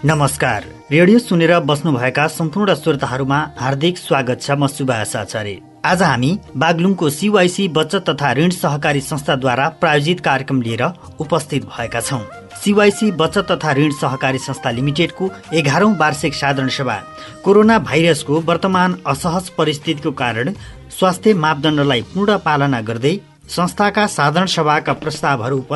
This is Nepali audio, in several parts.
नमस्कार। रेडियो सुनेर बस्नुभएका सम्पूर्ण श्रोताहरूमा हार्दिक स्वागत छ। म सुभाष आचार्य। आज हामी बागलुङको CYC बचत तथा ऋण सहकारी संस्थाद्वारा प्रायोजित कार्यक्रम लिएर उपस्थित भएका छौं। CYC बचत तथा ऋण सहकारी संस्था लिमिटेडको 11औं वार्षिक साधारण सभा कोरोना भाइरसको वर्तमान असहज परिस्थितिको कारण स्वास्थ्य मापदण्डलाई पूर्ण पालना गर्दै संस्थाका साधारण सभाका प्रस्तावहरू उप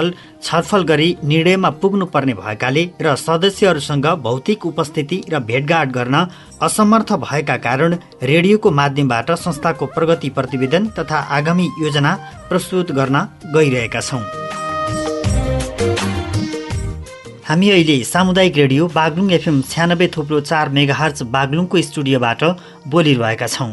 छलफल गरी निर्णयमा पुग्नुपर्ने भएकाले र सदस्यहरूसँग भौतिक उपस्थिति र भेटघाट गर्न असमर्थ भएका कारण रेडियोको माध्यमबाट संस्थाको प्रगति प्रतिवेदन तथा आगामी योजना प्रस्तुत गर्न गइरहेका छौं। हामी अहिले सामुदायिक रेडियो बागलुङ FM 96.4 मेगाहर्ज बागलुङको स्टुडियोबाट बोलिरहेका छौं।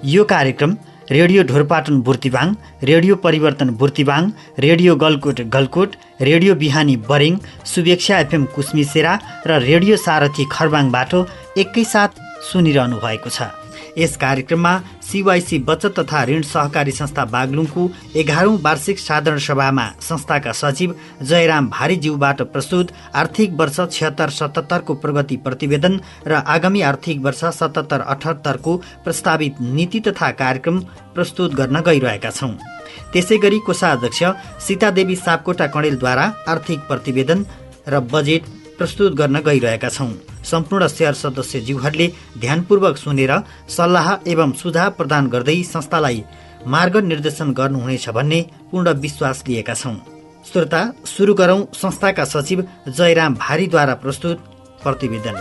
यो कार्यक्रम रेडियो ढोरपाटन बुर्तिवाङ, रेडियो परिवर्तन बुर्तिवाङ, रेडियो गलकोट गलकोट, रेडियो बिहानी बरिङ, सुवेक्षा FM कुस्मिसेरा र रेडियो सारथी खरबाङबाट एकैसाथ सुनिरहनु भएको छ। यस कार्यक्रममा CYC बचत तथा ऋण सहकारी संस्था बागलुङको 11औं वार्षिक साधारण सभामा संस्थाका सचिव जयराम भारीज्यूबाट प्रस्तुत आर्थिक वर्ष 76-77 को प्रगति प्रतिवेदन र आगामी आर्थिक वर्ष 77-78 को प्रस्तावित नीति तथा कार्यक्रम प्रस्तुत गर्न गइरहेका छौं। त्यसैगरी कोषाध्यक्ष सीतादेवी सापकोटा कणेलद्वारा आर्थिक प्रतिवेदन र बजेट प्रस्तुत गर्न गइरहेका छौं। सम्पूर्ण शेयर सदस्यज्यूहरूले ध्यानपूर्वक सुनेर सल्लाह एवं सुझाव प्रदान गर्दै संस्थालाई मार्ग निर्देशन गर्नुहुनेछ भन्ने पूर्ण विश्वास लिएका छौं। श्रोता, सुरु गरौं संस्थाका सचिव जयराम भारीद्वारा प्रस्तुत प्रतिवेदन।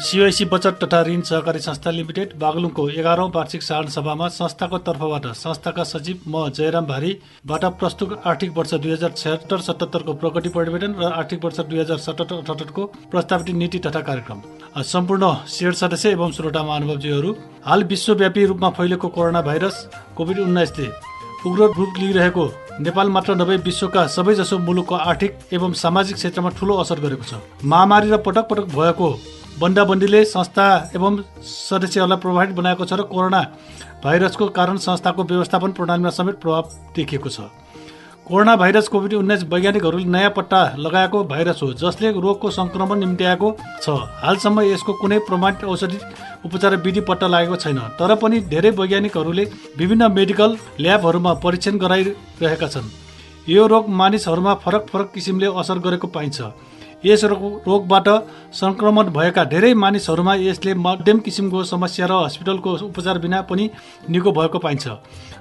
CYC बचत तथा ऋण सहकारी संस्था लिमिटेड बागलुङको 11औं वार्षिक साधारण सभामा संस्थाको तर्फबाट संस्थाका सचिव म जयराम भारीबाट प्रस्तुत आर्थिक वर्ष 2076-77 को प्रगति प्रतिवेदन र आर्थिक वर्ष 2077-78 को प्रस्तावित नीति तथा कार्यक्रम। सम्पूर्ण शेयर सदस्य एवं श्रोता महानुभावजीहरू, हाल विश्वव्यापी रूपमा फैलेको कोरोना भाइरस कोभिड-19 ले उग्र रूप लिइरहेको नेपाल मात्र नभई विश्वका सबैजसो मुलुकको आर्थिक एवं सामाजिक क्षेत्रमा ठूलो असर गरेको छ। महामारी र पटक पटक भएको बन्दाबन्दीले संस्था एवं सदस्यहरूलाई प्रभावित बनाएको छ र कोरोना भाइरसको कारण संस्थाको व्यवस्थापन प्रणालीमा समेत प्रभाव देखिएको छ। कोरोना भाइरस कोभिड-19 वैज्ञानिकहरूले नयाँ पत्ता लगाएको भाइरस हो, जसले रोगको संक्रमण निम्त्याएको छ। हालसम्म यसको कुनै प्रमाणित औषधि उपचार विधि पत्ता लागेको छैन, तर पनि धेरै वैज्ञानिकहरूले विभिन्न मेडिकल ल्याबहरूमा परीक्षण गराइरहेका छन्। यो रोग मानिसहरूमा फरक फरक किसिमले असर गरेको पाइन्छ। यस रोगबाट संक्रमण भएका धेरै मानिसहरूमा यसले मध्यम किसिमको समस्या र हस्पिटलको उपचार बिना पनि निको भएको पाइन्छ।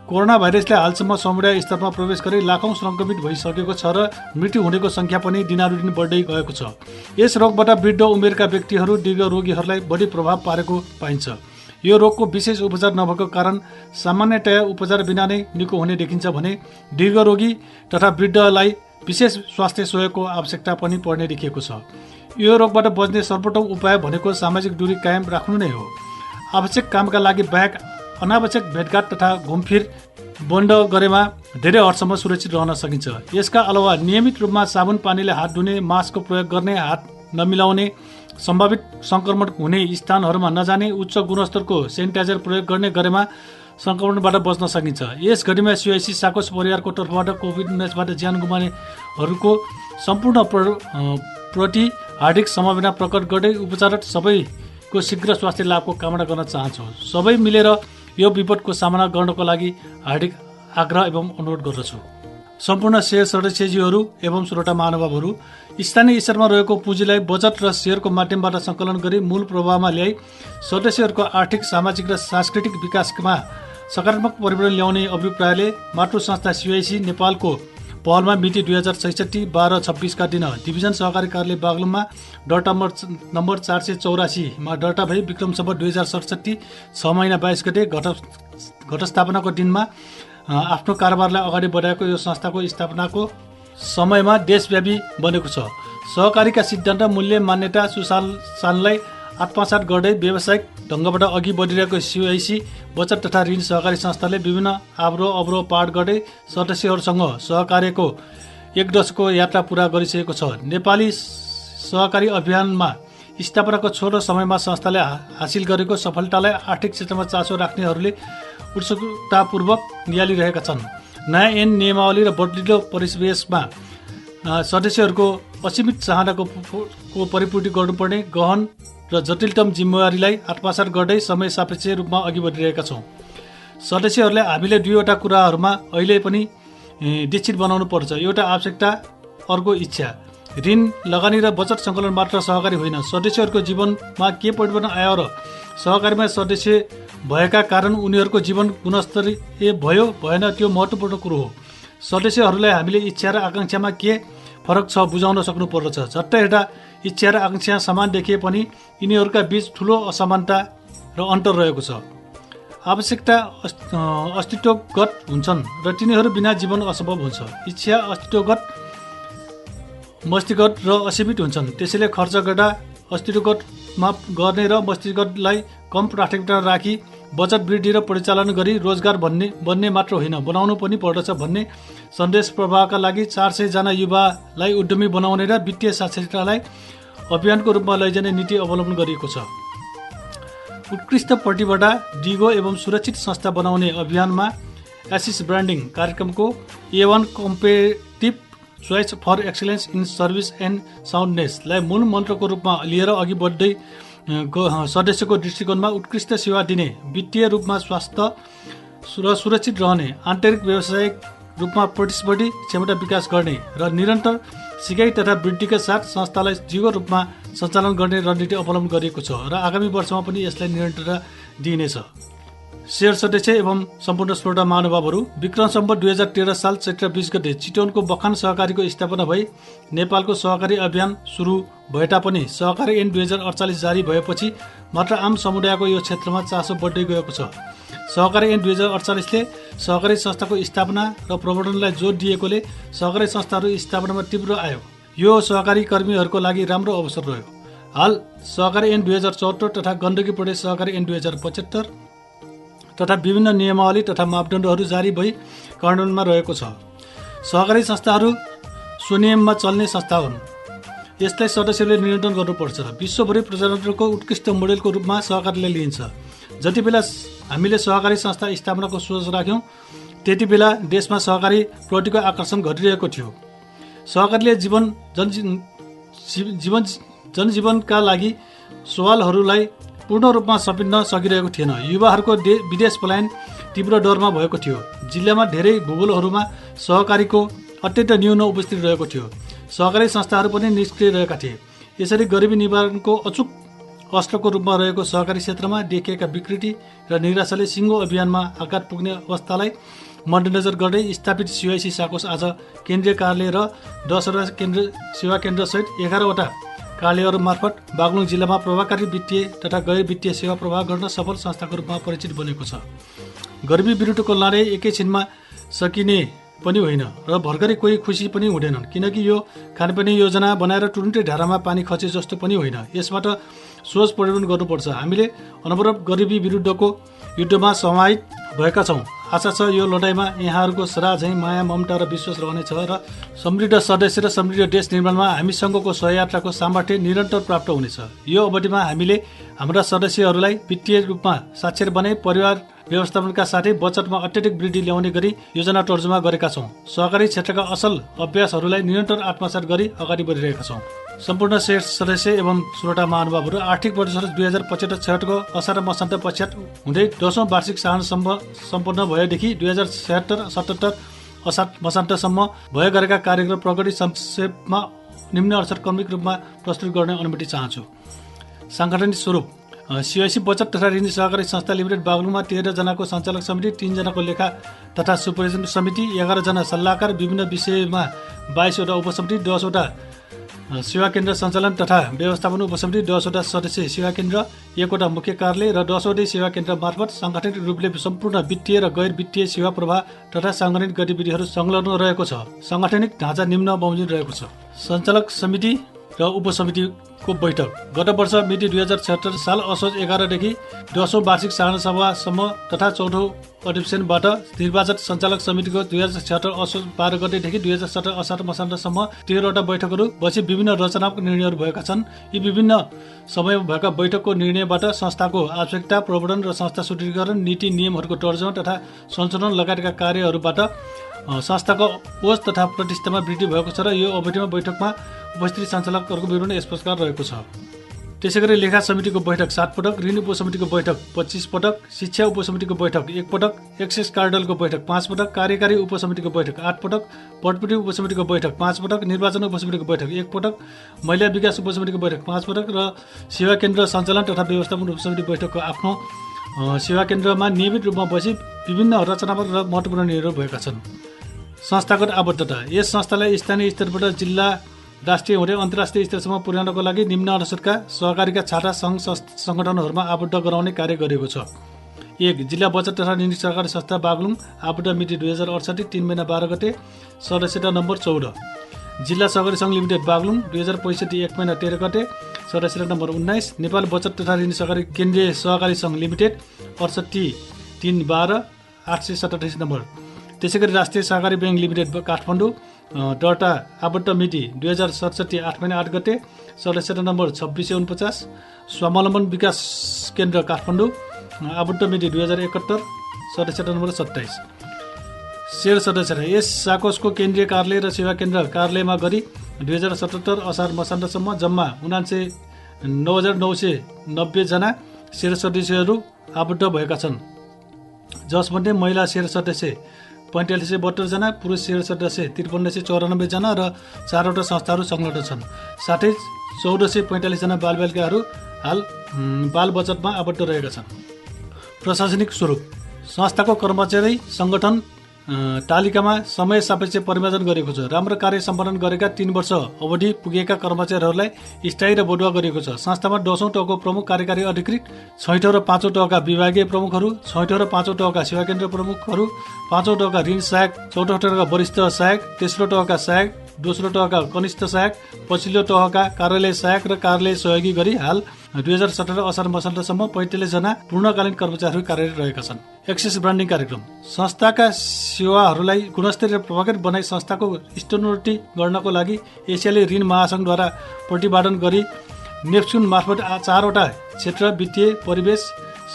कोरोना भाइरसले हालसम्म समुदाय स्तरमा प्रवेश गरी लाखौं संक्रमित भइसकेको छ र मृत्यु हुनेको संख्या पनि दिनानुदिन बढ्दै गएको छ। यस रोगबाट वृद्ध उमेरका व्यक्तिहरू, दीर्घ रोगीहरूलाई बढी प्रभाव पारेको पाइन्छ। यो रोगको विशेष उपचार नभएको कारण सामान्यतया उपचार बिना नै निको हुने देखिन्छ भने दीर्घ रोगी तथा वृद्धलाई विशेष स्वास्थ्य सहयोगको आवश्यकता पनि पर्ने देखिएको छ। यो रोगबाट बच्ने सर्वोत्तम उपाय भनेको सामाजिक दूरी कायम राख्नु नै हो। आवश्यक कामका लागि बाहेक अनावश्यक भेटघाट तथा घुमफिर बन्द गरेमा धेरै हदसम्म सुरक्षित रहन सकिन्छ। यसका अलावा नियमित रूपमा साबुन पानीले हात धुने, मास्कको प्रयोग गर्ने, हात नमिलाउने, सम्भावित संक्रमण हुने स्थानहरूमा नजाने, उच्च गुणस्तरको सेनिटाइजर प्रयोग गर्ने गरेमा संक्रमणबाट बच्न सकिन्छ। यस घडीमा CYC साकोस परिवारको तर्फबाट कोभिड-19बाट ज्यान गुमाउनेहरूको सम्पूर्ण प्रति हार्दिक समवेदना प्रकट गर्दै उपचार सबैको शीघ्र स्वास्थ्य लाभको कामना गर्न चाहन्छौँ। सबै मिलेर यो विपदको सामना गर्नको लागि हार्दिक आग्रह एवं अनुरोध गर्दछु। सम्पूर्ण शेयर सदस्यजीहरू एवं श्रोता महानुभावहरू, स्थानीय स्तरमा रहेको पुँजीलाई बचत र शेयरको माध्यमबाट सङ्कलन गरी मूल प्रभावमा ल्याई सदस्यहरूको आर्थिक, सामाजिक र सांस्कृतिक विकासमा सकारात्मक परिवर्तन ल्याउने अभिप्रायले मातृ संस्था CYC नेपालको पहलमा मिति 2066-12-26 का दिन डिभिजन सहकारी कार्यालय बागलुङमा दर्ता नम्बर 484 मा दर्ता भई विक्रम सम्वत 2067 6 महिना 22 गते घटस्थापनाको दिनमा आफ्नो कारोबारलाई अगाडि बढाएको यो संस्थाको स्थापनाको समयमा देशव्यापी बनेको छ। सहकारीका सिद्धान्त, मूल्य, मान्यता, सुशासनलाई आत्मसात गर्दै व्यावसायिक ढङ्गबाट अघि बढिरहेको CYC बचत तथा ऋण सहकारी संस्थाले विभिन्न आग्रह अवरोह पार गर्दै सदस्यहरूसँग सहकार्यको एक दशकको यात्रा पूरा गरिसकेको छ। नेपाली सहकारी अभियानमा स्थापनाको छोटो समयमा संस्थाले हासिल गरेको सफलतालाई आर्थिक क्षेत्रमा चासो राख्नेहरूले उत्सुकतापूर्वक निहालिरहेका छन्। नयाँ ऐन नियमावली र बदलिलो परिवेशमा सदस्यहरूको असीमित चाहनाको परिपूर्ति गर्नुपर्ने गहन र जटिलतम जिम्मेवारीलाई आत्मसात गर्दै समय सापेक्ष रूपमा अघि बढिरहेका छौँ। सदस्यहरूले हामीले दुईवटा कुराहरूमा अहिले पनि निश्चित बनाउनु पर्छ। एउटा आवश्यकता, अर्को इच्छा। ऋण लगानी र बचत सङ्कलन मात्र सहकारी होइन, सदस्यहरूको जीवनमा के परिवर्तन आयो र सहकारीमा सदस्य भएका कारण उनीहरूको जीवन गुणस्तरीय भयो भएन त्यो महत्त्वपूर्ण कुरो हो। सदस्यहरूलाई हामीले इच्छा र आकाङ्क्षामा के फरक छ बुझाउन सक्नुपर्दछ। झट्टै हेर्दा इच्छा र आकाङ्क्षा समान देखिए पनि यिनीहरूका बीच ठुलो असमानता र अन्तर रहेको छ। आवश्यकता अस्तित्वगत हुन्छन् र तिनीहरू बिना जीवन असम्भव हुन्छ। इच्छा अस्तित्वगत, मस्तिष्कगत र असीमित हुन्छन्। त्यसैले खर्च गर्दा अस्तित्वगतमा गर्ने र मस्तिष्कगतलाई कम प्राथमिकता राखी बचत वृद्धि र परिचालन गरी रोजगार बन्ने मात्र होइन बनाउनु पनि पर्दछ भन्ने सन्देश प्रवाहका लागि 400 जना युवालाई उद्यमी बनाउने र वित्तीय साक्षरतालाई अभियानको रूपमा लैजाने नीति अवलम्बन गरिएको छ। उत्कृष्ट प्रतिबद्धता, दिगो एवं सुरक्षित संस्था बनाउने अभियानमा एसिस ब्रान्डिङ कार्यक्रमको A1 competitive choice for excellence in service and साउन्डनेसलाई मूल मन्त्रको रूपमा लिएर अघि बढ्दै सदस्यको दृष्टिकोणमा उत्कृष्ट सेवा दिने, वित्तीय रूपमा स्वास्थ्य र सुरक्षित रहने, आन्तरिक व्यावसायिक रूपमा प्रतिस्पर्धी क्षमता विकास गर्ने र निरन्तर सिकाइ तथा वृद्धिका साथ संस्थालाई जीवो रूपमा सञ्चालन गर्ने रणनीति अवलम्बन गरिएको छ र आगामी वर्षमा पनि यसलाई निरन्तरता दिइनेछ। शेयर सदस्य एवं सम्पूर्ण श्रोता महानुभावहरू, विक्रम सम्वत 2013 साल चैत्र 20 गते चितवनको बखान सहकारीको स्थापना भई नेपालको सहकारी अभियान सुरु भए तापनि सहकारी ऐन 2048 जारी भएपछि मात्र आम समुदायको यो क्षेत्रमा चासो बढ्दै गएको छ। सहकारी ऐन 2048ले सहकारी संस्थाको स्थापना र प्रवर्धनलाई जोड दिएकोले सहकारी संस्थाहरू स्थापनामा तीव्र आयो। यो सहकारी कर्मीहरूको लागि राम्रो अवसर रह्यो। हाल सहकारी ऐन 2074 तथा गण्डकी प्रदेश सहकारी ऐन 2075 तथा विभिन्न नियमावली तथा मापदण्डहरू जारी भई कार्यान्वयनमा रहेको छ। सहकारी संस्थाहरू स्वनियममा चल्ने संस्था हुन्। यसलाई सदस्यले नियन्त्रण गर्नुपर्छ। विश्वभरि प्रजातन्त्रको उत्कृष्ट मोडेलको रूपमा सहकारीलाई लिइन्छ। जति बेला हामीले सहकारी संस्था स्थापनाको सोच राख्यौँ त्यति बेला देशमा सहकारी प्रतिको आकर्षण घटिरहेको थियो। सहकारीले जनजीवनका लागि सवालहरूलाई पूर्ण रूपमा समेट्न सकिरहेको थिएन। युवाहरूको विदेश पलायन तीव्र दरमा भएको थियो। जिल्लामा धेरै भूगोलहरूमा सहकारीको अत्यन्त न्यून उपस्थिति रहेको थियो। सहकारी संस्थाहरू पनि निष्क्रिय रहेका थिए। यसरी गरिबी निवारणको अचूक अस्त्रको रूपमा रहेको सहकारी क्षेत्रमा देखिएका विकृति र निराशाले सिङ्गो अभियानमा आकार पुग्ने अवस्थालाई मध्यनजर गर्दै स्थापित CIC साकोस आज केन्द्रीय कार्यालय र 10वटा केन्द्र सेवा केन्द्रसहित 11वटा कार्यालयहरू मार्फत बागलुङ जिल्लामा प्रभावकारी वित्तीय तथा गैर वित्तीय सेवा प्रवाह गर्न सफल संस्थाको रूपमा परिचित बनेको छ। गरिबी विरुद्धको लडाइँ एकैछिनमा सकिने पनि होइन र भर्खरै कोही खुसी पनि हुँदैनन्, किनकि यो खानेपानी योजना बनाएर तुरुन्तै धारामा पानी खसे जस्तो पनि होइन। यसबाट सोच परिवर्तन गर्नुपर्छ। हामीले अनवरत गरिबी विरुद्धको युद्धमा समाहित भएका छौँ। आशा छ यो लडाइँमा यहाँहरूको सराह झैँ माया, ममता र विश्वास रहनेछ र समृद्ध सदस्य र समृद्ध देश निर्माणमा हामीसँगको सहयात्राको सामर्थ्य निरन्तर प्राप्त हुनेछ। यो अवधिमा हामीले हाम्रा सदस्यहरूलाई वित्तीय रूपमा साक्षर बनाई परिवार व्यवस्थापनका साथै बचतमा अत्यधिक वृद्धि ल्याउने गरी योजना तर्जुमा गरेका छौँ। सहकारी क्षेत्रका असल अभ्यासहरूलाई निरन्तर आत्मसात गरी अगाडि बढिरहेका छौँ। सम्पूर्ण शेयर सदस्य एवं श्रोता महानुभावहरू, आर्थिक वर्ष 2075-76 को असार मसान्त पश्चात हुँदै 10औं वार्षिक साहन सम्पन्न भएदेखि 2076-77 असार मसान्तसम्म भए गरेका कार्यक्रम प्रगति संक्षेपमा निम्न अनुसार क्रमिक रूपमा प्रस्तुत गर्ने अनुमति चाहन्छु। साङ्गठनिक स्वरूप CIC बचत तथा ऋण सहकारी संस्था लिमिटेड बागलुङमा 13 जनाको सञ्चालक समिति, 3 जनाको लेखा तथा सुपरिचालन समिति, 11 जना सल्लाहकार, विभिन्न विषयमा 22 वटा उपसमिति, 10 वटा सेवा केन्द्र सञ्चालन तथा व्यवस्थापन उपसमिति, 10 वटा सदस्य सेवा केन्द्र, 1 वटा मुख्य कार्यालय र 10 वटै सेवा केन्द्र मार्फत साङ्गठनिक रूपले सम्पूर्ण वित्तीय र गैर वित्तीय सेवा प्रवाह तथा साङ्गठनिक गतिविधिहरू संलग्न रहेको छ। साङ्गठनिक ढाँचा निम्न बमोजिम रहेको छ। सञ्चालक समिति र उपसमितिको बैठक। गत वर्ष मिति 2076 साल असोज 11 देखि 10औं वार्षिक साधारण सभासम्म तथा 4औं अधिवेशनबाट निर्वाचन सञ्चालक समितिको 2076 असोज 12 गतेदेखि 2077 असार मसान्तसम्म 13वटा बैठकहरू बसी विभिन्न रचनात्मक निर्णयहरू भएका छन्। यी विभिन्न समयमा भएका बैठकको निर्णयबाट संस्थाको आवश्यकता प्रवर्धन र संस्था सुदृढीकरण, नीति नियमहरूको तर्जुमा तथा सञ्चालन लगायतका कार्यहरूबाट संस्थाको ओज तथा प्रतिष्ठामा वृद्धि भएको छ र यो अवधिमा बैठकमा उपस्थित सञ्चालकहरूको विवरण यस प्रकार रहेको छ। त्यसैगरी लेखा समितिको बैठक 7 पटक, ऋण उपसमितिको बैठक 25 पटक, शिक्षा उपसमितिको बैठक 1 पटक, एक्सेस कार्डलको बैठक 5 पटक, कार्यकारी उपसमितिको बैठक 8 पटक, पटपटी उपसमितिको बैठक 5 पटक, निर्वाचन उपसमितिको बैठक 1 पटक, महिला विकास उपसमितिको बैठक 5 पटक र सेवा केन्द्र सञ्चालन तथा व्यवस्थापन उपसमिति बैठकको आफ्नो सेवा केन्द्रमा नियमित रूपमा बसी विभिन्न रचनात्मक र महत्त्वपूर्ण निर्णयहरू भएका छन्। संस्थागत आबद्धता। यस संस्थालाई स्थानीय स्तरबाट जिल्ला, राष्ट्रिय हुँदै अन्तर्राष्ट्रिय स्तरसम्म पुर्याउनको लागि निम्न अनुसारका सहकारीका छाटा सङ्घ सङ्गठनहरूमा आबद्ध गराउने कार्य गरेको छ। 1. जिल्ला बचत तथा ऋण सहकारी संस्था बागलुङ, आबद्ध मिति 2068 3 महिना 12 गते, सदस्यता नम्बर 14। जिल्ला सहकारी सङ्घ लिमिटेड बागलुङ 2065 1 महिना 13 गते, सदस्यता नम्बर 19। नेपाल बचत तथा ऋण सहकारी केन्द्रीय सहकारी सङ्घ लिमिटेड 68 3 12 827 नम्बर। त्यसैगरी राष्ट्रिय सहकारी ब्याङ्क लिमिटेड काठमाडौँ, दर्ता आबद्ध मिति 2067 8 महिना 8 गते, सदस्यता नम्बर 2649। स्वावलम्बन विकास केन्द्र काठमाडौँ, आबद्ध मिति 2071, सदस्यता नम्बर 27। शेयर सदस्यता। यस साकोसको केन्द्रीय कार्यालय र सेवा केन्द्र कार्यालयमा गरी 2077 असार मसान्तसम्म जम्मा 99,990 जना शेयर सदस्यहरू आबद्ध भएका छन्, जसमध्ये महिला शेयर सदस्य 4572 जना, पुरुष शेयर सदस्य 5394 जना र 4वटा संस्थाहरू संलग्न छन्। साथै 1445 जना बालबालिकाहरू हाल बाल बचतमा आबद्ध रहेका छन्। प्रशासनिक स्वरूप। संस्थाको कर्मचारी संगठन तालिकामा समय सापेक्ष परिमार्जन गरिएको छ। राम्रो कार्य सम्पादन गरेका 3 वर्ष अवधि पुगेका कर्मचारीहरूलाई स्थायी र बढुवा गरिएको छ। संस्थामा 10औं तहको प्रमुख कार्यकारी अधिकृत, 6औं र 5औं तहका विभागीय प्रमुखहरू, 6औं र 5औं तहका सेवा केन्द्र प्रमुखहरू, 5औं तहका ऋण सहायक, 4औं तहका वरिष्ठ सहायक, तेस्रो तहका सहायक, दोस्रो तहका कनिष्ठ सहायक, पछिल्लो तहका कार्यालय सहायक र कार्यालय सहयोगी गरी हाल 2017 असार मसान्तसम्म 45 जना पूर्णकालीन कर्मचारीहरू कार्यरत रहेका छन्। एक्सेस ब्रान्डिङ कार्यक्रम। संस्थाका सेवाहरूलाई गुणस्तरीय र प्रभावकारी बनाई संस्थाको स्तरोन्नति गर्नको लागि एसियाली ऋण महासङ्घद्वारा प्रतिपादन गरी नेप्सुन मार्फत 4वटा क्षेत्र वित्तीय परिवेश,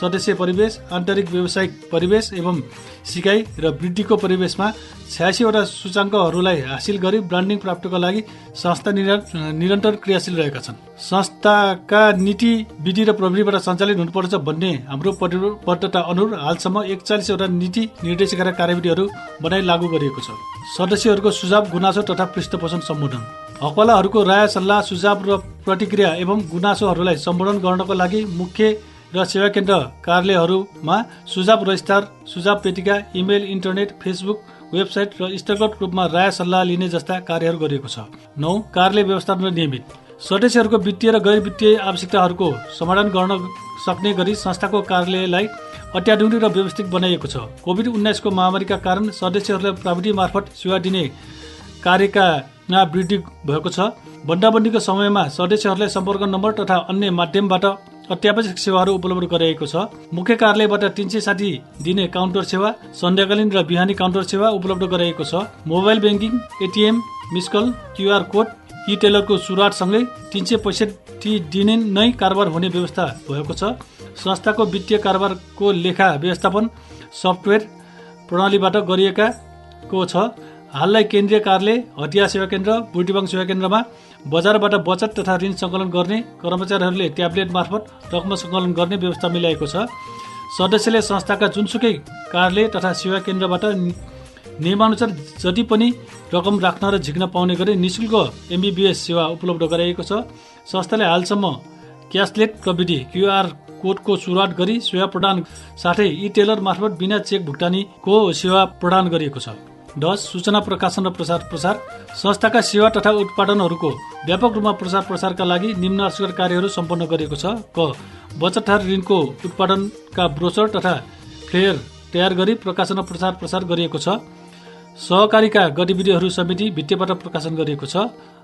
सदस्य परिवेश, आन्तरिक व्यावसायिक परिवेश एवं सिकाइ र वृद्धिको परिवेशमा 86वटा सूचाङ्कहरूलाई हासिल गरी ब्रान्डिङ प्राप्तिको लागि संस्था निरन्तर क्रियाशील रहेका छन्। संस्थाका नीति, विधि र प्रविधिबाट सञ्चालित हुनुपर्छ भन्ने हाम्रो प्रतिबद्धता अनुरूप हालसम्म 41वटा नीति, निर्देशिका र कार्यविधिहरू बनाई लागू गरिएको छ। सदस्यहरूको सुझाव, गुनासो तथा पृष्ठपोषण सम्बोधन। हकवालाहरूको राय, सल्लाह, सुझाव र प्रतिक्रिया एवं गुनासोहरूलाई सम्बोधन गर्नको लागि मुख्य र सेवा केन्द्र कार्यालयहरूमा सुझाव रजिस्टर, सुझाव पेटिका, इमेल, इन्टरनेट, फेसबुक, वेबसाइट र स्थलगत रूपमा राय सल्लाह लिने जस्ता कार्यहरू गरिएको छ। 9. कार्यालय व्यवस्थापन र नियमित। सदस्यहरूको वित्तीय र गैर वित्तीय आवश्यकताहरूको समाधान गर्न सक्ने गरी संस्थाको कार्यालयलाई अत्याधुनिक र व्यवस्थित बनाइएको छ। कोभिड-19 को महामारीका कारण सदस्यहरूलाई प्राविधिक मार्फत सेवा दिने कार्यमा वृद्धि भएको छ। बन्दाबन्दीको समयमा सदस्यहरूलाई सम्पर्क नम्बर तथा अन्य माध्यमबाट अत्यावश्यक सेवाहरू उपलब्ध गराइएको छ। मुख्य कार्यालयबाट 360 दिने काउन्टर सेवा, सन्ध्याकालीन र बिहानी काउन्टर सेवा उपलब्ध गराइएको छ। Mobile banking, ATM, miss call, QR code, e टेलरको सुरुवातसँगै 365 दिन नै कारोबार हुने व्यवस्था भएको छ। संस्थाको वित्तीय कारोबारको लेखा व्यवस्थापन सफ्टवेयर प्रणालीबाट गरिएको छ। हाललाई केन्द्रीय कार्यालय, हटिया सेवा केन्द्र, बुटिबाङ सेवा केन्द्रमा बजारबाट बचत तथा ऋण सङ्कलन गर्ने कर्मचारीहरूले ट्याब्लेट मार्फत रकम सङ्कलन गर्ने व्यवस्था मिलाएको छ। सदस्यले संस्थाका जुनसुकै कार्यालय तथा सेवा केन्द्रबाट नियमानुसार जति पनि रकम राख्न र झिक्न पाउने गरी निःशुल्क MBBS सेवा उपलब्ध गराइएको छ। संस्थाले हालसम्म क्यासलेट प्रविधि, क्युआर कोडको सुरुवात गरी सेवा प्रदान साथै ई टेलर मार्फत बिना चेक भुक्तानीको सेवा प्रदान गरिएको छ। 10. सूचना प्रकाशन र प्रसार। संस्थाका सेवा तथा उत्पादनहरूको व्यापक रूपमा प्रसारका लागि निम्न अनुसार कार्यहरू सम्पन्न गरिएको छ। क. बचत तथा ऋणको उत्पादनका ब्रोचर तथा फ्लेयर तयार गरी प्रकाशन र प्रसार गरिएको छ। सहकारीका गतिविधिहरू समिति भित्तेबाट प्रकाशन गरिएको छ।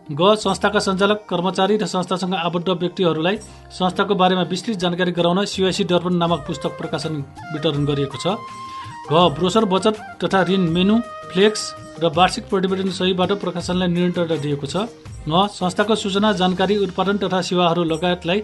संस्थाका सञ्चालक, कर्मचारी र संस्थासँग आबद्ध व्यक्तिहरूलाई संस्थाको बारेमा विस्तृत जानकारी गराउन CYC दर्पण नामक पुस्तक प्रकाशन वितरण गरिएको छ। ब्रोसर, बचत तथा ऋण मेनु, फ्लेक्स र वार्षिक प्रतिवेदन सहीबाट प्रकाशनलाई निरन्तरता दिएको छ। संस्थाको सूचना, जानकारी, उत्पादन तथा सेवाहरू लगायतलाई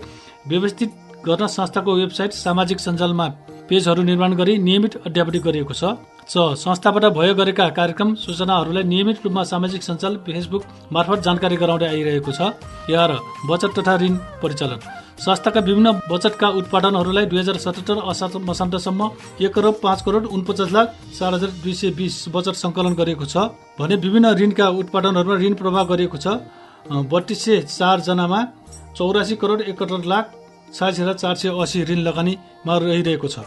व्यवस्थित गर्न संस्थाको वेबसाइट, सामाजिक सञ्जालमा पेजहरू निर्माण गरी नियमित अद्यावधि गरिएको छ। संस्थाबाट भयो गरेका कार्यक्रम सूचनाहरूलाई नियमित रूपमा सामाजिक सञ्जाल, फेसबुक मार्फत जानकारी गराउँदै आइरहेको छ। 11 बचत तथा ऋण परिचालन। संस्थाका विभिन्न बचतका उत्पादनहरूलाई 2077 असार मसान्तसम्म 1,05,49,04,220 बचत सङ्कलन गरिएको छ भने विभिन्न ऋणका उत्पादनहरूमा ऋण प्रवाह गरिएको छ। 3204 जनामा 84,71,46,480 ऋण लगानीमा रहिरहेको छ।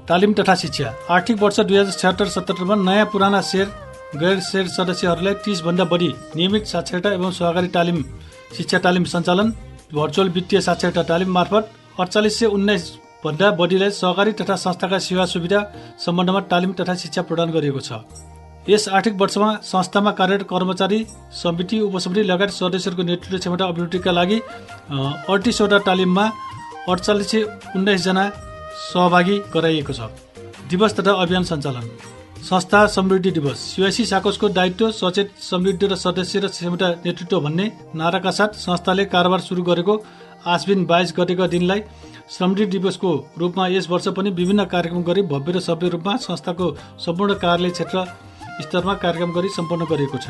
तालिम तथा शिक्षा। आर्थिक वर्ष 2076-77 नयाँ पुराना शेयर, गैर शेयर सदस्यहरूलाई 30 भन्दा बढी नियमित साक्षरता एवं सहकारी तालिम, शिक्षा तालिम सञ्चालन, भर्चुअल वित्तीय साक्षरता तालिम मार्फत 4819 भन्दा बढीलाई सहकारी तथा संस्थाका सेवा सुविधा सम्बन्धमा तालिम तथा शिक्षा प्रदान गरिएको छ। यस आर्थिक वर्षमा संस्थामा कार्यरत कर्मचारी, समिति, उपसमिति लगायत सदस्यहरूको नेतृत्व क्षमता अभिवृद्धिका लागि 38 वटा तालिममा 4819 जना सहभागी गराइएको छ। दिवस तथा अभियान सञ्चालन। संस्था समृद्धि दिवस। CYC साकोसको दायित्व सचेत, समृद्धि र सदस्य र क्षमता नेतृत्व भन्ने नाराका साथ संस्थाले कारोबार सुरु गरेको आश्विन 22 गतेका दिनलाई समृद्धि दिवसको रूपमा यस वर्ष पनि विभिन्न कार्यक्रम गरी भव्य र सभ्य रूपमा संस्थाको सम्पूर्ण कार्यालय क्षेत्र स्तरमा कार्यक्रम गरी सम्पन्न गरिएको छ।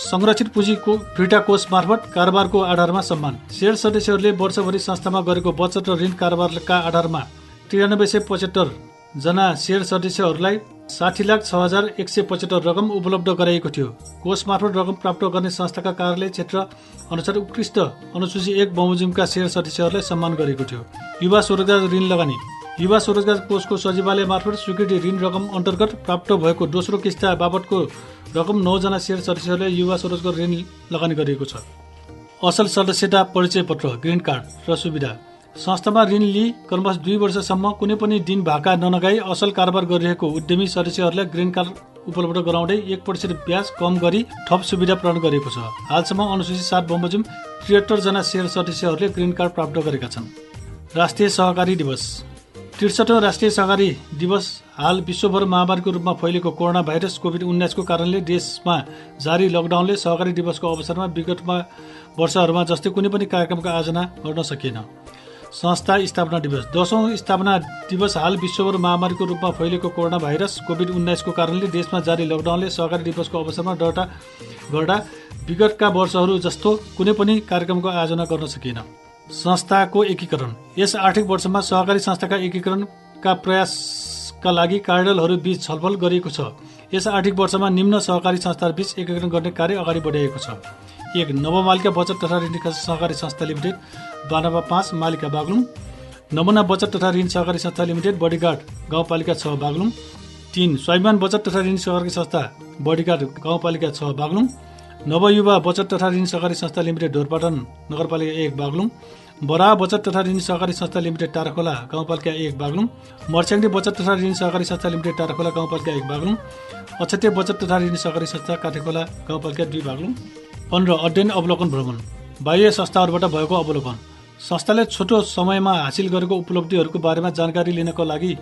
संरक्षित पुँजीको फिर्ता कोष मार्फत कारोबारको आधारमा सम्मान। शेयर सदस्यहरूले वर्षभरि संस्थामा गरेको बचत र ऋण कारोबारका आधारमा 9375 जना शेयर सदस्यहरूलाई 60,06,175 रकम उपलब्ध गराइएको थियो। कोष मार्फत रकम प्राप्त गर्ने संस्थाका कार्यालय क्षेत्र अनुसार उत्कृष्ट अनुसूची 1 बमोजिमका शेयर सदस्यहरूलाई सम्मान गरेको थियो। युवा स्वरोजगार ऋण लगानी। युवा स्वरोजगार कोषको सचिवालय मार्फत स्वीकृति ऋण रकम अन्तर्गत प्राप्त भएको दोस्रो किस्ता बाबतको रकम 9 जना शेयर सदस्यहरूले युवा स्वरोजगार ऋण लगानी गरिएको छ। असल सदस्यता परिचय पत्र, ग्रिन कार्ड र सुविधा। संस्थामा ऋण लिई क्रमशः 2 वर्षसम्म कुनै पनि दिन भाका ननगाई असल कारोबार गरिरहेको उद्यमी सदस्यहरूलाई ग्रिन कार्ड उपलब्ध गराउँदै 1% ब्याज कम गरी थप सुविधा प्रदान गरिएको छ। हालसम्म अनुसूची 7 बमोजिम 73 जना शेयर सदस्यहरूले ग्रिन कार्ड प्राप्त गरेका छन्। राष्ट्रिय सहकारी दिवस। 63औं राष्ट्रिय सहकारी दिवस हाल विश्वभर महामारीको रूपमा फैलेको कोरोना भाइरस कोभिड-19 को कारणले देशमा जारी लकडाउनले सहकारी दिवसको अवसरमा विगतमा वर्षहरूमा जस्तै कुनै पनि कार्यक्रमको आयोजना गर्न सकिएन। संस्था स्थापना दिवस। 10औं स्थापना दिवस हाल विश्वभर महामारीको रूपमा फैलेको कोरोना भाइरस कोभिड-19 को कारणले देशमा जारी लकडाउनले सहकारी दिवसको अवसरमा दर्ता गर्दा विगतका वर्षहरू जस्तो कुनै पनि कार्यक्रमको आयोजना गर्न सकिएन। संस्थाको एकीकरण। यस आर्थिक वर्षमा सहकारी संस्थाका एकीकरणका प्रयासका लागि कार्यालयहरू बीच छलफल गरिएको छ। यस आर्थिक वर्षमा निम्न सहकारी संस्थाहरूबीच एकीकरण गर्ने कार्य अगाडि बढाइएको छ। 1 नवमालिका बचत तथा ऋण सहकारी संस्था लिमिटेड, बानवा 5 मालिका बागलुङ। नमुना बचत तथा ऋण सहकारी संस्था लिमिटेड, बडीगार्ड गाउँपालिका 6 बागलुङ। 3 स्वाभिमान बचत तथा ऋण सहकारी संस्था, बडीगार्ड गाउँपालिका 6 बागलुङ। नवयुवा बचत तथा ऋण सहकारी संस्था लिमिटेड, ढोरपाटन नगरपालिका 1 बागलुङ। बराह बचत तथा ऋण सहकारी संस्था लिमिटेड, टाराखोला गाउँपालिका 1 बागलुङ। मर्स्याङ्गी बचत तथा ऋण सहकारी संस्था लिमिटेड, टाराखोला गाउँपालिका 1 बागलुङ। अक्षत्य बचत तथा ऋण सहकारी संस्था, काठेखोला गाउँपालिका 2 बागलुङ। 15 अध्ययन अवलोकन भ्रमण। बाह्य संस्थाहरूबाट भएको अवलोकन। संस्थाले छोटो समयमा हासिल गरेको उपलब्धिहरूको बारेमा जानकारी लिनको लागि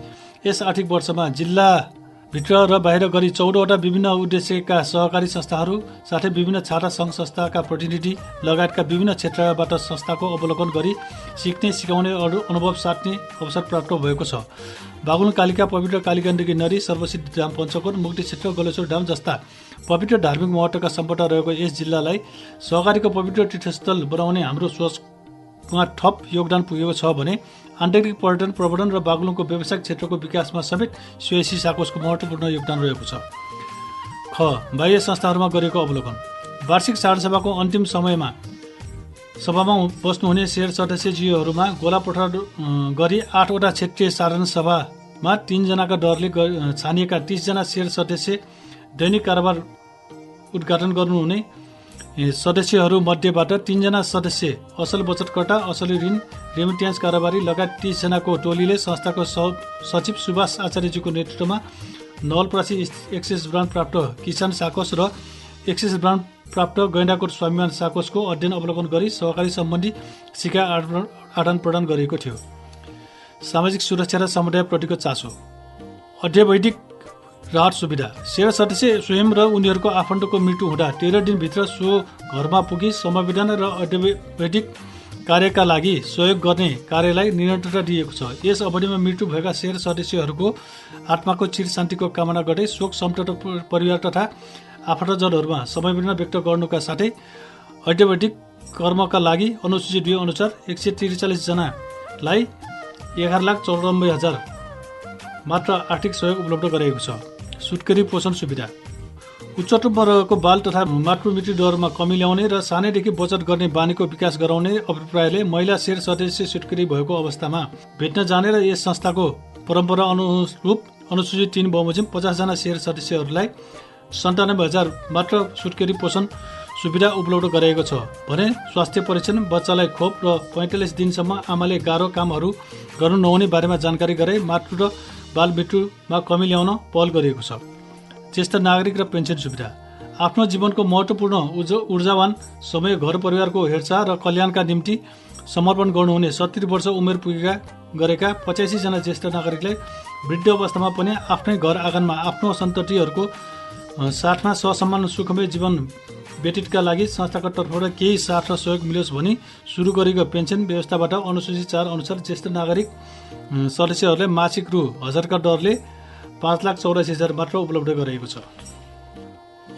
यस आर्थिक वर्षमा जिल्ला भित्र र बाहिर गरी 14 वटा विभिन्न उद्देश्यका सहकारी संस्थाहरू साथै विभिन्न छात्र सङ्घ संस्थाका प्रतिनिधि लगायतका विभिन्न क्षेत्रबाट संस्थाको अवलोकन गरी सिक्ने, सिकाउने अनुभव साट्ने अवसर प्राप्त भएको छ। बागलुङ कालिका, पवित्र कालिगण्डकी नदी, सर्वसिद्ध धाम पञ्चकोट, मुक्ति क्षेत्र, गलेश्वर धाम जस्ता पवित्र धार्मिक महत्त्वका सम्पदा रहेको यस जिल्लालाई सहकारीको पवित्र तीर्थस्थल बनाउने हाम्रो सोचमा थप योगदान पुगेको छ भने आन्तरिक पर्यटन प्रवर्धन र बागलुङको व्यावसायिक क्षेत्रको विकासमा समेत CYC साकोसको महत्त्वपूर्ण योगदान रहेको छ। ख बाह्य संस्थाहरूमा गरेको अवलोकन। वार्षिक साढसभाको अन्तिम समयमा सभामा बस्नुहुने शेयर सदस्यज्यूहरूमा गोलापठार गरी 8 वटा क्षेत्रीय साधारण सभामा 3 जनाका दरले छानिएका 30 जना शेयर सदस्य दैनिक कारोबार उद्घाटन गर्नुहुने सदस्यहरू मध्येबाट 3 जना सदस्य असल बचतकर्ता, असली ऋण, रेमिट्यान्स कारोबारी लगायत 30 जनाको टोलीले संस्थाको सचिव सुभाष आचार्यजीको नेतृत्वमा नवलपरासी एक्सिस ब्रान्ड प्राप्त किसान साकोस र एक्सिस ब्रान्ड प्राप्त गैंडाकोट स्वाभिमान साकोसको अध्ययन अवलोकन गरी सहकारी सम्बन्धी सिका आदान प्रदान गरिएको थियो। सामाजिक सुरक्षा र समुदायप्रतिको चासो। अध्यवैधिक राहत सुविधा। सेवा सदस्य स्वयं र उनीहरूको आफन्तको मृत्यु हुँदा 13 दिनभित्र सो घरमा पुगी संविधान र अध्यवैधिक कार्यका लागि सहयोग गर्ने कार्यलाई निरन्तरता दिएको छ। यस अवधिमा मृत्यु भएका सेवा सदस्यहरूको आत्माको चिर शान्तिको कामना गर्दै शोक सम्तप्त परिवार तथा आफन्तजनहरूमा समवेदना व्यक्त गर्नुका साथै अध्यवैधिक कर्मका लागि अनुसूची 2 अनुसार 143 जनालाई 11,94,000 मात्र आर्थिक सहयोग उपलब्ध गराएको छ। सुत्केरी पोषण सुविधा। उच्चतम वर्गको बाल तथा मातृ मृत्यु दरमा कमी ल्याउने र सानैदेखि बचत गर्ने बानीको विकास गराउने अभिप्रायले महिला शेर सदस्य सुत्केरी भएको अवस्थामा भेट्न जाने र यस संस्थाको परम्परा अनुरूप अनुसूची 3 बमोजिम 50 जना शेर सदस्यहरूलाई 97,000 मात्र सुत्केरी पोषण सुविधा उपलब्ध गराएको छ भने स्वास्थ्य परीक्षण, बच्चालाई खोप र 45 दिनसम्म आमाले गाह्रो कामहरू गर्नु नहुने बारेमा जानकारी गराई मातृ र बाल मृत्युमा कमी ल्याउन पहल गरिएको छ। ज्येष्ठ नागरिक र पेन्सन सुविधा। आफ्नो जीवनको महत्त्वपूर्ण ऊर्जावान समय घर परिवारको हेरचाह र कल्याणका निम्ति समर्पण गर्नुहुने 70 वर्ष उमेर गरेका 85 जना ज्येष्ठ नागरिकलाई वृद्ध अवस्थामा पनि आफ्नै घर आँगनमा आफ्नो सन्ततिहरूको साथमा ससम्मान सुखमय जीवन व्यतीतका लागि संस्थाको तर्फबाट केही साथ र सहयोग मिलोस् भनी सुरु गरेको पेन्सन व्यवस्थाबाट अनुसूची 4 अनुसार ज्येष्ठ नागरिक सदस्यहरूलाई मासिक रु 1000 का दरले 5,84,000 मात्र उपलब्ध गराएको छ।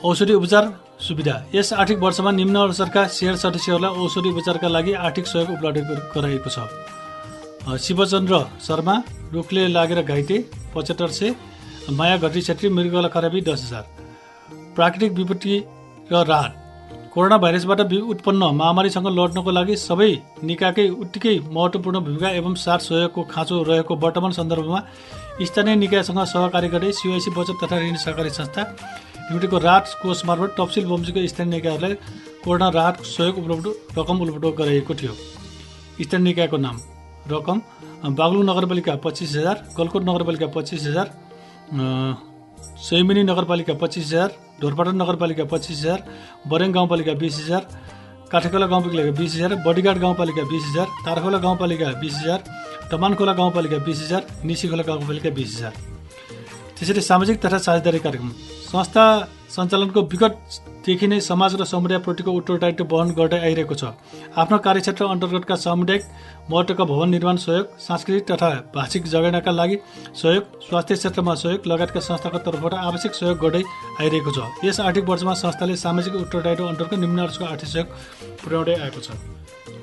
औषधि उपचार सुविधा। यस आर्थिक वर्षमा निम्न अनुसारका शेयर सदस्यहरूलाई औषधि उपचारका लागि आर्थिक सहयोग उपलब्ध गराएको छ। शिवचन्द्र शर्मा, रुखले लागेर घाइते 7500, माया घटी छेत्री, मृगला खराबी 10,000। प्राकृतिक विपत्ति र राहत। कोरोना भाइरसबाट उत्पन्न महामारीसँग लड्नको लागि सबै निकायकै उत्तिकै महत्त्वपूर्ण भूमिका एवं साथ सहयोगको खाँचो रहेको वर्तमान सन्दर्भमा स्थानीय निकायसँग सहकारी गर्दै सिओआइसी बचत तथा ऋण सहकारी संस्था लिमिटेडको राहत कोष मार्फत तपसिल बमोजिमको स्थानीय निकायहरूलाई कोरोना राहत सहयोग रकम उपलब्ध गराएको थियो। स्थानीय निकायको नाम रकम: बागलुङ नगरपालिका 25,000, गलकोट नगरपालिका 25,000, सैमिनी नगरपालिका 25,000, ढोरपाटन नगरपालिका 25,000, बरेङ गाउँपालिका 20,000, काठेखोला गाउँपालिका 20,000, बडीघाट गाउँपालिका 20,000, तारखोला गाउँपालिका 20,000, तमानखोला गाउँपालिका 20,000, निसीखोला गाउँपालिका 20,000। त्यसरी सामाजिक तथा साझेदारी कार्यक्रम। संस्था सञ्चालनको विगतदेखि नै समाज र समुदायप्रतिको उत्तरदायित्व वहन गर्दै आइरहेको छ। आफ्नो कार्यक्षेत्र अन्तर्गतका सामुदायिक महत्त्वका भवन निर्माण सहयोग, सांस्कृतिक तथा भाषिक जगेर्नाका लागि सहयोग, स्वास्थ्य क्षेत्रमा सहयोग लगायतका संस्थाको तर्फबाट आवश्यक सहयोग गर्दै आइरहेको छ। यस आर्थिक वर्षमा संस्थाले सामाजिक उत्तरदायित्व अन्तर्गत निम्न आर्थिक सहयोग पुर्याउँदै आएको छ।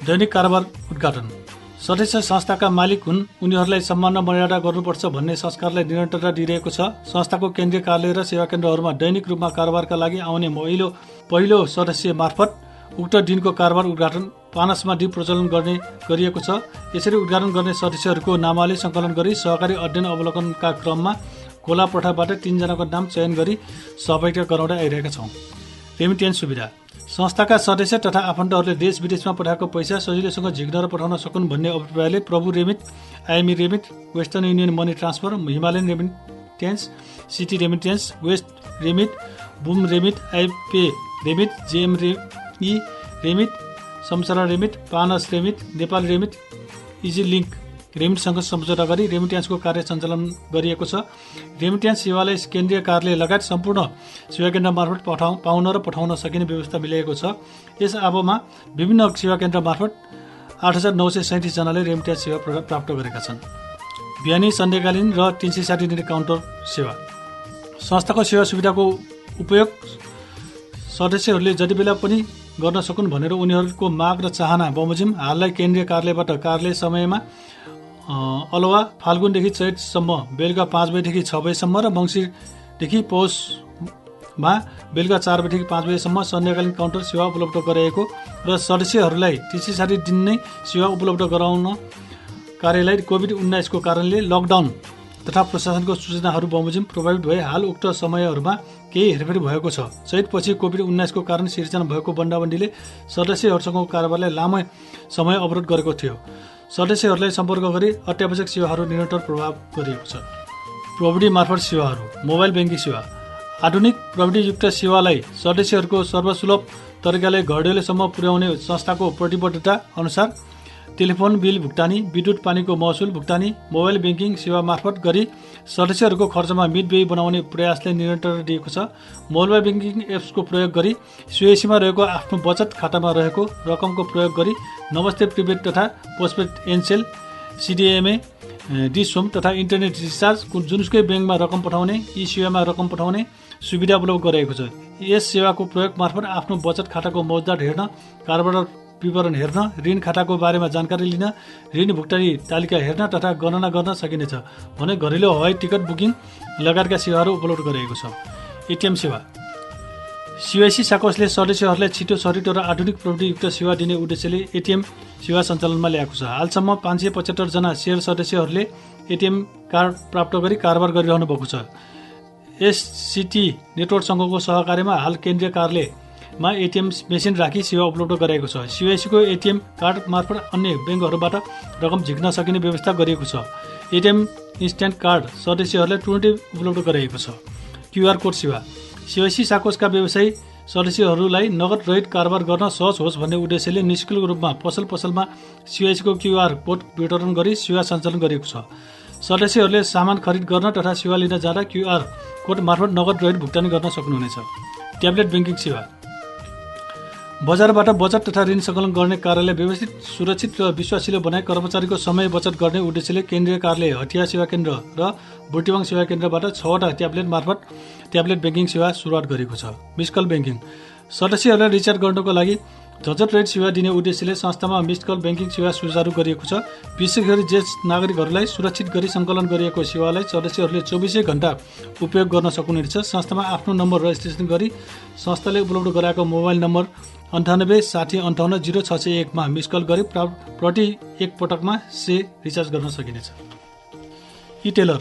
दैनिक कारोबार उद्घाटन। सदस्य संस्थाका मालिक हुन्, उनीहरूलाई सम्मान र मर्यादा गर्नुपर्छ भन्ने संस्कारलाई निरन्तरता दिइरहेको छ। संस्थाको केन्द्रीय कार्यालय र सेवा केन्द्रहरूमा दैनिक रूपमा कारोबारका लागि आउने पहिलो सदस्य मार्फत उक्त दिनको कारोबार उद्घाटन पानसमा दीप प्रज्वलन गरिएको छ। यसरी उद्घाटन गर्ने सदस्यहरूको नामावली सङ्कलन गरी सहकारी अध्ययन अवलोकनका क्रममा खोला प्रठाबाट 3 जनाको नाम चयन गरी सहभागिता गराउँदै आइरहेका छौँ। रेमिटेन्स सुविधा। संस्थाका सदस्य तथा आफन्तहरूले देश विदेशमा पठाएको पैसा सजिलैसँग झिक्न र पठाउन सकुन् भन्ने अभिप्रायले Prabhu remit, IME remit, western union money transfer, Himalayan remittance, city remittance, west remit, boom remit, iPay remit, JME remit, Samsara remit, पानस remit, Nepal remit, easy link रेमिटसँग सम्झौता गरी रेमिट्यान्सको कार्य सञ्चालन गरिएको छ। रेमिट्यान्स सेवालाई केन्द्रीय कार्यालय लगायत सम्पूर्ण सेवा केन्द्र मार्फत पाउन र पठाउन सकिने व्यवस्था मिलाएको छ। यस अवधिमा विभिन्न सेवा केन्द्र मार्फत 8,937 जनाले रेमिट्यान्स सेवा प्राप्त गरेका छन्। बिहानी, सन्ध्याकालीन र 360 दिन काउन्टर सेवा। संस्थाको सेवा सुविधाको उपयोग सदस्यहरूले जति बेला पनि गर्न सकुन् भनेर उनीहरूको माग र चाहना बमोजिम हाललाई केन्द्रीय कार्यालयबाट कार्यालय समयमा अलवा फाल्गुनदेखि चैतसम्म बेलुका 5 बजेदेखि 6 बजेसम्म र मङ्सिरदेखि पौषमा बेलुका 4 बजेदेखि 5 बजेसम्म सन्ध्याकालीन काउन्टर सेवा उपलब्ध गराएको र सदस्यहरूलाई 360 दिन नै सेवा उपलब्ध गराउन कार्यलाई कोभिड-19 को कारणले लकडाउन तथा प्रशासनको सूचनाहरू बमोजिम प्रभावित भए हाल उक्त समयहरूमा केही हेरफेर भएको छ। चैतपछि कोभिड-19 को कारण सिर्जना भएको बन्दाबन्दीले सदस्यहरूसँगको कारोबारलाई लामो समय अवरोध गरेको थियो। सदस्यहरूलाई सम्पर्क गरी अत्यावश्यक सेवाहरू निरन्तर प्रभाव गरिएको छ। प्रविधि मार्फत सेवाहरू। मोबाइल ब्याङ्किङ सेवा। आधुनिक प्रविधियुक्त सेवालाई सदस्यहरूको सर्वसुलभ तरिकाले घरडेलसम्म पुर्याउने संस्थाको प्रतिबद्धता अनुसार टेलिफोन बिल भुक्तानी, विद्युत पानीको महसुल भुक्तानी मोबाइल ब्याङ्किङ सेवा मार्फत गरी सदस्यहरूको खर्चमा मितव्ययी बनाउने प्रयासले निरन्तर दिएको छ। मोबाइल ब्याङ्किङ एप्सको प्रयोग गरी सिओएसीमा रहेको आफ्नो बचत खातामा रहेको रकमको प्रयोग गरी नमस्ते प्रिपेड तथा postpaid Ncell, CDMA, dish home तथा इन्टरनेट रिचार्ज जुनसुकै ब्याङ्कमा रकम पठाउने, यी सेवामा रकम पठाउने सुविधा उपलब्ध गराएको छ। यस सेवाको प्रयोग मार्फत आफ्नो बचत खाताको मौजदात हेर्न, कारोबार विवरण हेर्न, ऋण खाताको बारेमा जानकारी लिन, ऋण भुक्तानी तालिका हेर्न तथा गणना गर्न सकिनेछ भने घरेलु हवाई टिकट बुकिङ लगायतका सेवाहरू उपलब्ध गराएको छ। एटिएम सेवा। सिओएसी साकोसले सदस्यहरूलाई छिटो, सजिलो र आधुनिक प्रविधियुक्त सेवा दिने उद्देश्यले एटिएम सेवा सञ्चालनमा ल्याएको छ। हालसम्म 575 जना सेयर सदस्यहरूले एटिएम कार्ड प्राप्त गरी कारोबार गरिरहनु भएको छ। एससिटी नेटवर्कसँगको सहकार्यमा हाल केन्द्रीय कार्यालयमा एटिएम मेसिन राखी सेवा उपलब्ध गराएको छ। सिओएसीको एटिएम कार्ड मार्फत अन्य ब्याङ्कहरूबाट रकम झिक्न सकिने व्यवस्था गरिएको छ। एटिएम इन्स्ट्यान्ट कार्ड सदस्यहरूलाई तुरुन्तै उपलब्ध गराएको छ। क्युआर कोड सेवा। सिओएसी साकोसका व्यवसायी सदस्यहरूलाई नगद रहित कारोबार गर्न सहज होस् भन्ने उद्देश्यले निःशुल्क रूपमा पसलमा सिओएसीको क्युआर कोड वितरण गरी सेवा सञ्चालन गरिएको छ। सदस्यहरूले सामान खरिद गर्न तथा सेवा लिन जाँदा क्युआर कोड मार्फत नगद रहित भुक्तानी गर्न सक्नुहुनेछ। ट्याब्लेट ब्याङ्किङ सेवा। बजारबाट बचत तथा ऋण सङ्कलन गर्ने कार्यालय व्यवस्थित, सुरक्षित र विश्वासिलो बनाई कर्मचारीको समय बचत गर्ने उद्देश्यले केन्द्रीय कार्यालय, हटिया सेवा केन्द्र र बुर्तिवाङ सेवा केन्द्रबाट 6वटा ट्याब्लेट मार्फत ट्याब्लेट ब्याङ्किङ सेवा सुरुवात गरेको छ। Missed call banking. सदस्यहरूलाई रिचार्ज गर्नको लागि झन्झट रहित सेवा दिने उद्देश्यले संस्थामा मिसकल ब्याङ्किङ सेवा सुचारू गरिएको छ। विशेष गरी ज्येष्ठ नागरिकहरूलाई सुरक्षित गरी सङ्कलन गरिएको सेवालाई सदस्यहरूले 24 घण्टा उपयोग गर्न सक्नुहुनेछ। संस्थामा आफ्नो नम्बर रजिस्ट्रेसन गरी संस्थाले उपलब्ध गराएको मोबाइल नम्बर 98 60 58 0601 मा मिसकल गरी प्रति एक पटकमा 100 रिचार्ज गर्न सकिनेछ। ई-टेलर।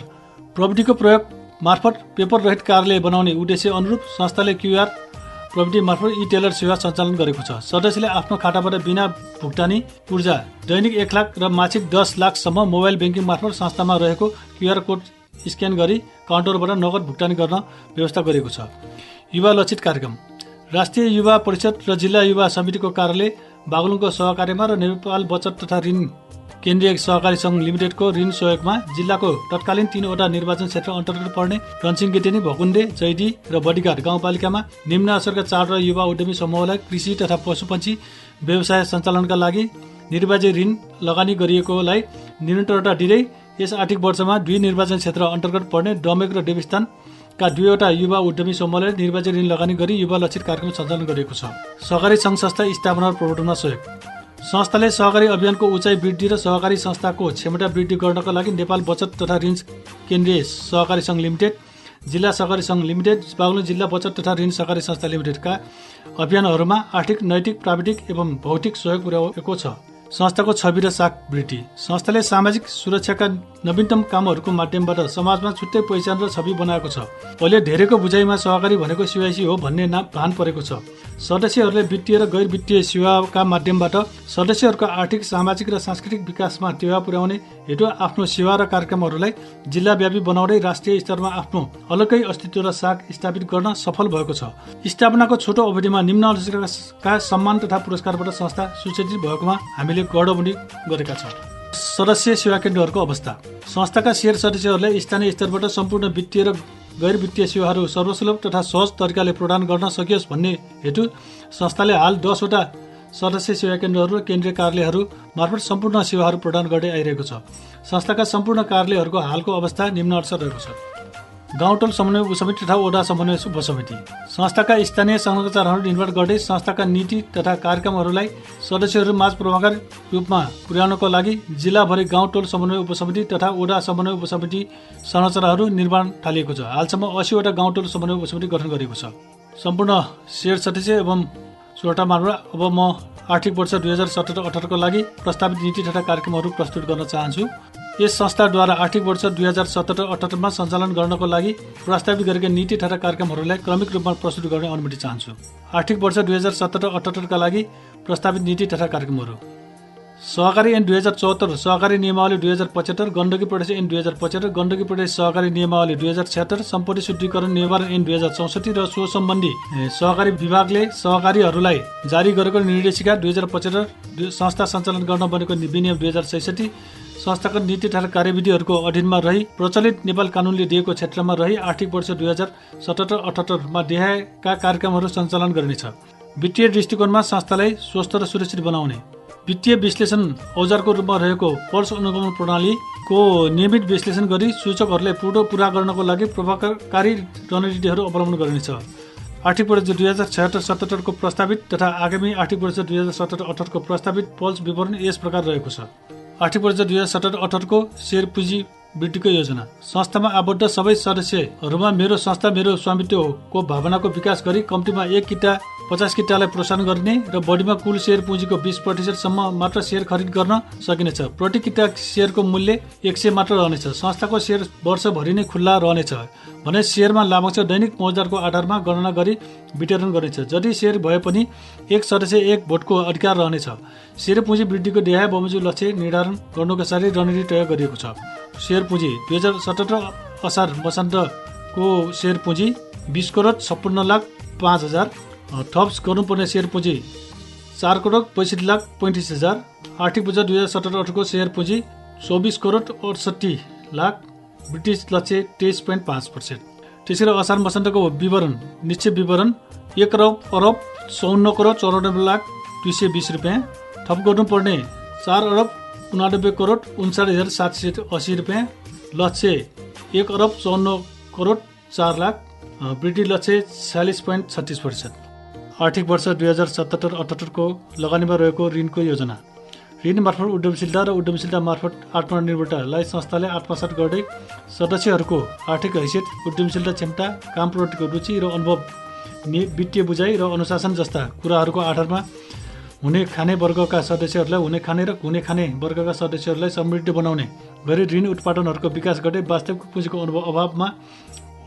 प्रविधिको प्रयोग मार्फत पेपर रहित कार्यालय बनाउने उद्देश्य अनुरूप संस्थाले क्युआर प्रविधि मार्फत ई-टेलर सेवा सञ्चालन गरेको छ। सदस्यले आफ्नो खाताबाट बिना भुक्तानी ऊर्जा दैनिक 1 लाख र मासिक 10 लाखसम्म मोबाइल ब्याङ्किङ मार्फत संस्थामा रहेको क्युआर कोड स्क्यान गरी काउन्टरबाट नगद भुक्तानी गर्न व्यवस्था गरेको छ। युवा लक्षित कार्यक्रम। राष्ट्रिय युवा परिषद र जिल्ला युवा समितिको कार्यालय बागलुङको सहकार्यमा र नेपाल बचत तथा ऋण केन्द्रीय सहकारी सङ्घ लिमिटेडको ऋण सहयोगमा जिल्लाको तत्कालीन 3वटा निर्वाचन क्षेत्र अन्तर्गत पर्ने रन्सिङगेटेनी, भकुण्डे, जैदी र बडिघाट गाउँपालिकामा निम्न असरका 4 युवा उद्यमी समूहलाई कृषि तथा पशुपन्छी व्यवसाय सञ्चालनका लागि निर्वाचित ऋण लगानी गरिएकोलाई निरन्तरता दिँदै यस आर्थिक वर्षमा 2 निर्वाचन क्षेत्र अन्तर्गत पर्ने डमेक र देवीस्थानका 2वटा युवा उद्यमी समूहलाई निर्वाचित ऋण लगानी गरी युवा लक्षित कार्यक्रम सञ्चालन गरिएको छ। सहकारी सङ्घ संस्था स्थापना र प्रवर्धनमा सहयोग। संस्थाले सहकारी अभियानको उचाइ वृद्धि र सहकारी संस्थाको क्षमता वृद्धि गर्नका लागि नेपाल बचत तथा ऋण केन्द्रीय सहकारी सङ्घ लिमिटेड, जिल्ला सहकारी सङ्घ लिमिटेड, बागलुङ जिल्ला बचत तथा ऋण सहकारी संस्था लिमिटेडका अभियानहरूमा आर्थिक, नैतिक, प्राविधिक एवं भौतिक सहयोग पुर्याएको छ। संस्थाको छवि र साख वृद्धि। संस्थाले सामाजिक सुरक्षाका नवीनतम कामहरूको माध्यमबाट समाजमा छुट्टै पहिचान र छवि बनाएको छ। अहिले धेरैको बुझाइमा सहकारी भनेको सिओआइसी हो भन्ने भान परेको छ। सदस्यहरूले वित्तीय र गैर वित्तीय सेवाका माध्यमबाट सदस्यहरूको आर्थिक, सामाजिक र सांस्कृतिक विकासमा टेवा पुर्याउने हेतु आफ्नो सेवा र कार्यक्रमहरूलाई जिल्लाव्यापी बनाउँदै राष्ट्रिय स्तरमा आफ्नो अलग्गै अस्तित्व र साख स्थापित गर्न सफल भएको छ। स्थापनाको छोटो अवधिमा निम्न असरका सम्मान तथा पुरस्कारबाट संस्था सुसज्जित भएकोमा हामीले गौरवान्वित गरेका छौँ। सदस्य सेवा केन्द्रहरूको अवस्था। संस्थाका शेयर सदस्यहरूलाई स्थानीय स्तरबाट सम्पूर्ण वित्तीय र गैर वित्तीय सेवाहरू सर्वसुलभ तथा सहज तरिकाले प्रदान गर्न सकियोस् भन्ने हेतु संस्थाले हाल 10वटा सदस्य सेवा केन्द्रहरू र केन्द्रीय कार्यालयहरू मार्फत सम्पूर्ण सेवाहरू प्रदान गर्दै आइरहेको छ। संस्थाका सम्पूर्ण कार्यालयहरूको हालको अवस्था निम्नअनुसार रहेको छ। गाउँटोल समन्वय उपसमिति तथा वडा समन्वय उपसमिति। संस्थाका स्थानीय संरचनाहरू निर्माण गर्दै संस्थाका नीति तथा कार्यक्रमहरूलाई सदस्यहरू माझ प्रभावकारी रूपमा पुर्याउनको लागि जिल्लाभरि गाउँटोल समन्वय उपसमिति तथा वडा समन्वय उपसमिति संरचनाहरू निर्माण थालिएको छ। हालसम्म 80वटा गाउँटोल समन्वय उपसमिति गठन गरिएको छ। सम्पूर्ण शेयर सदस्य एवं सुरक्षा मार्फत अब म आर्थिक वर्ष 2017-18 को लागि प्रस्तावित नीति तथा कार्यक्रमहरू प्रस्तुत गर्न चाहन्छु। यस संस्थाद्वारा आर्थिक वर्ष 2017-18 मा सञ्चालन गर्नको लागि प्रस्तावित गरेका नीति तथा कार्यक्रमहरूलाई क्रमिक रूपमा प्रस्तुत गर्ने अनुमति चाहन्छु। आर्थिक वर्ष 2017-18 का लागि प्रस्तावित नीति तथा कार्यक्रमहरू। सहकारी ऐन 2074, सहकारी नियमावली 2075, गण्डकी प्रदेश ऐन 2075, गण्डकी प्रदेश सहकारी नियमावली 2076, सम्पत्ति शुद्धिकरण निवारण ऐन 2064 र सो सम्बन्धी सहकारी विभागले सहकारीहरूलाई जारी गरेको निर्देशिका 2075, संस्था सञ्चालन गर्न बनेको विनियम 2066, संस्थाको नीति तथा कार्यविधिहरूको अधीनमा रही प्रचलित नेपाल कानुनले दिएको क्षेत्रमा रही आर्थिक वर्ष 2077-78 मा देखाएका कार्यक्रमहरू सञ्चालन गरिनेछ। वित्तीय दृष्टिकोणमा संस्थालाई स्वस्थ र सुरक्षित बनाउने, वित्तीय विश्लेषण औजारको रूपमा रहेको पल्स अनुगमन प्रणालीको नियमित विश्लेषण गरी सूचकहरूलाई पूरा गर्नको लागि प्रभावकारी रणनीतिहरू अवलम्बन गरिनेछ। आर्थिक वर्ष 2076-77 को प्रस्तावित तथा आगामी आर्थिक वर्ष 2077-78 को प्रस्तावित पल्स विवरण यस प्रकार रहेको छ। आर्थिक वर्ष 2077-78 को शेयर पुँजी वृद्धिको योजना। संस्थामा आबद्ध सबै सदस्यहरूमा मेरो संस्था मेरो स्वामित्वको भावनाको विकास गरी कम्तीमा 1 किता 50 कितालाई प्रोत्साहन गर्ने र बढीमा कुल शेयर पुँजीको 20% सम्म मात्र शेयर खरिद गर्न सकिनेछ। प्रति किता शेयरको मूल्य 100 मात्र रहनेछ। संस्थाको शेयर वर्षभरि नै खुल्ला रहनेछ भने शेयरमा लाभांश दैनिक मौजदारको आधारमा गणना गरी वितरण गरिनेछ। यदि शेयर भए पनि एक सदस्य एक भोटको अधिकार रहनेछ। शेयर पुँजी वृद्धिको देहाय बमोजिम लक्ष्य निर्धारण गर्नुका साथै रणनीति तय गरिएको छ। शेयर पुँजी 2077 असार मसान्तको शेयर पुँजी 20,56,05,000, थप गर्नुपर्ने शेयर पुँजी 4,65,35,000। आर्थिक वर्ष 2077-78 को शेयर पुँजी 24,68,00,000, ब्रिटिश लक्ष्य 23.5%। त्यसैले असार मसान्तको विवरण निश्चित विवरण 1,54,54,94,220 रुपियाँ, थप गर्नुपर्ने 4,89,59,780 रुपियाँ, लक्ष्य 1,54,04,00,000, वृद्धि लक्ष्य 46.36%। आर्थिक वर्ष 2077-78 को लगानीमा रहेको ऋणको योजना। ऋण मार्फत उद्यमशीलता र उद्यमशीलता मार्फत आत्मनिर्भरतालाई संस्थाले आत्मसात गर्दै सदस्यहरूको आर्थिक हैसियत, उद्यमशीलता क्षमता, कामप्रतिको रुचि र अनुभव, वित्तीय बुझाइ र अनुशासन जस्ता कुराहरूको आधारमा हुने खाने वर्गका सदस्यहरूलाई हुने खाने वर्गका सदस्यहरूलाई समृद्ध बनाउने गरी ऋण उत्पादनहरूको विकास गर्दै वास्तविक पुँजीको अभावमा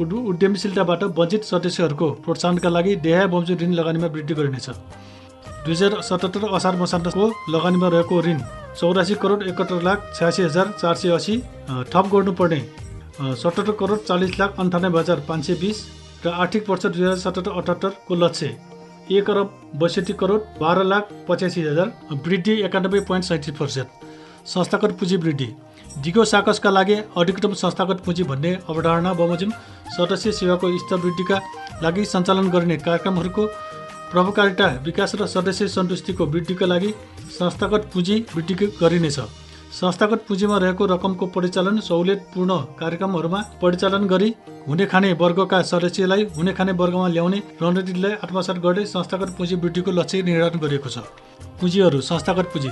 उद्यमशीलताबाट वञ्चित सदस्यहरूको प्रोत्साहनका लागि देहाय बमोजिम ऋण लगानीमा वृद्धि गरिनेछ। 2077 असार मसान्तको लगानीमा रहेको ऋण 84,71,86,480, थप गर्नुपर्ने 77,40,98,520 र आर्थिक वर्ष 2077-78 को लक्ष्य 1,62,12,85,000, वृद्धि 91.37%। संस्थागत पुँजी वृद्धि। दिगो साकसका लागि अधिकतम संस्थागत पुँजी भन्ने अवधारणा बमोजिम सदस्य सेवाको स्तर वृद्धिका लागि सञ्चालन गर्ने कार्यक्रमहरूको प्रभावकारिता विकास र सदस्य सन्तुष्टिको वृद्धिका लागि संस्थागत पुँजी वृद्धि गरिनेछ। संस्थागत पुँजीमा रहेको रकमको परिचालन सहुलियतपूर्ण कार्यक्रमहरूमा परिचालन गरी हुने खाने वर्गका सदस्यलाई हुने खाने वर्गमा ल्याउने रणनीतिलाई आत्मसात गर्दै संस्थागत पुँजी वृद्धिको लक्ष्य निर्धारण गरिएको छ। पुँजीहरू। संस्थागत पुँजी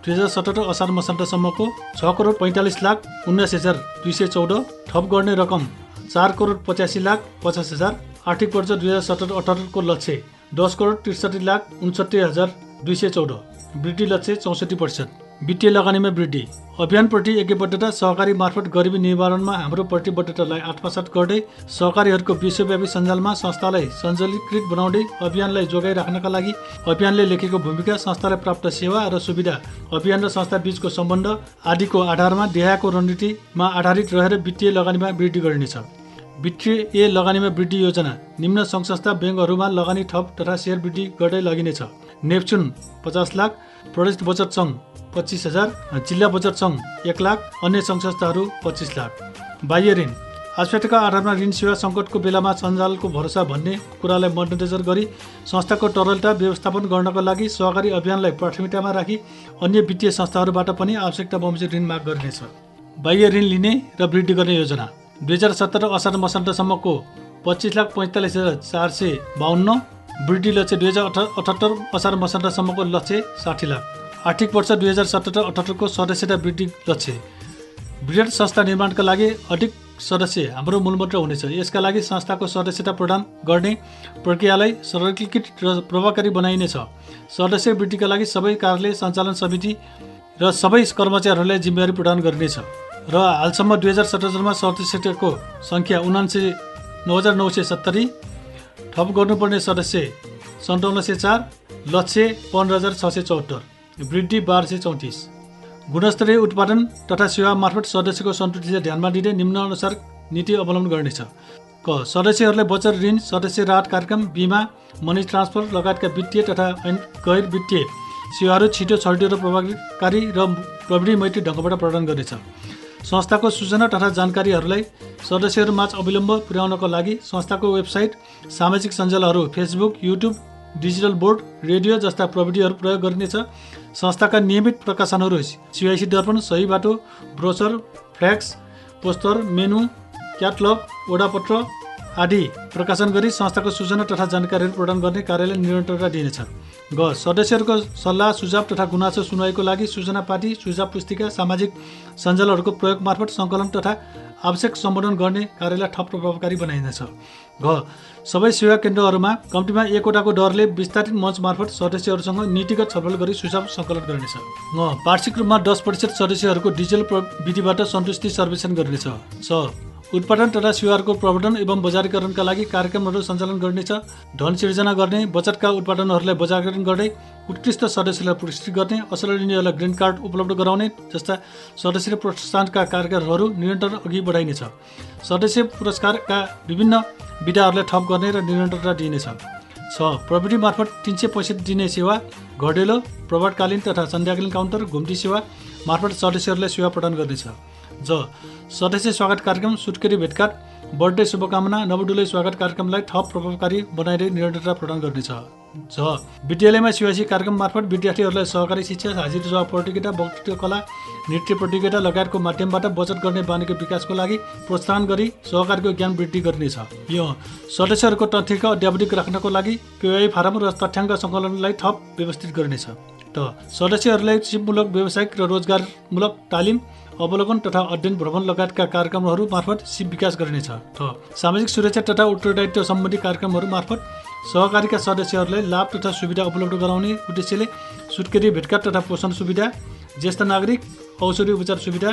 2077 असार मसान्तसम्मको 6,45,19,214, थप गर्ने रकम 4,85,50,000। आर्थिक वर्ष 2077-78 को लक्ष्य 10,63,69,214, वृद्धि लक्ष्य 64%। वित्तीय लगानीमा वृद्धि। अभियानप्रति एकबद्धता। सहकारी मार्फत गरिबी निवारणमा हाम्रो प्रतिबद्धतालाई आत्मसात गर्दै सहकारीहरूको विश्वव्यापी सञ्जालमा संस्थालाई सञ्चालित बनाउँदै अभियानलाई जोगाइराख्नका लागि अभियानले लेखेको भूमिका, संस्थालाई प्राप्त सेवा र सुविधा, अभियान र संस्था बीचको सम्बन्ध आदिको आधारमा देहायको रणनीतिमा आधारित रहेर वित्तीय लगानीमा वृद्धि गरिनेछ। वित्तीय लगानीमा वृद्धि योजना। निम्न सङ्घ संस्था ब्याङ्कहरूमा लगानी थप तथा सेयर वृद्धि गर्दै लगिनेछ। नेप्चुन 50 लाख, प्रदेश बचत सङ्घ 25,000, जिल्ला बचत सङ्घ 1 लाख, अन्य सङ्घ संस्थाहरू 25 लाख। बाह्य ऋण। आवश्यकताका आधारमा ऋण सेवा सङ्कटको बेलामा सञ्जालको भरोसा भन्ने कुरालाई मध्यनजर गरी संस्थाको तरलता व्यवस्थापन गर्नका लागि सहकारी अभियानलाई प्राथमिकतामा राखी अन्य वित्तीय संस्थाहरूबाट पनि आवश्यकता बमोजिम ऋण माग गरिनेछ। बाह्य ऋण लिने र वृद्धि गर्ने योजना। 2077 असार मसान्तसम्मको 25,45,452, वृद्धि लक्ष्य 2078 असार मसान्तसम्मको लक्ष्य 60 लाख। आर्थिक वर्ष 2077-78 को सदस्यता वृद्धि लक्ष्य। वृहत संस्था निर्माणका लागि अधिक सदस्य हाम्रो मूलमन्त्र हुनेछ। यसका लागि संस्थाको सदस्यता प्रदान गर्ने प्रक्रियालाई सरलीकृत र प्रभावकारी बनाइनेछ। सदस्य वृद्धिका लागि सबै कार्यालय, सञ्चालन समिति र सबै कर्मचारीहरूलाई जिम्मेवारी प्रदान गरिनेछ। र हालसम्म 2077 सदस्यको सङ्ख्या 79,970, थप गर्नुपर्ने सदस्य 57,400, लक्ष्य 15,674, वृद्धि 1234। गुणस्तरीय उत्पादन तथा सेवा मार्फत सदस्यको सन्तुष्टिलाई ध्यानमा दिँदै निम्नानुसार नीति अवलम्बन गर्नेछ। क सदस्यहरूलाई बचत ऋण, सदस्य राहत कार्यक्रम, बिमा, मनी ट्रान्सफर लगायतका वित्तीय तथा गैर वित्तीय सेवाहरू छिटो, छरिटो र प्रभावकारी र प्रविधि मैत्री ढङ्गबाट प्रदान गर्नेछ। संस्थाको सूचना तथा जानकारीहरूलाई सदस्यहरूमाझ अविलम्ब पुर्याउनको लागि संस्थाको वेबसाइट, सामाजिक सञ्जालहरू, Facebook, YouTube, digital board, radio जस्ता प्रविधिहरू प्रयोग गरिनेछ। संस्थाका नियमित प्रकाशनहरू CYC दर्पण, सही बाटो, ब्रोचर, फ्ल्याक्स, पोस्टर, मेनु, क्याटलग, वडापत्र आदि प्रकाशन गरी संस्थाको सूचना तथा जानकारीहरू प्रदान गर्ने कार्यलाई निरन्तरता दिइनेछ। ग सदस्यहरूको सल्लाह सुझाव तथा गुनासो सुनवाईको लागि सूचना पाटी, सुझाव पुस्तिका, सामाजिक सञ्जालहरूको प्रयोग मार्फत सङ्कलन तथा आवश्यक सम्बोधन गर्ने कार्यलाई थप प्रभावकारी बनाइनेछ। घ सबै सेवा केन्द्रहरूमा कम्तीमा 1 वटाको दरले विस्तारित मञ्च मार्फत सदस्यहरूसँग नीतिगत छलफल गरी सुझाव सङ्कलन गर्नेछ। वार्षिक रूपमा 10% सदस्यहरूको डिजिटल विधिबाट सन्तुष्टि सर्वेक्षण गर्नेछ। स उत्पादन तथा सेवाहरूको प्रवर्धन एवं बजारीकरणका लागि कार्यक्रमहरू सञ्चालन गर्नेछ। धन सिर्जना गर्ने, बचतका उत्पादनहरूलाई बजारीकरण गर्दै उत्कृष्ट सदस्यलाई पुरस्कृत गर्ने, असल ऋणीहरूलाई ग्रिन कार्ड उपलब्ध गराउने जस्ता सदस्य प्रोत्साहनका कार्यक्रमहरू निरन्तर अघि बढाइनेछ। सदस्य पुरस्कारका विभिन्न विधाहरूलाई थप गर्ने र निरन्तरता दिइनेछ। छ प्रविधि मार्फत 365 दिने सेवा, घडेलो, प्रभातकालीन तथा सन्ध्याकालीन काउन्टर, घुम्ती सेवा मार्फत सदस्यहरूलाई सेवा प्रदान गर्नेछ। ज सदस्य स्वागत कार्यक्रम, सुत्केरी भेटघाट, बर्थडे शुभकामना, नवदुलै स्वागत कार्यक्रमलाई थप प्रभावकारी बनाइदिए निरन्तरता प्रदान गर्नेछ। ज विद्यालयमा CYC कार्यक्रम मार्फत विद्यार्थीहरूलाई सहकारी शिक्षा, हाजिर जवाब प्रतियोगिता, वक्तृत्व कला, नृत्य प्रतियोगिता लगायतको माध्यमबाट बचत गर्ने बानीको विकासको लागि प्रोत्साहन गरी सहकारीको ज्ञान वृद्धि गरिनेछ। यो सदस्यहरूको तथ्याङ्क अद्यावधिक राख्नको लागि KYI फारम र तथ्याङ्क सङ्कलनलाई थप व्यवस्थित गरिनेछ। त सदस्यहरूलाई सिपमूलक व्यावसायिक र रोजगारमूलक तालिम, अवलोकन तथा अध्ययन भ्रमण लगायतका कार्यक्रमहरू मार्फत सिप विकास गरिनेछ। सामाजिक सुरक्षा तथा उत्तरदायित्व सम्बन्धी कार्यक्रमहरू मार्फत सहकारीका सदस्यहरूलाई लाभ तथा सुविधा उपलब्ध गराउने उद्देश्यले सुत्केरी भेटघाट तथा पोषण सुविधा, ज्येष्ठ नागरिक औषधि उपचार सुविधा,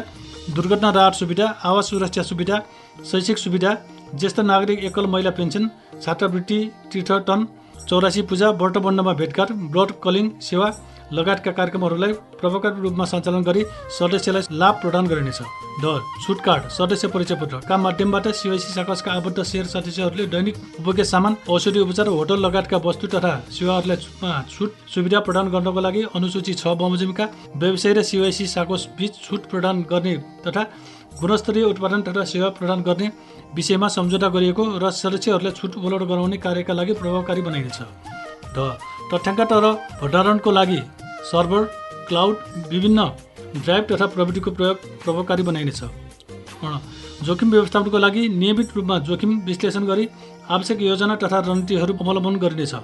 दुर्घटना राहत सुविधा, आवास सुरक्षा सुविधा, शैक्षिक सुविधा, ज्येष्ठ नागरिक एकल महिला पेन्सन, छात्रवृत्ति, तीर्थटन, 84 पूजा, व्रतबन्धमा भेटघाट, ब्लड कलिङ सेवा लगायतका कार्यक्रमहरूलाई प्रभावकारी रूपमा सञ्चालन गरी सदस्यलाई लाभ प्रदान गरिनेछ। द छुट कार्ड, सदस्य परिचय पत्रका माध्यमबाट CYC शाखाका आबद्ध शेयर सदस्यहरूले दैनिक उपभोग्य सामान, औषधि उपचार, होटल लगायतका वस्तु तथा सेवाहरूलाई छुट सुविधा प्रदान गर्नको लागि अनुसूची 6 बमोजिमका व्यवसायी र CYC शाखा बीच छुट प्रदान गर्ने तथा गुणस्तरीय उत्पादन तथा सेवा प्रदान गर्ने विषयमा सम्झौता गरिएको र सदस्यहरूलाई छुट उपलब्ध गराउने कार्यका लागि प्रभावकारी बनाइनेछ। द तथ्याङ्क र भण्डारणको लागि सर्भर, क्लाउड, विभिन्न ड्राइभ तथा प्रविधिको प्रयोग प्रभावकारी बनाइनेछ। जोखिम व्यवस्थापनको लागि नियमित रूपमा जोखिम विश्लेषण गरी आवश्यक योजना तथा रणनीतिहरू अवलम्बन गरिनेछ।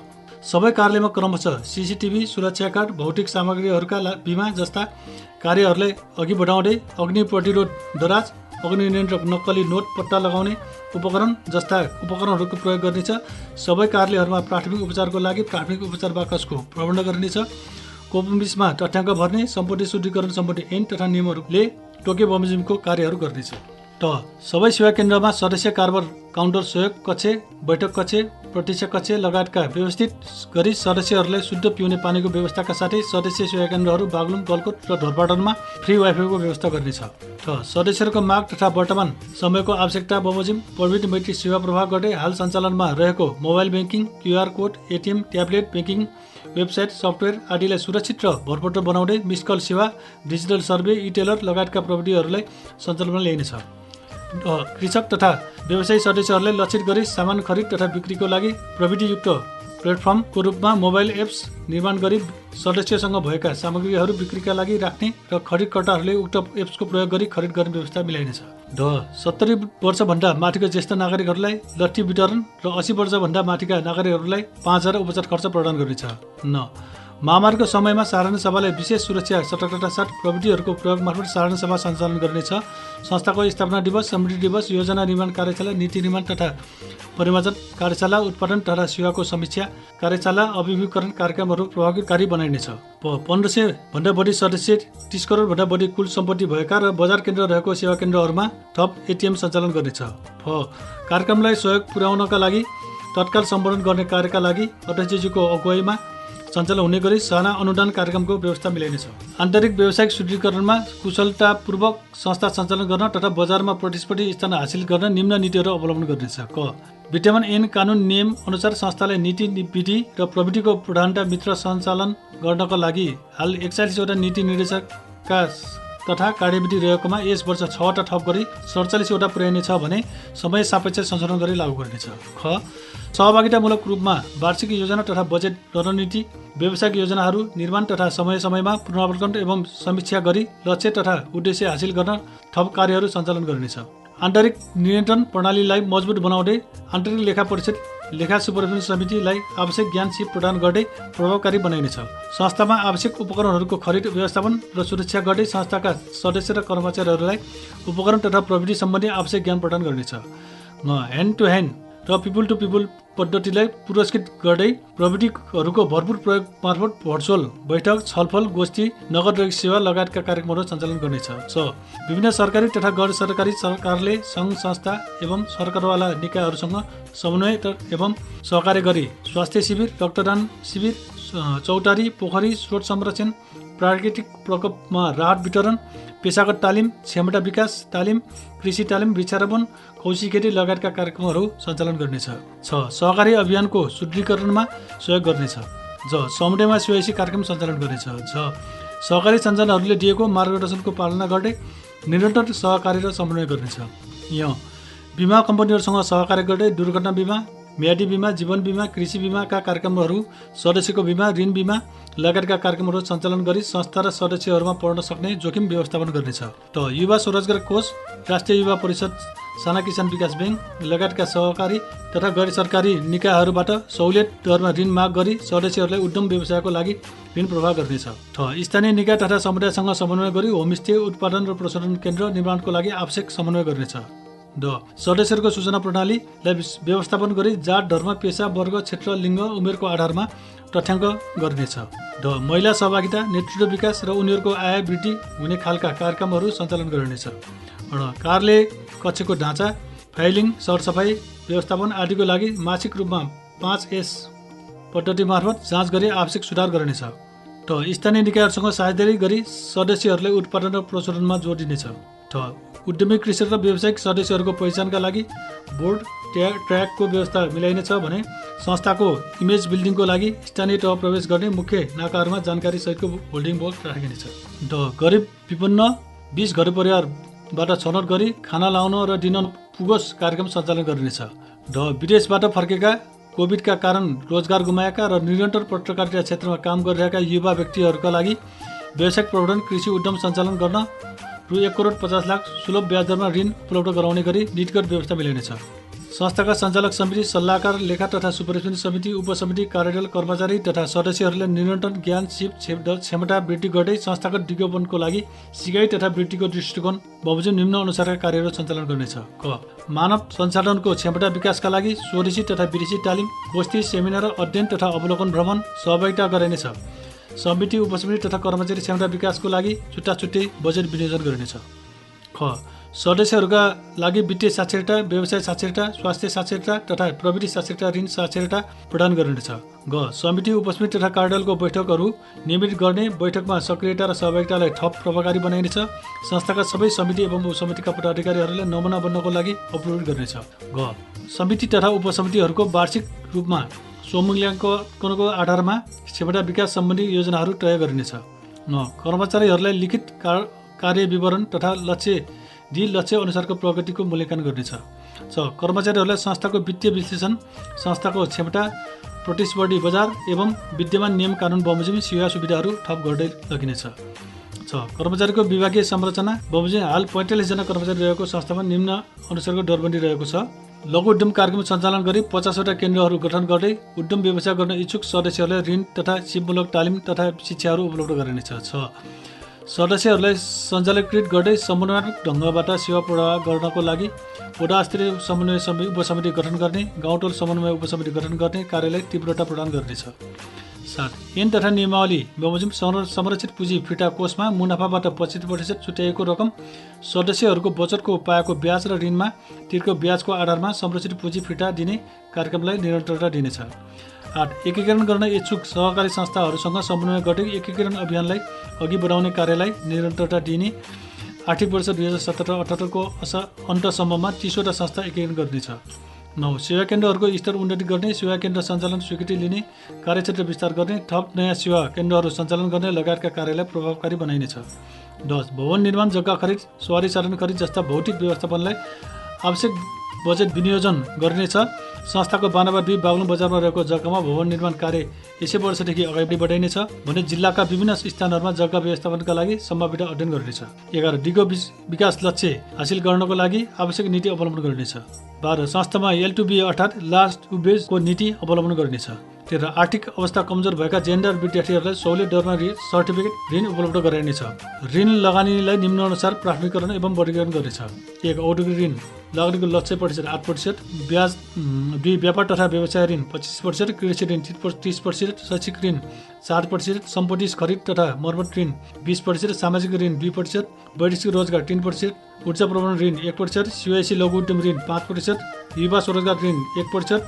सबै कार्यालयमा क्रमशः CCTV, सुरक्षा कार्ड, भौतिक सामग्रीहरूका बिमा जस्ता कार्यहरूलाई अघि बढाउँदै अग्नि प्रतिरोध दराज, अग्नि नियन्त्रक नक्कली नोट पत्ता लगाउने उपकरण जस्ता उपकरणहरूको प्रयोग गर्नेछ। सबै कार्यालयहरूमा प्राथमिक उपचारको लागि प्राथमिक उपचार बाकसको प्रबन्ध गरिनेछ। कोपमिसमा तथ्याङ्क भर्ने, सम्पत्ति शुद्धिकरण सम्बन्धी ऐन तथा नियमहरूले तोकियो बमोजिमको कार्यहरू गर्नेछ। त सबै सेवा केन्द्रमा सदस्य कारबार काउन्टर, सहयोग कक्ष, बैठक कक्ष, प्रतीक्षा कक्ष लगायतका व्यवस्थित गरी सदस्यहरूलाई शुद्ध पिउने पानीको व्यवस्थाका साथै सदस्य सेवा केन्द्रहरू बागलुङ, गलकोट र ढोरपाटनमा फ्री वाइफाईको व्यवस्था गर्नेछ। त सदस्यहरूको माग तथा वर्तमान समयको आवश्यकता बमोजिम प्रविधि मैत्री सेवा प्रवाह गर्दै हाल सञ्चालनमा रहेको mobile banking, QR code, ATM, tablet banking, website, software आदिलाई सुरक्षित र भरपर्दो बनाउँदै मिस कल सेवा, डिजिटल सर्वे, ई-टेलर लगायतका प्रविधिहरूलाई सञ्चालनमा ल्याइनेछ। कृषक तथा व्यवसायी सदस्यहरूलाई लक्षित गरी सामान खरिद तथा बिक्रीको लागि प्रविधियुक्त प्लेटफर्मको रूपमा मोबाइल एप्स निर्माण गरी सदस्यसँग भएका सामग्रीहरू बिक्रीका लागि राख्ने र खरिदकर्ताहरूले उक्त एप्सको प्रयोग गरी खरिद गर्ने व्यवस्था मिलाइनेछ। 70 वर्षभन्दा माथिका ज्येष्ठ नागरिकहरूलाई लट्ठी वितरण र 80 वर्षभन्दा माथिका नागरिकहरूलाई 5000 उपचार खर्च प्रदान गरिनेछ। महामारीको समयमा साधारण सभालाई विशेष सुरक्षा सतर्कता साथ प्रविधिहरूको प्रयोग मार्फत साधारण सभा सञ्चालन गरिनेछ। संस्थाको स्थापना दिवस, समृद्धि दिवस, योजना निर्माण कार्यशाला, नीति निर्माण तथा परिमार्जन कार्यशाला, उत्पादन तथा सेवाको समीक्षा कार्यशाला, अभिमुखीकरण कार्यक्रमहरू प्रभावकारी बनाइनेछ। 1500 भन्दा बढी सदस्य, 30 करोड भन्दा बढी कुल सम्पत्ति भएका र बजार केन्द्र रहेको सेवा केन्द्रहरूमा थप ATM सञ्चालन गर्नेछ। कार्यक्रमलाई सहयोग पुर्याउनका लागि तत्काल सम्बोधन गर्ने कार्यका लागि अध्यक्षजीको अगुवाईमा सञ्चालन हुने गरी साना अनुदान कार्यक्रमको व्यवस्था मिलाइनेछ। आन्तरिक व्यावसायिक सुदृढीकरणमा कुशलतापूर्वक संस्था सञ्चालन गर्न तथा बजारमा प्रतिस्पर्धी स्थान हासिल गर्न निम्न नीतिहरू अवलम्बन गर्नेछ। क विद्यमान ऐन कानुन नियम अनुसार संस्थालाई नीति विधि र प्रविधिको प्रधानता मित्र सञ्चालन गर्नका लागि हाल 41 वटा नीति निर्देशकका तथा कार्यविधि रहेकोमा यस वर्ष 6 वटा थप गरी 47 वटा पुर्याइनेछ भने समय सापेक्ष संशोधन गरी लागू गरिनेछ। ख सहभागितामूलक रूपमा वार्षिक योजना तथा बजेट रणनीति व्यावसायिक योजनाहरू निर्माण तथा समय समयमा पुनरावलोकन एवं समीक्षा गरी लक्ष्य तथा उद्देश्य हासिल गर्न थप कार्यहरू सञ्चालन गरिनेछ। आन्तरिक नियन्त्रण प्रणालीलाई मजबुत बनाउँदै आन्तरिक लेखा परिषद लेखा सुपरभिजन समितिलाई आवश्यक ज्ञान सिप प्रदान गर्दै प्रभावकारी बनाइनेछ। संस्थामा आवश्यक उपकरणहरूको खरिद व्यवस्थापन र सुरक्षा गर्दै संस्थाका सदस्य र कर्मचारीहरूलाई उपकरण तथा प्रविधि सम्बन्धी आवश्यक ज्ञान प्रदान गर्नेछ। ह्यान्ड टु ह्यान्ड र पिपुल टु पिपुल पद्धतिलाई पुरस्कृत गर्दै प्रविधिहरूको भरपुर प्रयोग मार्फत भर्चुअल बैठक छलफल गोष्ठी नगद रहित सेवा लगायतका कार्यक्रमहरू सञ्चालन गर्नेछ। विभिन्न सरकारी तथा गैर सरकारी सरकारले सङ्घ संस्था एवं सरकारवाला निकायहरूसँग समन्वय एवं सहकार्य गरी स्वास्थ्य शिविर, रक्तदान शिविर, चौतारी, पोखरी स्रोत संरक्षण, प्राकृतिक प्रकोपमा राहत वितरण, पेशागत तालिम, क्षमता विकास तालिम, कृषि तालिम, वृक्षारोपण, कौशी खेती लगायतका कार्यक्रमहरू सञ्चालन गर्नेछ। 6 सहकारी अभियानको सुदृढीकरणमा सहयोग गर्नेछ। समुदायमा स्वयंसेवी कार्यक्रम सञ्चालन गर्नेछ। सहकारी सञ्चालनहरूले दिएको मार्गदर्शनको पालना गर्दै निरन्तर सहकारी र समन्वय गर्नेछ। बिमा कम्पनीहरूसँग सहकार्य गर्दै दुर्घटना बिमा, म्यादी बिमा, जीवन बिमा, कृषि बिमाका कार्यक्रमहरू, सदस्यको बिमा, ऋण बिमा लगायतका कार्यक्रमहरू सञ्चालन गरी संस्था र सदस्यहरूमा पर्न सक्ने जोखिम व्यवस्थापन गर्नेछ। युवा स्वरोजगार कोष, राष्ट्रिय युवा परिषद, साना किसान विकास ब्याङ्क लगायतका सहकारी तथा गैर सरकारी निकायहरूबाट सहुलियत दरमा ऋण माग गरी सदस्यहरूलाई उद्यम व्यवसायको लागि ऋण प्रवाह गर्नेछ। स्थानीय निकाय तथा समुदायसँग समन्वय गरी होमस्टे उत्पादन र प्रसारण केन्द्र निर्माणको लागि आवश्यक समन्वय गर्नेछ। सदस्यहरूको सूचना प्रणालीलाई व्यवस्थापन गरी जात, धर्म, पेसा, वर्ग, क्षेत्र, लिङ्ग, उमेरको आधारमा तथ्याङ्क गर्नेछ। महिला सहभागिता, नेतृत्व विकास र उनीहरूको आय वृद्धि हुने खालका कार्यक्रमहरू सञ्चालन गरिनेछ। कार्यालय कक्षको ढाँचा, फाइलिङ, सरसफाइ व्यवस्थापन आदिको लागि मासिक रूपमा 5S पद्धति मार्फत जाँच गरी आवश्यक सुधार गरिनेछ। स्थानीय निकायहरूसँग साझेदारी गरी सदस्यहरूलाई उत्पादन र प्रसारणमा जोड दिनेछ। उद्यमी कृषक र व्यावसायिक सदस्यहरूको पहिचानका लागि बोर्ड ट्र्याकको व्यवस्था मिलाइनेछ भने संस्थाको इमेज बिल्डिङको लागि स्थानीय तह प्रवेश गर्ने मुख्य नाकाहरूमा जानकारी सहितको होल्डिङ बोर्ड राखिनेछ। गरिब विपन्न 20 घर परिवारबाट छनौट गरी खाना लाउन र दिन पुगोस् कार्यक्रम सञ्चालन गरिनेछ। विदेशबाट फर्केका, कोभिडका कारण रोजगार गुमाएका र निरन्तर पत्रकारिता क्षेत्रमा काम गरिरहेका युवा व्यक्तिहरूका लागि व्यावसायिक प्रबन्धन कृषि उद्यम सञ्चालन गर्न रु 1,50,00,000 सुलभ ब्याज दरमा ऋण उपलब्ध गराउने गरी नीतिगत व्यवस्था मिलाइनेछ। संस्थाका सञ्चालक समिति, सल्लाहकार, लेखा तथा सुपरभिजन समिति, उपसमिति, कार्यदल, कर्मचारी तथा सदस्यहरूले निरन्तर ज्ञान सिप क्षमता वृद्धि गर्दै संस्थागत दिगोपनको लागि सिकाइ तथा वृद्धिको दृष्टिकोण बमोजिम निम्न अनुसारका कार्यहरू सञ्चालन गर्नेछ। मानव संसाधनको क्षमता विकासका लागि स्वदेशी तथा विदेशी तालिम, गोष्ठी, सेमिनार, अध्ययन तथा अवलोकन भ्रमण सहभागिता गराइनेछ। समिति, उपसमिति तथा कर्मचारी क्षमता विकासको लागि छुट्टै बजेट विनियोजन गरिनेछ। सदस्यहरूका लागि वित्तीय साक्षरता, व्यवसाय साक्षरता, स्वास्थ्य साक्षरता तथा प्रविधि साक्षरता, ऋण साक्षरता प्रदान गरिनेछ। समिति, उपसमिति तथा कार्यदलको बैठकहरू नियमित गर्ने, बैठकमा सक्रियता र सहभागितालाई थप प्रभावकारी बनाइनेछ। संस्थाका सबै समिति एवं उपसमितिका पदाधिकारीहरूलाई नमुना बन्नको लागि अपलोड गर्नेछ। समिति तथा उपसमितिहरूको वार्षिक रूपमा स्वमूल्याङ्कनको आधारमा क्षमता विकास सम्बन्धी योजनाहरू तय गरिनेछ। कर्मचारीहरूलाई लिखित कार्य विवरण तथा लक्ष्य अनुसारको प्रगतिको मूल्याङ्कन गर्नेछ। कर्मचारीहरूलाई संस्थाको वित्तीय विश्लेषण, संस्थाको क्षमता, प्रतिस्पर्धी बजार एवं विद्यमान नियम कानुन बमोजिम सेवा सुविधाहरू थप गर्दै लगिनेछ। कर्मचारीको विभागीय संरचना बमोजिम हाल 45 जना कर्मचारी रहेको संस्थामा निम्न अनुसारको दरबन्दी रहेको छ। लघु उद्यम कार्यक्रम सञ्चालन गरी 50 वटा केन्द्रहरू गठन गर्दै उद्यम व्यवसाय गर्न इच्छुक सदस्यहरूलाई ऋण तथा सिपमूलक तालिम तथा शिक्षाहरू उपलब्ध गराइनेछ। सदस्यहरूलाई सञ्चालकृत गर्दै समन्वयक ढङ्गबाट सेवा प्रवाह गर्नको लागि वडा स्तरीय समन्वय उपसमिति गठन गर्ने, गाउँटोल समन्वय उपसमिति गठन गर्ने कार्यलाई तीव्रता प्रदान गर्नेछ। 7 ऐन तथा नियमावली बमोजिम संरक्षित पुँजी फिर्ता कोषमा मुनाफाबाट 25% छुट्याइएको रकम सदस्यहरूको बचतको पाएको ब्याज र ऋणमा तिरेको ब्याजको आधारमा संरक्षित पुँजी फिर्ता दिने कार्यक्रमलाई निरन्तरता दिनेछ। 8 एकीकरण गर्न इच्छुक सहकारी संस्थाहरूसँग समन्वय गर्दै एकीकरण अभियानलाई अघि बढाउने कार्यलाई निरन्तरता दिने। आर्थिक वर्ष 2017-18 को अन्तसम्ममा 30वटा संस्था एकीकरण गर्नेछ। 9 सेवा केन्द्रहरूको स्तर उन्नति गर्ने, सेवा केन्द्र सञ्चालन स्वीकृति लिने, कार्यक्षेत्र विस्तार गर्ने, थप नयाँ सेवा केन्द्रहरू सञ्चालन गर्ने लगायतका कार्यलाई प्रभावकारी बनाइनेछ। 10 भवन निर्माण, जग्गा खरिद, सवारी साधन खरिद जस्ता भौतिक व्यवस्थापनलाई आवश्यक बजेट विनियोजन गरिनेछ। संस्थाको बानावा 2 बागलुङ बजारमा रहेको जग्गामा भवन निर्माण कार्य यसै वर्षदेखि अगाडि बढाइनेछ भने जिल्लाका विभिन्न स्थानहरूमा जग्गा व्यवस्थापनका लागि सम्भाव्यता अध्ययन गरिनेछ। 11 दिगो विकास लक्ष्य हासिल गर्नको लागि आवश्यक नीति अवलम्बन गरिनेछ। 12 संस्थामा L2B अर्थात् लास्ट टु बेजको नीति अवलम्बन गरिनेछ। 13 आर्थिक अवस्था कमजोर भएका जेन्डर विद्यार्थीहरूलाई सहुलियत दरमा सर्टिफिकेट ऋण उपलब्ध गराइनेछ। ऋण लगानीलाई निम्नानुसार प्राथमिकरण एवं वर्गीकरण गर्नेछ। 1 औद्योगिक ऋण लगानीको लक्ष्य प्रतिशत 8%, ब्याज 2 व्यापार तथा व्यवसाय ऋण 25%, कृषि ऋण 30%, शैक्षिक ऋण 7%, सम्पत्ति खरिद तथा मर्मत ऋण 20%, सामाजिक ऋण 2%, वैदेशिक रोजगार 3%, ऊर्जा प्रबन्धन ऋण 1%, CIC लघु उद्यम ऋण 5%, युवा स्वरोजगार ऋण 1%,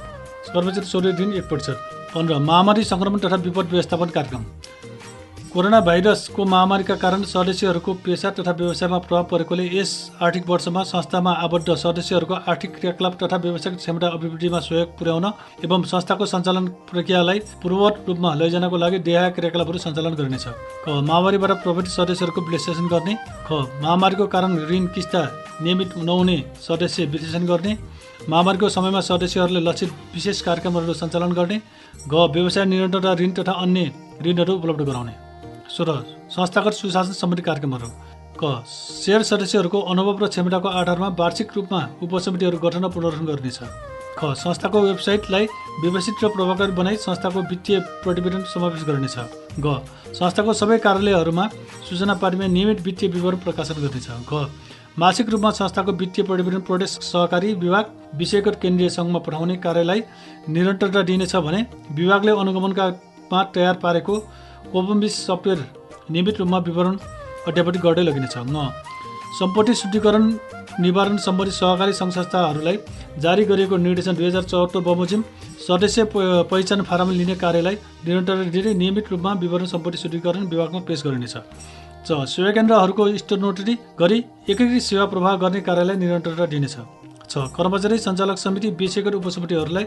कर्मचारी सौर्य ऋण 1%। 15 महामारी संक्रमण तथा विपद व्यवस्थापन कार्यक्रम। कोरोना भाइरसको महामारीका कारण सदस्यहरूको पेसा तथा व्यवसायमा प्रभाव परेकोले यस आर्थिक वर्षमा संस्थामा आबद्ध सदस्यहरूको आर्थिक क्रियाकलाप तथा व्यावसायिक क्षमता अभिवृद्धिमा सहयोग पुर्याउन एवं संस्थाको सञ्चालन प्रक्रियालाई पूर्ववत रूपमा लैजानको लागि देहाय क्रियाकलापहरू सञ्चालन गरिनेछ। क महामारीबाट प्रभावित सदस्यहरूको विश्लेषण गर्ने। ख महामारीको कारण ऋण किस्ता नियमित नहुने सदस्य विश्लेषण गर्ने। महामारीको समयमा सदस्यहरूले लक्षित विशेष कार्यक्रमहरू सञ्चालन गर्ने। ग व्यवसाय निरन्तरता ऋण तथा अन्य ऋणहरू उपलब्ध गराउने। 16 संस्थागत सुशासन सम्बन्धी कार्यक्रमहरू। क शेयर सदस्यहरूको अनुभव र क्षमताको आधारमा वार्षिक रूपमा उपसमितिहरू गठन र पुनर्गठन गरिनेछ। ख संस्थाको वेबसाइटलाई व्यवस्थित र प्रभावकारी बनाई संस्थाको वित्तीय प्रतिवेदन समावेश गरिनेछ। ग संस्थाको सबै कार्यालयहरूमा सूचना पार्टीमा नियमित वित्तीय विवरण प्रकाशन गरिनेछ। घ मासिक रूपमा संस्थाको वित्तीय प्रतिवेदन प्रदेश सहकारी विभाग विषयगत केन्द्रीय सङ्घमा पठाउने कार्यलाई निरन्तरता दिइनेछ भने विभागले अनुगमनका तयार पारेको कोपम्बिस सफ्टवेयर नियमित रूपमा विवरण अध्यापन गर्दै लगिनेछ। सम्पत्ति शुद्धिकरण निवारण सम्बन्धी सहकारी सङ्घ संस्थाहरूलाई जारी गरिएको निर्देशन 2074 बमोजिम सदस्य पहिचान फारम लिने कार्यलाई निरन्तरता दिँदै नियमित रूपमा विवरण सम्पत्ति शुद्धिकरण विभागमा पेश गरिनेछ। सेवा केन्द्रहरूको स्टोनोटरी गरी एकीकृत सेवा प्रवाह गर्ने कार्यलाई निरन्तरता दिनेछ। 6 कर्मचारी सञ्चालक समिति विषयगत उपसमितिहरूलाई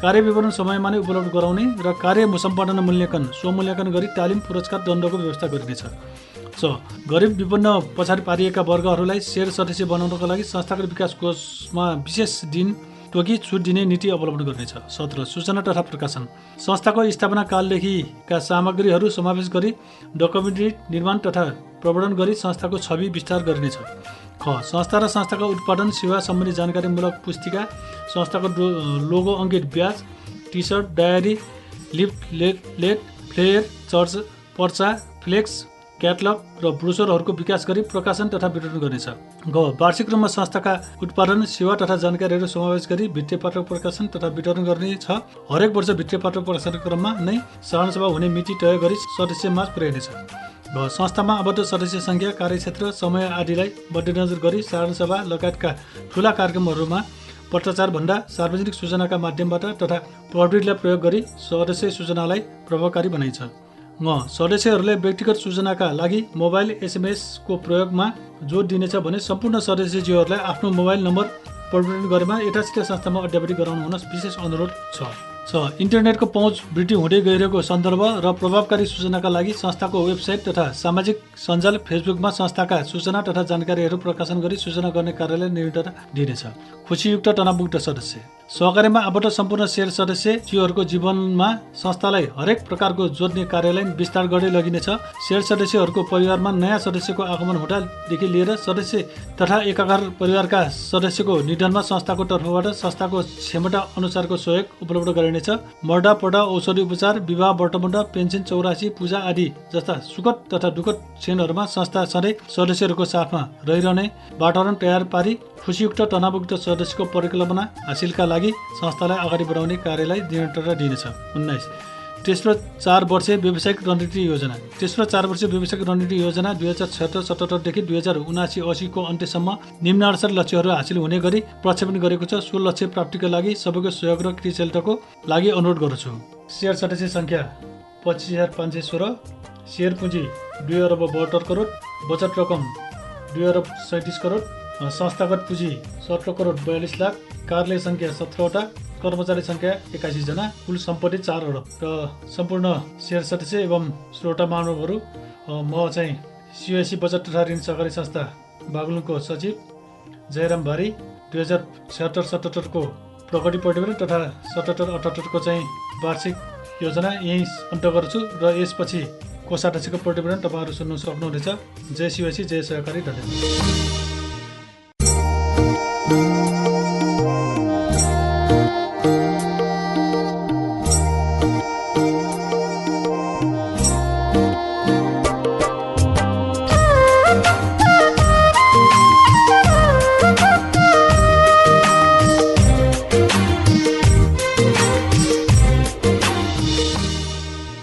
कार्यविवरण समयमा नै उपलब्ध गराउने र कार्य सम्पादन मूल्याङ्कन स्वमूल्याङ्कन गरी तालिम पुरस्कार दण्डको व्यवस्था गरिनेछ। 6 गरिब विपन्न पछाडि पारिएका वर्गहरूलाई शेयर सदस्य बनाउनका लागि संस्थागत विकास कोषमा विशेष दिन तोकी छुट दिने नीति अवलम्बन गर्नेछ। 17 सूचना तथा प्रकाशन संस्थाको स्थापना कालदेखिका सामग्रीहरू समावेश गरी डकुमेन्ट्री निर्माण तथा प्रवर्धन गरी संस्थाको छवि विस्तार गरिनेछ। ख संस्था र संस्थाका उत्पादन सेवा सम्बन्धी जानकारीमूलक पुस्तिका, संस्थाको लोगो अङ्कित badge, T shirt, diary, leaflet, flyer, चर्च पर्चा, फ्लेक्स, क्याटलग र ब्रोसरहरूको विकास गरी प्रकाशन तथा वितरण गर्नेछ। ग वार्षिक रूपमा संस्थाका उत्पादन सेवा तथा जानकारीहरू समावेश गरी भित्तीय पत्र प्रकाशन तथा वितरण गर्नेछ। हरेक वर्ष भित्तीय पत्र प्रकाशन क्रममा नै साधारण सभा हुने मिति तय गरी सदस्यमाझ पुर्याइनेछ। ग संस्थामा आबद्ध सदस्य सङ्ख्या, कार्यक्षेत्र, समय आदिलाई मध्यनजर गरी साधारण सभा लगायतका ठुला कार्यक्रमहरूमा पत्राचार भन्दा सार्वजनिक सूचनाका माध्यमबाट तथा प्रविधिलाई प्रयोग गरी सदस्य सूचनालाई प्रभावकारी बनाइन्छ। सदस्यहरूले व्यक्तिगत सूचनाका लागि मोबाइल SMS को प्रयोगमा जोड दिनेछ भने सम्पूर्ण सदस्यज्यूहरूलाई आफ्नो मोबाइल नम्बर परिवर्तन गरेमा यथाशीघ्र संस्थामा अद्यावधि गराउनु हुन विशेष अनुरोध छ। इन्टरनेटको पहुँच वृद्धि हुँदै गइरहेको सन्दर्भ र प्रभावकारी सूचनाका लागि संस्थाको वेबसाइट तथा सामाजिक सञ्जाल फेसबुकमा संस्थाका सूचना तथा जानकारीहरू प्रकाशन गरी सूचना गर्ने कार्यलाई निरन्तरता दिनेछ। खुसीयुक्त तनावमुक्त सदस्य सहकारीमा आबद्ध सम्पूर्ण शेयर सदस्यज्यूहरूको जीवनमा संस्थालाई हरेक प्रकारको जोड्ने कार्यलाई विस्तार गर्दै लगिनेछ। शेयर सदस्यहरूको परिवारमा नयाँ सदस्यको आगमन हुँदादेखि लिएर सदस्य तथा एकाकार परिवारका सदस्यको निधनमा संस्थाको तर्फबाट संस्थाको क्षमता अनुसारको सहयोग उपलब्ध गरिनेछ। मर्दा पर्दा, औषधि उपचार, विवाह व्रतबन्ध, पेन्सन, 84, पूजा आदि जस्ता सुखद तथा दुःखद क्षणहरूमा संस्था सधैँ सदस्यहरूको साथमा रहिरहने वातावरण तयार पारी खुसीयुक्त तनावयुक्त सदस्यको परिकल्पना हासिलका लागि संस्थालाई अगाडि बढाउने कार्यलाई निरन्तरता दिनेछ। 19 तेस्रो 4 वर्षीय व्यावसायिक रणनीति योजना। तेस्रो 4 वर्षीय व्यावसायिक रणनीति योजना 2076-77 देखि 2079-80 को अन्त्यसम्म निम्नानुसार लक्ष्यहरू हासिल हुने गरी प्रक्षेपण गरेको छ। सो लक्ष्य प्राप्तिका लागि सबैको सहयोग र क्रियाशीलताको लागि अनुरोध गर्छु। सेयर सदस्य सङ्ख्या 25,516, सेयर पुँजी 2 अर्ब 72 करोड, बचत रकम 2 अर्ब 37 करोड, संस्थागत पुँजी 17 करोड 42 लाख, कार्यालय सङ्ख्या 17वटा, कर्मचारी सङ्ख्या 81 जना, कुल सम्पत्ति 4 अरब। र सम्पूर्ण सेयर सदस्य एवं श्रोता महानुभावहरू, म चाहिँ सिओएसी बचत तथा ऋण सहकारी संस्था बागलुङको सचिव जयराम भारी 2076-77 को प्रगति प्रतिवेदन तथा 77-78 को चाहिँ वार्षिक योजना यहीँ अन्त गर्छु र यसपछि कोषाध्यक्षको प्रतिवेदन तपाईँहरू सुन्नु सक्नुहुनेछ। जय सिओएसी, जय सहकारी, धन्यवाद।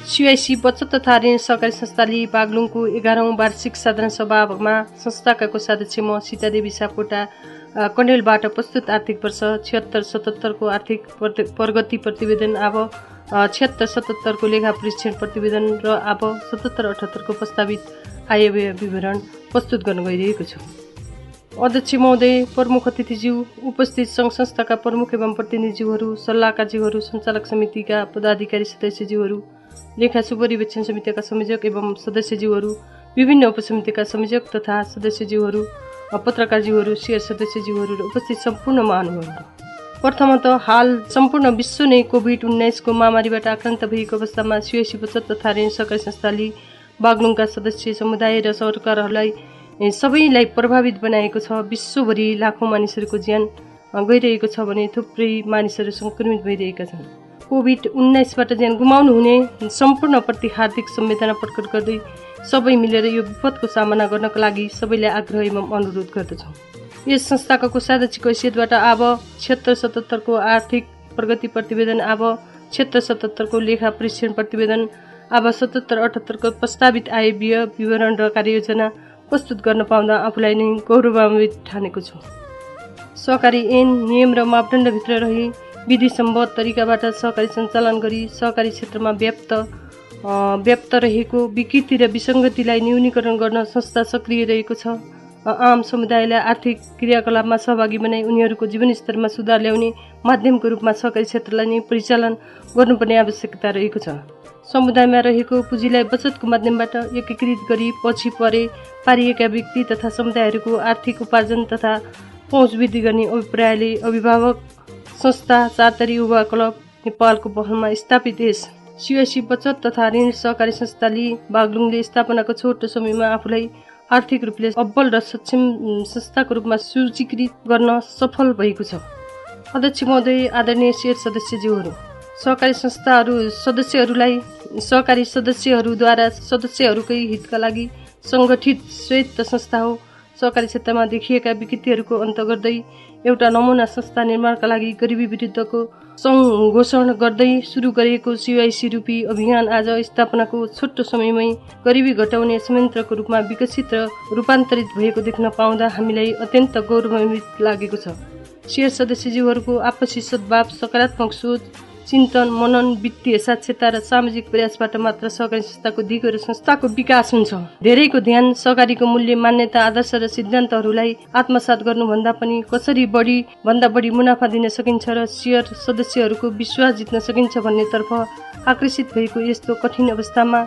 सिओएसी बचत तथा ऋण सहकारी संस्थाले बागलुङको 11औं वार्षिक साधारण सभामा संस्थाका कोषाध्यक्ष म सीतादेवी सापकोटा कण्डेलबाट प्रस्तुत आर्थिक वर्ष 76-77 को आर्थिक प्रगति प्रतिवेदन, अब 76-77 को लेखा परीक्षण प्रतिवेदन र अब 77-78 को प्रस्तावित आयव्यय विवरण प्रस्तुत गर्न गइरहेको छु। अध्यक्ष महोदय, प्रमुख अतिथिज्यू, उपस्थित सङ्घ संस्थाका प्रमुख एवं प्रतिनिधिज्यूहरू, सल्लाहकारज्यूहरू, सञ्चालक समितिका पदाधिकारी सदस्यज्यूहरू, लेखा सुपरिवेक्षण समितिका संयोजक एवं सदस्यज्यूहरू, विभिन्न उपसमितिका संयोजक तथा सदस्यज्यूहरू, पत्रकारज्यूहरू, सेयर सदस्यज्यूहरू र उपस्थित सम्पूर्ण महानुभावहरू, प्रथमतः हाल सम्पूर्ण विश्व नै कोभिड-19 को महामारीबाट आक्रान्त भएको अवस्थामा सिओएसी बचत तथा ऋण सहकारी संस्थाले बागलुङका सदस्य समुदाय र सरकारहरूलाई सबैलाई प्रभावित बनाएको छ। विश्वभरि लाखौँ मानिसहरूको ज्यान गइरहेको छ भने थुप्रै मानिसहरू सङ्क्रमित भइरहेका छन्। कोभिड-19बाट ज्यान गुमाउनु हुने सम्पूर्णप्रति हार्दिक संवेदना प्रकट गर्दै सबै मिलेर यो विपदको सामना गर्नका लागि सबैलाई आग्रह एवं अनुरोध गर्दछौँ। यस संस्थाका कोषाध्यक्षको हैसियतबाट अब 76-77 को आर्थिक प्रगति प्रतिवेदन, अब 76-77 को लेखा परीक्षण प्रतिवेदन, अब 77-78 को प्रस्तावित आय व्यय विवरण र कार्ययोजना प्रस्तुत गर्न पाउँदा आफूलाई नै गौरवान्वित ठानेको छु। सहकारी ऐन, नियम र मापदण्डभित्र रही विधिसम्मत तरिकाबाट सहकारी सञ्चालन गरी सहकारी क्षेत्रमा व्याप्त रहेको विकृति र विसङ्गतिलाई न्यूनीकरण गर्न संस्था सक्रिय रहेको छ। आम समुदायलाई आर्थिक क्रियाकलापमा सहभागी बनाई उनीहरूको जीवनस्तरमा सुधार ल्याउने माध्यमको रूपमा सहकारी क्षेत्रलाई नै परिचालन गर्नुपर्ने आवश्यकता रहेको छ। समुदायमा रहेको पुँजीलाई बचतको माध्यमबाट एकीकृत गरी पछि पारिएका व्यक्ति तथा समुदायहरूको आर्थिक उपार्जन तथा पहुँच वृद्धि गर्ने अभिप्रायले अभिभावक संस्था चारतरी युवा क्लब नेपालको पहलमा स्थापित यस सिओएसी बचत तथा ऋण सहकारी संस्थाले बागलुङले स्थापनाको छोटो समयमा आफूलाई आर्थिक रूपले अब्बल र सक्षम संस्थाको रूपमा सूचीकृत गर्न सफल भएको छ। अध्यक्ष महोदय, आदरणीय सेयर सदस्यज्यूहरू, सहकारी सदस्यहरूद्वारा सदस्यहरूकै हितका लागि सङ्गठित स्वायत्त संस्था हो। सहकारी क्षेत्रमा देखिएका विकृतिहरूको अन्त गर्दै एउटा नमुना संस्था निर्माणका लागि गरिबी विरुद्धको घोषणा गर्दै सुरु गरेको सिओआइसी रूपी अभियान आज स्थापनाको छोटो समयमै गरिबी घटाउने संयन्त्रको रूपमा विकसित र रूपान्तरित भएको देख्न पाउँदा हामीलाई अत्यन्त गौरवान्वित लागेको छ। सेयर सदस्यज्यूहरूको आपसी सद्भाव, सकारात्मक सोच, चिन्तन, मनन, वित्तीय साक्षरता र सामाजिक प्रयासबाट मात्र सहकारी संस्थाको दिगो र संस्थाको विकास हुन्छ। धेरैको ध्यान सहकारीको मूल्य, मान्यता, आदर्श र सिद्धान्तहरूलाई आत्मसात गर्नुभन्दा पनि कसरी भन्दा बढी मुनाफा दिन सकिन्छ र सेयर सदस्यहरूको विश्वास जित्न सकिन्छ भन्नेतर्फ आकर्षित भएको यस्तो कठिन अवस्थामा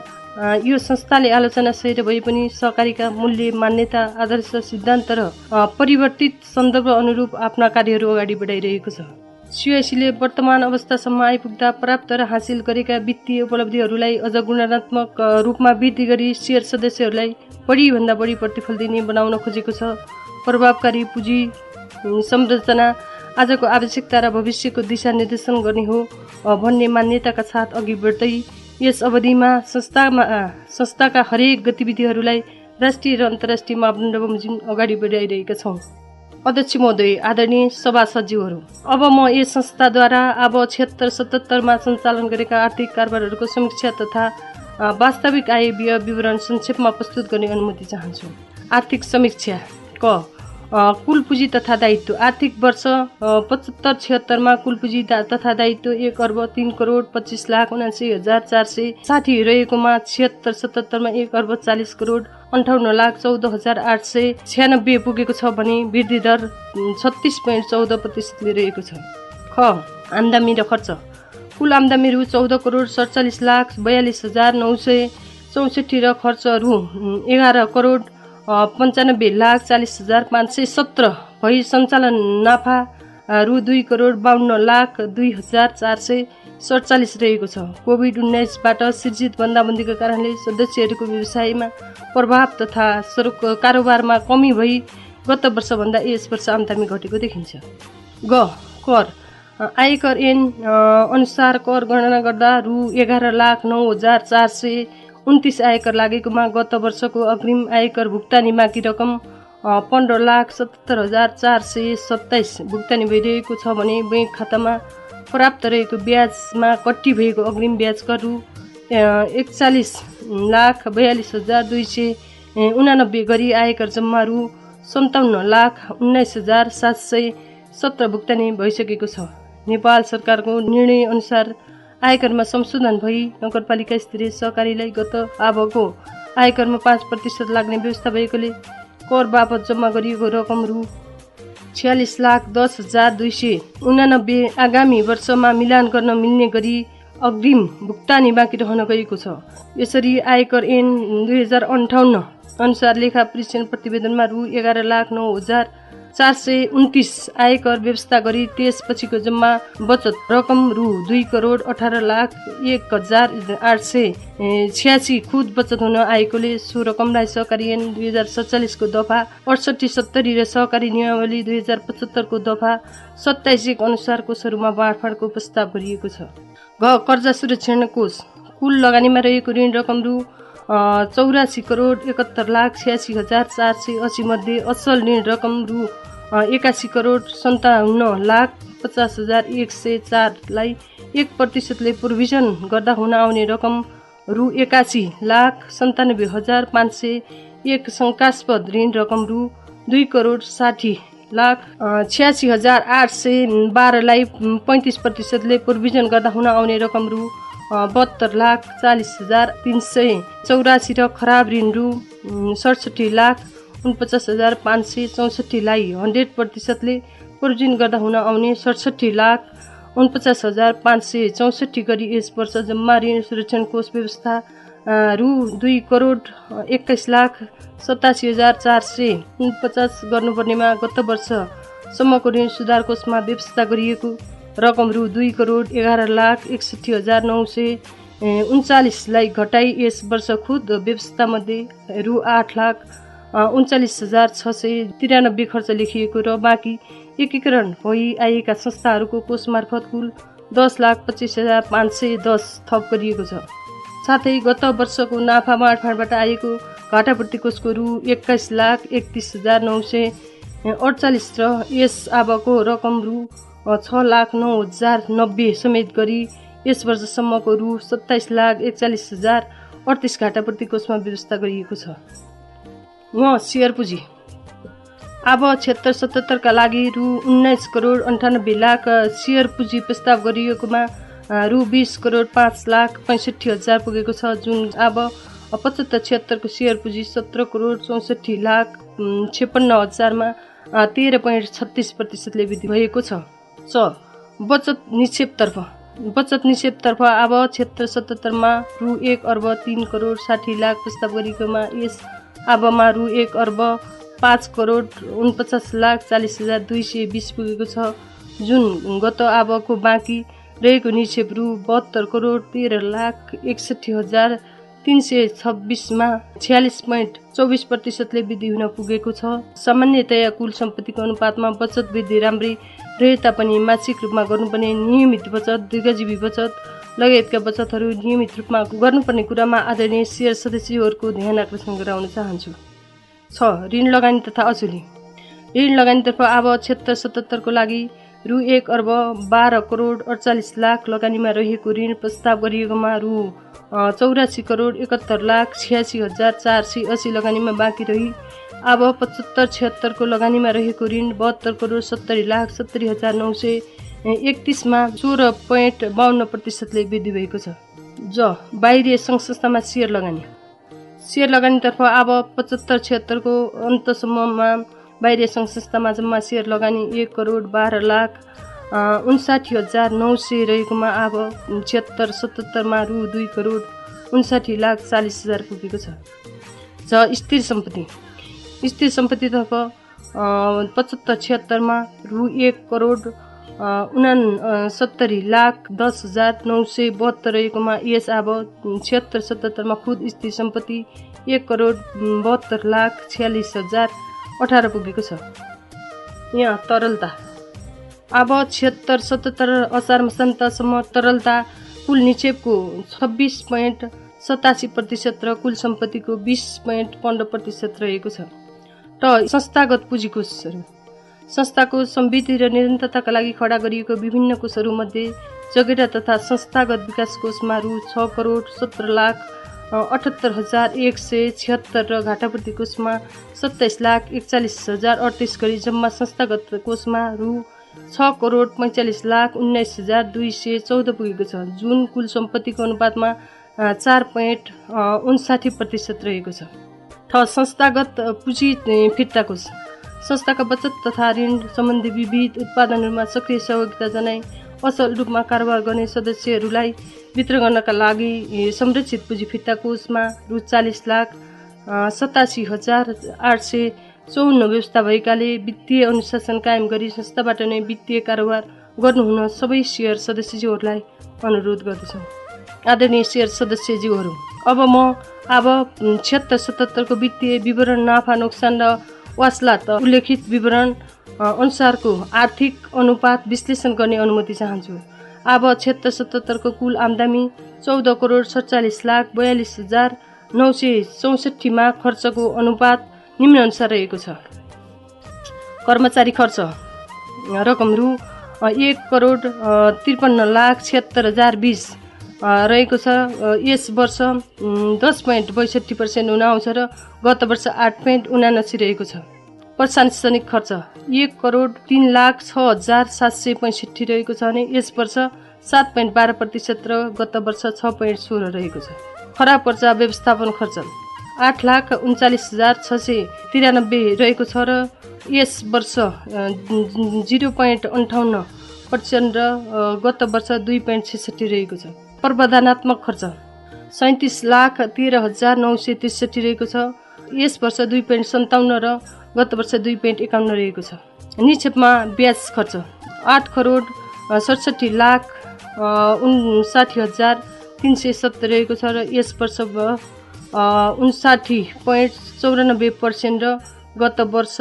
यो संस्थाले आलोचना सहित भए पनि सहकारीका मूल्य, मान्यता, आदर्श, सिद्धान्त र परिवर्तित सन्दर्भ अनुरूप आफ्ना कार्यहरू अगाडि बढाइरहेको छ। सिओआइसीले वर्तमान अवस्थासम्म आइपुग्दा प्राप्त र हासिल गरेका वित्तीय उपलब्धिहरूलाई अझ गुणात्मक रूपमा वृद्धि गरी सेयर सदस्यहरूलाई बढीभन्दा बढी प्रतिफल दिने बनाउन खोजेको छ। प्रभावकारी पुँजी संरचना आजको आवश्यकता र भविष्यको दिशा निर्देशन गर्ने हो भन्ने मान्यताका साथ अघि बढ्दै यस अवधिमा संस्थाका हरेक गतिविधिहरूलाई राष्ट्रिय र अन्तर्राष्ट्रिय मापदण्ड बमोजिम अगाडि बढाइरहेका छौँ। अध्यक्ष महोदय, आदरणीय सभासदज्यूहरू, अब म यस संस्थाद्वारा अब 76-77 मा सञ्चालन गरेका आर्थिक कारोबारहरूको समीक्षा तथा वास्तविक आय व्यय विवरण संक्षेपमा प्रस्तुत गर्ने अनुमति चाहन्छु। आर्थिक समीक्षा। क कुल पुँजी तथा दायित्व आर्थिक वर्ष 75-76 कुल पुँजी तथा दायित्व 1,03,25,79,460 रहेकोमा 76-77 1,40,40,58,14,896 पुगेको छ भने वृद्धि दर 36.14% रहेको छ। ख आम्दानी र खर्च कुल आम्दानी रु 14,47,42,964 र खर्च रु 11,95,40,517 भई सञ्चालन नाफा रु 2,52,02,447 रहेको छ। कोभिड-19बाट सिर्जित बन्दाबन्दीको कारणले सदस्यहरूको व्यवसायमा प्रभाव तथा कारोबारमा कमी भई गत वर्षभन्दा यस वर्ष आम्दानी घटेको देखिन्छ। ग कर आयकर ऐन अनुसार कर गणना गर्दा रु 11,09,429 आयकर लागेकोमा गत वर्षको अग्रिम आयकर भुक्तानी बाँकी रकम 15,77,427 भुक्तानी भइरहेको छ भने बैंक खातामा प्राप्त रहेको ब्याजमा कट्टी भएको अग्रिम ब्याज कर रु 41,42,289 गरी आयकर जम्मा रु 57,19,717 भुक्तानी भइसकेको छ। नेपाल सरकारको निर्णय अनुसार आयकरमा संशोधन भई नगरपालिका स्तरीय सहकारीलाई गत आबको आयकरमा 5% लाग्ने व्यवस्था भएकोले कर बापत जम्मा गरिएको रकम रु 46,10,289 आगामी वर्षमा मिलान गर्न मिल्ने गरी अग्रिम भुक्तानी बाँकी रहन गएको छ। यसरी आयकर ऐन 2058 अनुसार लेखा परीक्षण प्रतिवेदनमा रु 11,09,429 आयकर व्यवस्था गरी त्यसपछिको जम्मा बचत रकम रु 2,18,01,886 खुद बचत हुन आएकोले सो रकमलाई सहकारी ऐन 2047 को दफा 68-70 र सहकारी नियमावली 2075 को दफा 27(1) अनुसार कोषहरूमा बाँडफाँडको प्रस्ताव गरिएको छ। घ कर्जा सुरक्षण कोष कुल लगानीमा रहेको ऋण रकम रु 84,71,86,480 मध्ये असल ऋण रकम रु 81,57,50,104 लाई 1% प्रोभिजन गर्दा हुन आउने रकम रु 81,97,501 शङ्कास्पद ऋण रकम रु 2,60,86,812 लाई 35% प्रोभिजन गर्दा हुन आउने रकम रु 72,40,384 र खराब ऋण रु 67,49,564 लाई 100% प्रोभिजन गर्दा हुन आउने 67,49,564 गरी यस वर्ष जम्मा ऋण सुरक्षण कोष व्यवस्था रु 2,81,87,449 गर्नुपर्नेमा गत वर्षसम्मको ऋण सुधार कोषमा व्यवस्था गरिएको रकम रु 2,11,61,939 लाई घटाई यस वर्ष खुद व्यवस्थामध्ये रु 8,39,693 खर्च लेखिएको र बाँकी एकीकरण भई आएका संस्थाहरूको कोष मार्फत कुल 10,25,510 थप गरिएको छ। साथै गत वर्षको नाफा बाँडफाँडबाट आएको घाटापूर्ति कोषको रु 21,31,948 र यस आबको रकम रु 6,09,090 समेत गरी यस वर्षसम्मको रु 27,41,038 घाटापूर्ति कोषमा व्यवस्था गरिएको छ। उहाँ सेयर पुँजी अब 76-77 का लागि रु 19,98,00,000 सेयर पुँजी प्रस्ताव गरिएकोमा रु 20,05,65,000 पुगेको छ, जुन अब 75-76 को सेयर पुँजी 17,64,56,000 मा 13.36% वृद्धि भएको छ। बचत निक्षेपतर्फ अब 76-77 मा रु 1,03,60,00,000 प्रस्ताव गरिएकोमा यस आबमा रु 1,05,49,40,220 पुगेको छ, जुन गत आबको बाँकी रहेको निक्षेप रु 72,63,61,326 मा 46.24% वृद्धि हुन पुगेको छ। सामान्यतया कुल सम्पत्तिको अनुपातमा बचत वृद्धि राम्रै रहे तापनि मासिक रूपमा गर्नुपर्ने नियमित बचत, दीर्घजीवी बचत लगायतका बचतहरू नियमित रूपमा गर्नुपर्ने कुरामा आदरणीय सेयर सदस्यहरूको ध्यान आकर्षण गराउन चाहन्छु। 6. ऋण लगानी तथा असुली ऋण लगानीतर्फ अब 76-77 को लागि रु 1,12,48,00,000 लगानीमा रहेको ऋण प्रस्ताव गरिएकोमा रु 84,71,86,480 लगानीमा बाँकी रही अब 75-76 को लगानीमा रहेको ऋण 72,70,70,931 मा 16.52% वृद्धि भएको छ। बाहिरी सङ्घ संस्थामा सेयर लगानीतर्फ अब 75-76 को अन्तसम्ममा बाहिरी सङ्घ संस्थामा जम्मा सेयर लगानी 1,12,59,900 रहेकोमा अब 76-77 मा रु 2,59,40,000 पुगेको छ। स्थिर सम्पत्तितर्फ 75-76 मा रु 1,69,10,972 रहेकोमा यस अब 76-77 मा खुद स्थिर सम्पत्ति 1,72,46,018 पुगेको छ। यहाँ तरलता अब 76-77 असार मसान्तसम्म तरलता कुल निक्षेपको 26.87% र कुल सम्पत्तिको 20.15% रहेको छ। संस्थागत पुँजी कोषहरू संस्थाको समृद्धि र निरन्तरताका लागि खडा गरिएको विभिन्न कोषहरूमध्ये जगेडा तथा संस्थागत विकास कोषमा रु 6,17,78,176 र घाटापूर्ति कोषमा 27,41,038 गरी जम्मा संस्थागत कोषमा रु 6,45,19,214 पुगेको छ, जुन कुल सम्पत्तिको अनुपातमा 4.59% रहेको छ। संस्थागत पुँजी फिर्ता कोष संस्थाका बचत तथा ऋण सम्बन्धी विविध उत्पादनहरूमा सक्रिय सहभागिता जनाई असल रूपमा कारोबार गर्ने सदस्यहरूलाई वितरण गर्नका लागि संरक्षित पुँजी फिर्ता कोषमा रु 40,87,854 व्यवस्था भएकाले वित्तीय अनुशासन कायम गरी संस्थाबाट नै वित्तीय कारोबार गर्नुहुन सबै सेयर सदस्यज्यूहरूलाई अनुरोध गर्दछौँ। आदरणीय सेयर सदस्यज्यूहरू, अब 76-77 को वित्तीय विवरण, नाफा नोक्सान र वासलात उल्लेखित विवरण अनुसारको आर्थिक अनुपात विश्लेषण गर्ने अनुमति चाहन्छु। अब 76-77 को कुल आम्दानी 14,47,42,964 मा खर्चको अनुपात निम्नानुसार रहेको छ। कर्मचारी खर्च रकम रु 1,53,76,020 रहेको छ। यस वर्ष 10.62% हुन आउँछ र गत वर्ष 8.79 रहेको छ। प्रशासनिक खर्च 1,03,06,765 रहेको छ भने यस वर्ष 7.12% र गत वर्ष 6.16 रहेको छ। खराब पर्चा व्यवस्थापन खर्च 8,39,693 रहेको छ र यस वर्ष 0.58% र गत वर्ष 2.66 रहेको छ। प्रबन्धनात्मक खर्च 37,13,963 रहेको छ। यस वर्ष 2.57 र गत वर्ष 2.51 रहेको छ। निक्षेपमा ब्याज खर्च 8,67,59,370 रहेको छ र यस वर्ष 59.94% र गत वर्ष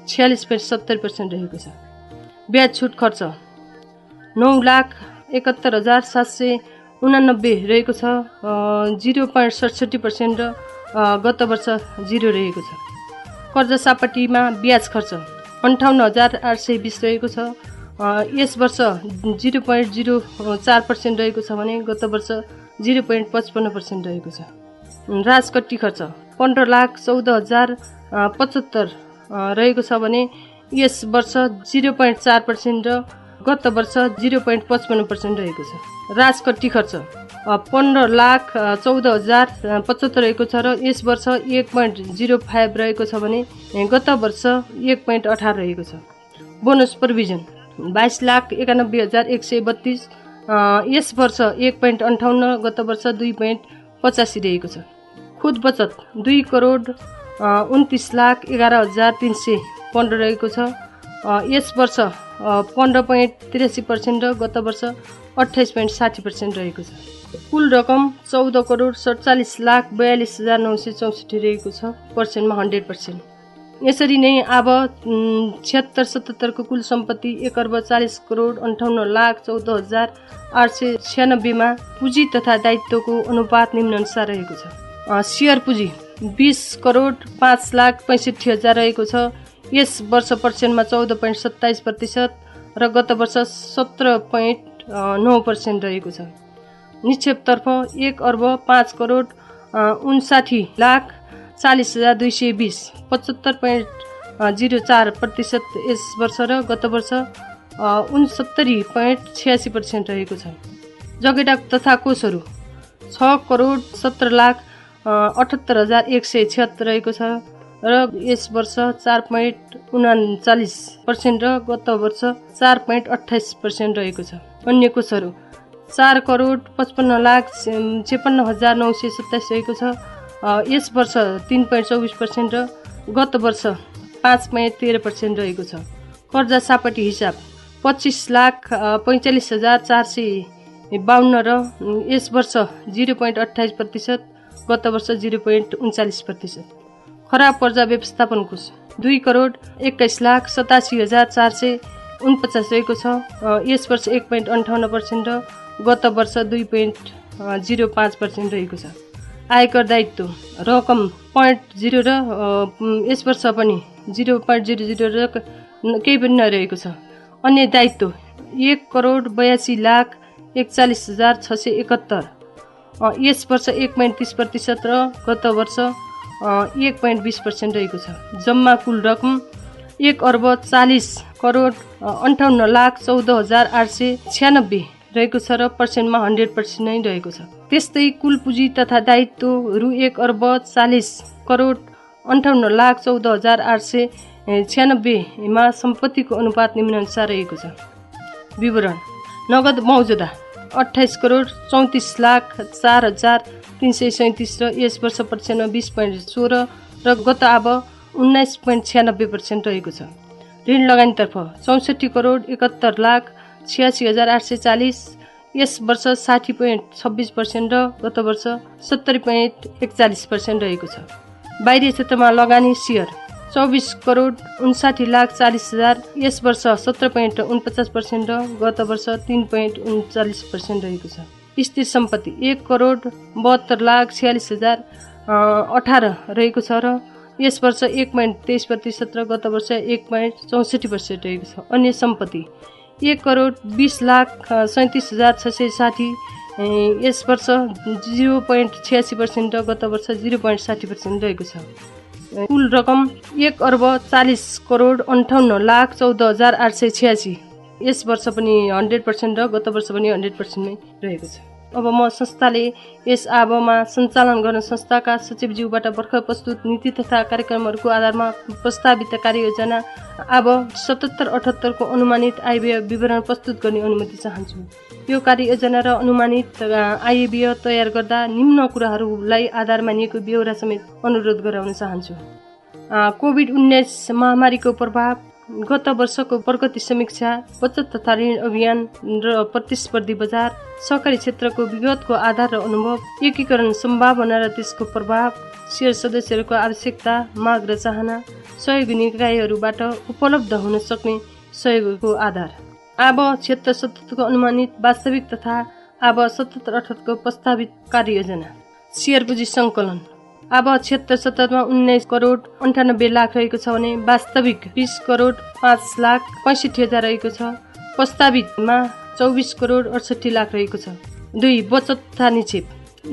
46.70% रहेको छ। ब्याज छुट खर्च 9,71,789 रहेको छ, 0.67% र गत वर्ष 0 रहेको छ। कर्जा सापटीमा ब्याज खर्च 58,820 रहेको छ, यस वर्ष 0.04% रहेको छ भने गत वर्ष 0.55% रहेको छ। राजकट्टी खर्च 15,14,075 रहेको छ भने यस वर्ष 0.4% र गत वर्ष 0.55% रहेको छ। राजकट्टी खर्च 15,14,075 रहेको छ र यस वर्ष 1.05 रहेको छ भने गत वर्ष 1.18 रहेको छ। बोनस प्रोभिजन 22,91,132 यस वर्ष 1.58 गत वर्ष 2.85 रहेको छ। खुद बचत 2,29,11,315 रहेको छ, यस वर्ष 15.83% र गत वर्ष 28.60% रहेको छ। कुल रकम 14,47,42,964 रहेको छ, पर्सेन्टमा 100%। यसरी नै अब 76-77 को कुल सम्पत्ति 1,40,58,14,896 मा पुँजी तथा दायित्वको अनुपात निम्नानुसार रहेको छ। सेयर पुँजी 20,05,65,000 रहेको छ, यस वर्ष पर्सेन्टमा 14.27%, र गत वर्ष 17.9% रहेको छ। निक्षेपतर्फ 1,05,59,40,40,220 75.04% यस वर्ष र गत वर्ष 69.86% रहेको छ। जगेडा तथा कोषहरू 6,17,78,176 रहेको छ र यस वर्ष 4.39% र गत वर्ष 4.28% रहेको छ। अन्य कोषहरू 4,55,56,927 रहेको छ, यस वर्ष 3.24% र गत वर्ष 5.13% रहेको छ। कर्जा सापटी हिसाब 25,45,452 र यस वर्ष 0.28%, गत वर्ष 0.39%। खराब कर्जा व्यवस्थापन कोष 2,21,87,449 रहेको छ, यस वर्ष 1.58% र गत वर्ष 2.05% रहेको छ। आयकर दायित्व रकम 0.0 र यस वर्ष पनि 0.00 र केही पनि नरहेको छ। अन्य दायित्व 1,82,41,671, यस वर्ष 1.30% र गत वर्ष 1.20% रहेको छ। जम्मा कुल रकम 1,40,58,14,14,896 रहेको छ र पर्सेन्टमा 100% नै रहेको छ। त्यस्तै कुल पुँजी तथा दायित्व रु 1,40,58,14,14,896 मा सम्पत्तिको अनुपात निम्नानुसार रहेको छ। विवरण नगद मौजुदा 28,34,04,337 र यस वर्ष पर्सेन्टमा 20.16 र गत अब 19.96% रहेको छ। ऋण लगानीतर्फ 64,71,86,840, यस वर्ष 60.26% र गत वर्ष 70.41% रहेको छ। बाहिरी क्षेत्रमा लगानी सेयर 24,59,40,000, यस वर्ष 17.49% र गत वर्ष 3.39% रहेको छ। स्थिर सम्पत्ति 1,72,46,018 रहेको छ र यस वर्ष 1.23% र गत वर्ष 1.64% रहेको छ। अन्य सम्पत्ति 1,20,37,660, यस वर्ष 0.86% र गत वर्ष 0.60% रहेको छ। कुल रकम 1,40,58,14,886, यस वर्ष पनि 100% र गत वर्ष पनि 100% नै रहेको छ। अब म संस्थाले यस आबमा सञ्चालन गर्न संस्थाका सचिवज्यूबाट भर्खर प्रस्तुत नीति तथा कार्यक्रमहरूको आधारमा प्रस्तावित कार्ययोजना आब 77-78 को अनुमानित आयव्यय विवरण प्रस्तुत गर्ने अनुमति चाहन्छु। यो कार्ययोजना र अनुमानित आयव्यय तयार गर्दा निम्न कुराहरूलाई आधार मानिएको ब्यौरा समेत अनुरोध गराउन चाहन्छु। कोभिड-19 महामारीको प्रभाव, गत वर्षको प्रगति समीक्षा, बचत तथा ऋण अभियान र प्रतिस्पर्धी बजार, सहकारी क्षेत्रको विगतको आधार र अनुभव, एकीकरण सम्भावना र त्यसको प्रभाव, शेयर सदस्यहरूको आवश्यकता, माग र चाहना, सहयोगी निकायहरूबाट उपलब्ध हुन सक्ने सहयोगको आधार, आब क्षेत्र 77 को अनुमानित वास्तविक तथा आब 77-78 को प्रस्तावित कार्ययोजना। शेयर पुँजी सङ्कलन अब क्षेत्र 77 मा 19,98,00,000 रहेको छ भने वास्तविक 20,05,65,000 रहेको छ। प्रस्तावितमा 24,68,00,000 रहेको छ। 2. बचत तथा निक्षेप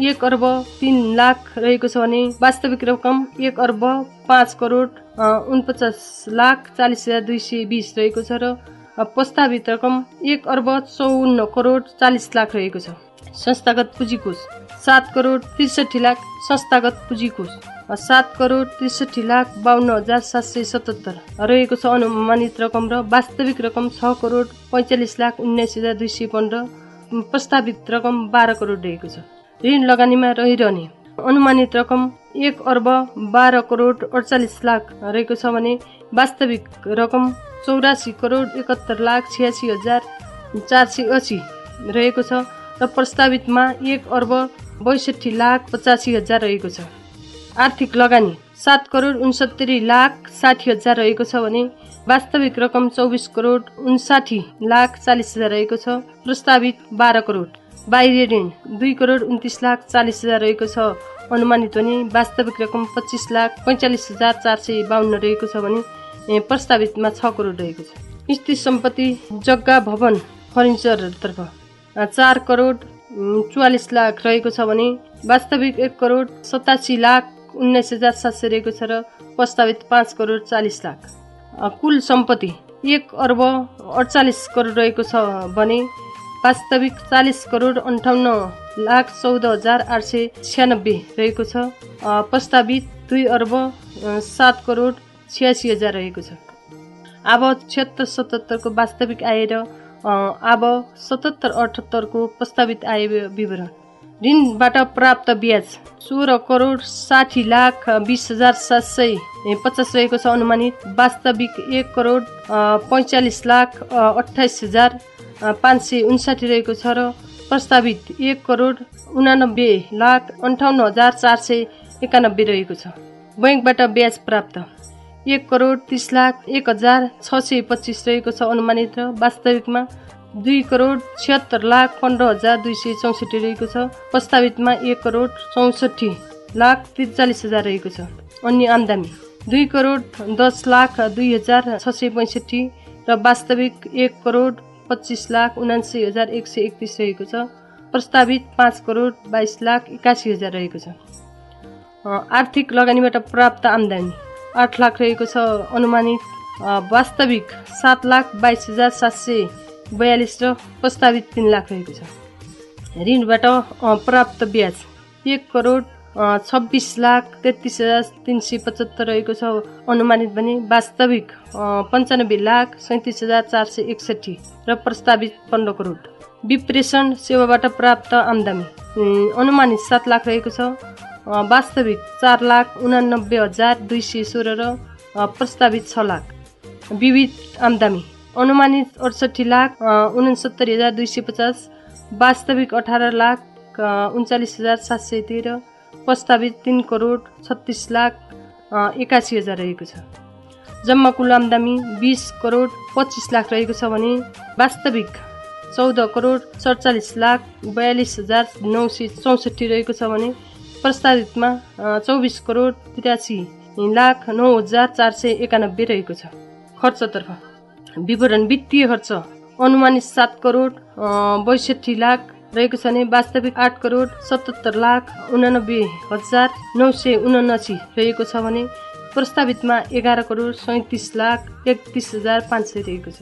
1,03,00,000 रहेको छ भने वास्तविक रकम 1,05,49,40,220 रहेको छ र प्रस्तावित रकम 1,54,40,00,000 रहेको छ। संस्थागत पुँजी कोष 7,63,00,000 संस्थागत पुँजी कोष 7,63,52,777 रहेको छ। अनुमानित रकम र वास्तविक रकम 6,45,19,215, प्रस्तावित रकम 12 करोड रहेको छ। ऋण लगानीमा रहिरहने अनुमानित रकम 1,12,48,00,000 रहेको छ भने वास्तविक रकम 84,71,86,480 रहेको छ र प्रस्तावितमा 1,62,85,000 रहेको छ। आर्थिक लगानी 7,69,60,000 रहेको छ भने वास्तविक रकम 24,59,40,000 रहेको छ। प्रस्तावित 12 करोड। बाहिरी ऋण 2,29,40,000 रहेको छ अनुमानित भने वास्तविक रकम 25,45,452 रहेको छ भने प्रस्तावितमा 6 करोड रहेको छ। स्थित सम्पत्ति जग्गा भवन फर्निचरतर्फ 4 करोड 44 लाख रहेको छ भने वास्तविक 1 करोड 87 लाख 19,700 रहेको छ र प्रस्तावित 5 करोड 40 लाख। कुल सम्पत्ति 1 अर्ब 48 करोड रहेको छ भने वास्तविक 40 करोड 58 लाख 14,896 रहेको छ। प्रस्तावित 2 अर्ब 7 करोड 86 हजार रहेको छ। अब 76-77 को वास्तविक आय र अब 77-78 को प्रस्तावित आय विवरण। ऋणबाट प्राप्त ब्याज 16 करोड 60 लाख 20,750 रहेको छ अनुमानित। वास्तविक 1 करोड 45 लाख 28,559 रहेको छ र प्रस्तावित 1 करोड 89 लाख 58,491 रहेको छ। बैंकबाट ब्याज प्राप्त 1 करोड 30 लाख 1,625 रहेको छ अनुमानित र वास्तविकमा 2 करोड 76 लाख 15,264 रहेको छ। प्रस्तावितमा 1 करोड 64 लाख 43,000 रहेको छ। अन्य आम्दानी 2 करोड 10 लाख 2,665 र वास्तविक 1 करोड 25 लाख 79,131 रहेको छ। प्रस्तावित 5 करोड 22 लाख 81,000 रहेको छ। आर्थिक लगानीबाट प्राप्त आम्दानी 8 लाख रहेको छ अनुमानित। वास्तविक 7 लाख 22,742 र प्रस्तावित 3 लाख रहेको छ। ऋणबाट प्राप्त ब्याज 1 करोड 26 लाख 33,375 रहेको छ अनुमानित भने वास्तविक 95 लाख 37,461 र प्रस्तावित 15 करोड। विप्रेषण सेवाबाट प्राप्त आम्दानी अनुमानित 7 लाख रहेको छ। वास्तविक 4 लाख 89,216 र प्रस्तावित 6 लाख। विविध आम्दानी अनुमानित 68 लाख 69,250, वास्तविक 18 लाख 39,713 प्रस्तावित 3 करोड 36 लाख 81,000 रहेको छ। जम्मा कुल आम्दानी 20 करोड 25 लाख रहेको छ भने वास्तविक 14 करोड 47 लाख 42,964 रहेको छ भने प्रस्तावितमा 24 करोड 83 लाख 9,491 रहेको छ। खर्चतर्फ विवरण। वित्तीय खर्च अनुमानित 7 करोड 62 लाख रहेको छ भने वास्तविक 8 करोड 77 लाख 89,979 रहेको छ भने प्रस्तावितमा 11 करोड 37 लाख 31,500 रहेको छ।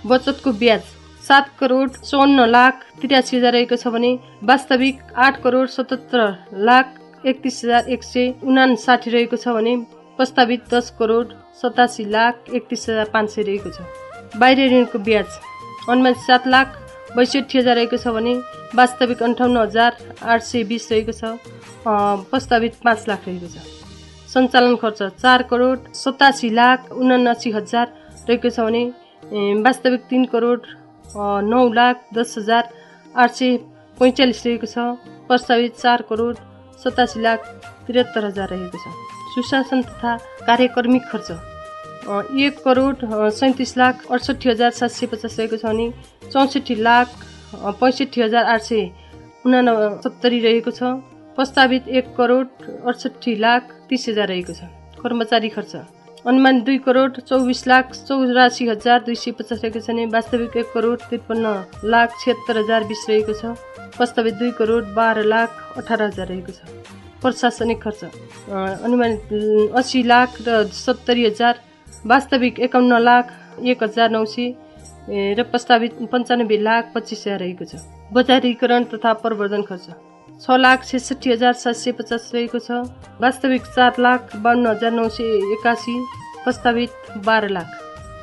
बचतको ब्याज 7 करोड 54 लाख 83,000 रहेको छ भने वास्तविक 8 करोड 77 लाख 31,159 रहेको छ भने प्रस्तावित 10 करोड 87 लाख 31,500 रहेको छ। बाहिर ऋणको ब्याज अनुमानित 7 लाख 62,000 रहेको छ भने वास्तविक 58,820 रहेको छ। प्रस्तावित 5 लाख रहेको छ। सञ्चालन खर्च 4 करोड 87 लाख 79,000 रहेको छ भने वास्तविक 3 करोड 9 लाख 10,845 रहेको छ। प्रस्तावित 4 करोड 87 लाख 73,000 रहेको छ। सुशासन तथा कार्यकर्मिक खर्च 1 करोड 37 लाख 68,750 रहेको छ भने 64 लाख 65,869 रहेको छ। प्रस्तावित 1 करोड 68 लाख 30,000 रहेको छ। कर्मचारी खर्च अनुमान 2 करोड 24 लाख 84,250 रहेको छ भने वास्तविक 1 करोड 53 लाख 76,020 रहेको छ। प्रस्तावित 2 करोड 12 लाख 18,000 रहेको छ। प्रशासनिक खर्च अनुमानित 80 लाख र 70,000, वास्तविक 51 लाख 1,900 र प्रस्तावित 95 लाख 25,000 रहेको छ। बजारीकरण तथा प्रवर्धन खर्च 6 लाख 66,750 रहेको छ। वास्तविक 4 लाख 52,981, प्रस्तावित 12 लाख।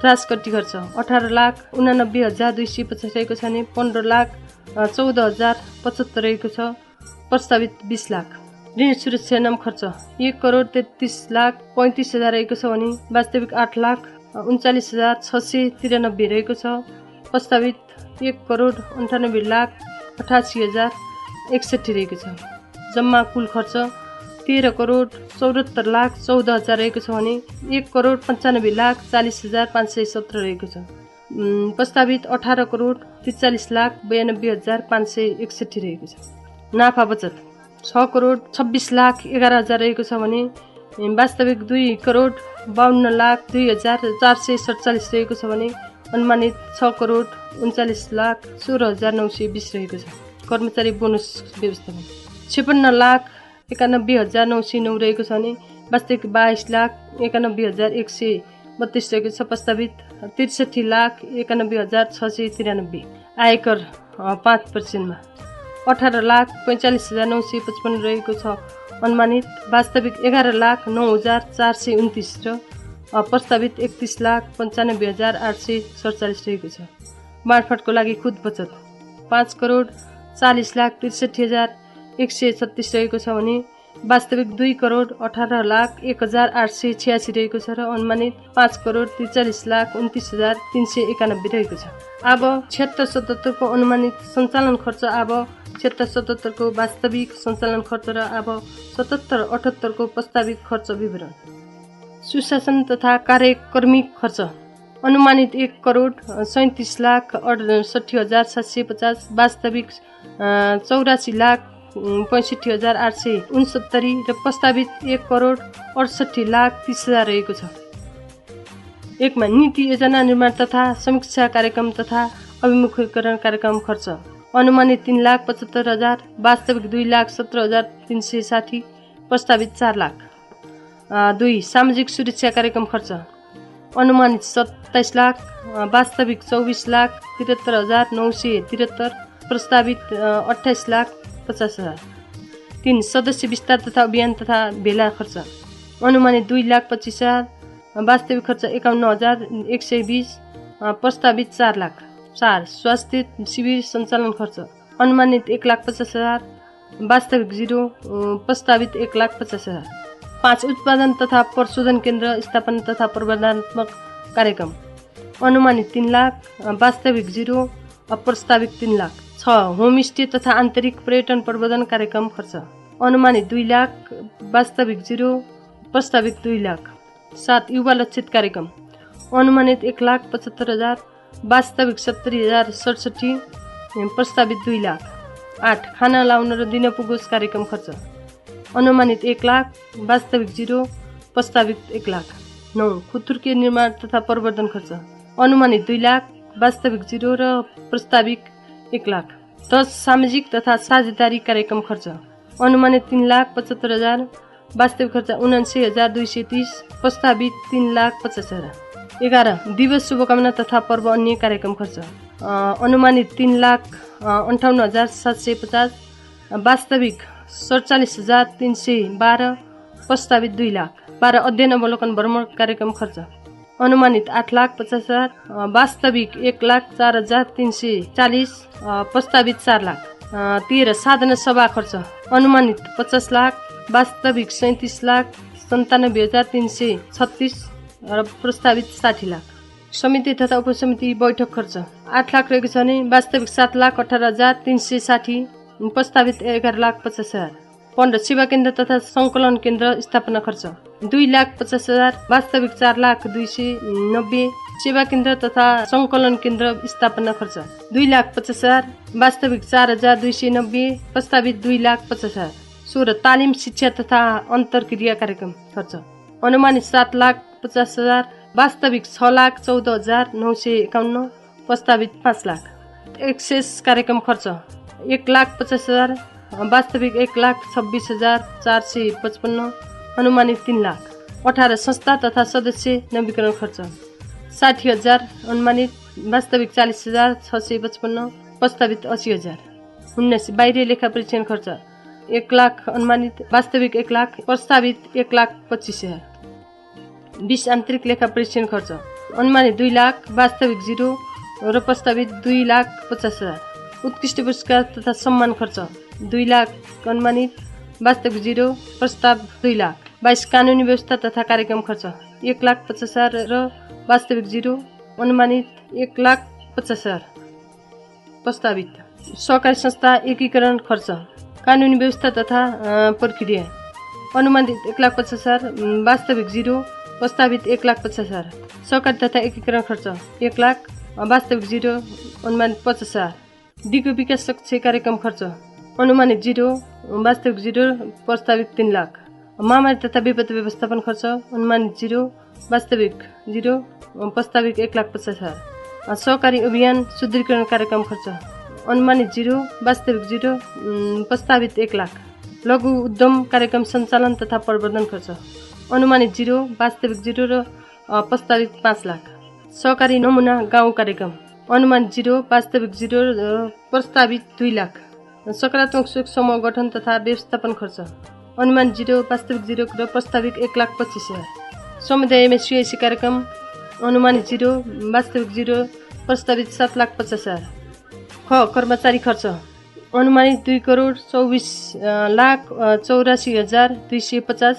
त्रासकट्टी खर्च 18 लाख 89,250 रहेको छ भने 15 लाख 14,075 रहेको छ। प्रस्तावित 20 लाख। ऋण सुरक्षा नाम खर्च 1 करोड 33 लाख 35,000 रहेको छ भने वास्तविक 8 लाख 39,693 रहेको छ। प्रस्तावित 1 करोड 98 लाख 88,061 रहेको छ। जम्मा कुल खर्च 13 करोड 74 लाख 14,000 रहेको छ भने 1 करोड 95 लाख 40,517 रहेको छ। प्रस्तावित 18 करोड 43 लाख 92,561 रहेको छ। नाफा बचत 6 करोड 26 लाख 11,000 रहेको छ भने वास्तविक 2 करोड 52 लाख 2,447 रहेको छ भने अनुमानित 6,39,16,920 रहेको छ। कर्मचारी बोनस व्यवस्थापन 56,91,909 रहेको छ भने वास्तविक 22,91,132 रहेको छ। प्रस्तावित 63,91,693। आयकर 5%मा 18,45,955 रहेको छ। अनुमानित वास्तविक 11,09,429 र प्रस्तावित 31,95,847 रहेको छ। बाँडफाँडको लागि खुद बचत 5,40,63,136 रहेको छ भने वास्तविक 2,18,01,886 रहेको छ र अनुमानित 5,43,29,391 रहेको छ। अब 76-77 को अनुमानित सञ्चालन खर्च, अब 76-77 को वास्तविक सञ्चालन खर्च र अब 77-78 को प्रस्तावित खर्च विवरण। सुशासन तथा कार्यक्रमिक खर्च अनुमानित 1,37,68,750, वास्तविक 84,65,869 र प्रस्तावित 1,68,30,000 रहेको छ। एकमा नीति योजना निर्माण तथा समीक्षा कार्यक्रम तथा अभिमुखीकरण कार्यक्रम खर्च अनुमानित 3,75,000, वास्तविक 2,17,360, प्रस्तावित 4 लाख। 2. सामाजिक सुरक्षा कार्यक्रम खर्च अनुमानित 27 लाख, वास्तविक 24,73,973, प्रस्तावित 28,50,000। 3. सदस्य विस्तार तथा अभियान तथा भेला खर्च अनुमानित 2,25,000, वास्तविक खर्च 51,120, प्रस्तावित 4 लाख। 4. स्वास्थ्य शिविर सञ्चालन खर्च अनुमानित 1,50,000, वास्तविक 0, प्रस्तावित 1,50,000। 5. उत्पादन तथा प्रशोधन केन्द्र स्थापना तथा प्रबन्धनात्मक कार्यक्रम अनुमानित 3 लाख, वास्तविक 0, प्रस्तावित 3 लाख। 6. होमस्टे तथा आन्तरिक पर्यटन प्रबन्धन कार्यक्रम खर्च अनुमानित 2 लाख, वास्तविक 0, प्रस्तावित 2 लाख। 7. युवा लक्षित कार्यक्रम अनुमानित 1,75,000, वास्तविक 70,067, प्रस्तावित 2 लाख। 8. खाना लाउन र दिन पुगोस् कार्यक्रम खर्च अनुमानित 1 लाख, वास्तविक 0, प्रस्तावित 1 लाख। 9. खुतुर्के निर्माण तथा प्रवर्धन खर्च अनुमानित 2 लाख, वास्तविक 0 र प्रस्ताविक 1 लाख। 10. सामाजिक तथा साझेदारी कार्यक्रम खर्च अनुमानित 3,75,000, वास्तविक खर्च 79,230, प्रस्तावित 3,50,000। 11. दिवस शुभकामना तथा पर्व अन्य कार्यक्रम खर्च अनुमानित 3,58,750, वास्तविक 47,312, प्रस्तावित 2 लाख। 12. अध्ययन अवलोकन भ्रमण कार्यक्रम खर्च अनुमानित 8,50,000, वास्तविक 1,04,340, प्रस्तावित 4 लाख। 13. साधना सभा खर्च अनुमानित 50 लाख, वास्तविक 37,97,336 र प्रस्तावित 60 लाख। समिति तथा उपसमिति बैठक खर्च 8 लाख रहेको छ भने वास्तविक 7,18,360, प्रस्तावित 11,50,000। 15. सेवा केन्द्र तथा सङ्कलन केन्द्र स्थापना खर्च 2,50,000, वास्तविक 4,290, सेवा केन्द्र तथा सङ्कलन केन्द्र स्थापना खर्च 2,50,000, वास्तविक 4,290, प्रस्तावित 2,50,000। 16. तालिम शिक्षा तथा अन्तर्क्रिया कार्यक्रम खर्च अनुमानित 7,50,000, वास्तविक 6,14,951, प्रस्तावित 5 लाख। एक्सेस कार्यक्रम खर्च 1,50,000, वास्तविक 1,26,455, अनुमानित 3 लाख। 18. संस्था तथा सदस्य नवीकरण खर्च 60,000, अनुमानित, वास्तविक 40,655, प्रस्तावित 80,000। 19. बाहिरी लेखा परीक्षण खर्च 1 लाख, अनुमानित, वास्तविक 1 लाख, प्रस्तावित 1,25,000। 20. आन्तरिक लेखा परीक्षण खर्च अनुमानित 2 लाख, वास्तविक 0 र प्रस्तावित 2,50,000। उत्कृष्ट पुरस्कार तथा सम्मान खर्च 2 लाख, अनुमानित, वास्तविक 0, प्रस्ताव 2 लाख। 22. कानुनी व्यवस्था तथा कार्यक्रम खर्च 1,50,000 र वास्तविक 0, अनुमानित 1,50,000, प्रस्तावित। सहकारी संस्था एकीकरण खर्च कानुनी व्यवस्था तथा प्रक्रिया अनुमानित 1,50,000, वास्तविक 0, प्रस्तावित 1,50,000। सहकारी तथा एकीकरण खर्च 1 लाख, वास्तविक 0, अनुमानित 50,000। दिगो विकास लक्ष्य कार्यक्रम खर्च अनुमानित 0, वास्तविक 0, प्रस्तावित 3 लाख। महामारी तथा विपत्ति व्यवस्थापन खर्च अनुमानित 0, वास्तविक 0, प्रस्ताविक 1,50,000। सहकारी अभियान सुदृढीकरण कार्यक्रम खर्च अनुमानित 0, वास्तविक 0, प्रस्तावित 1 लाख। लघु उद्यम कार्यक्रम सञ्चालन तथा प्रवर्धन खर्च अनुमानित 0, वास्तविक 0 र प्रस्तावित 5 लाख। सहकारी नमुना गाउँ कार्यक्रम अनुमानित 0, वास्तविक 0 र प्रस्तावित 2 लाख। सकारात्मक सोच समूह गठन तथा व्यवस्थापन खर्च अनुमानित 0, वास्तविक 0 र प्रस्तावित 1,25,000। समुदायमा सिआइसी कार्यक्रम अनुमानित 0, वास्तविक 0, प्रस्तावित 7,50,000। कर्मचारी खर्च अनुमानित 2,84,84,250,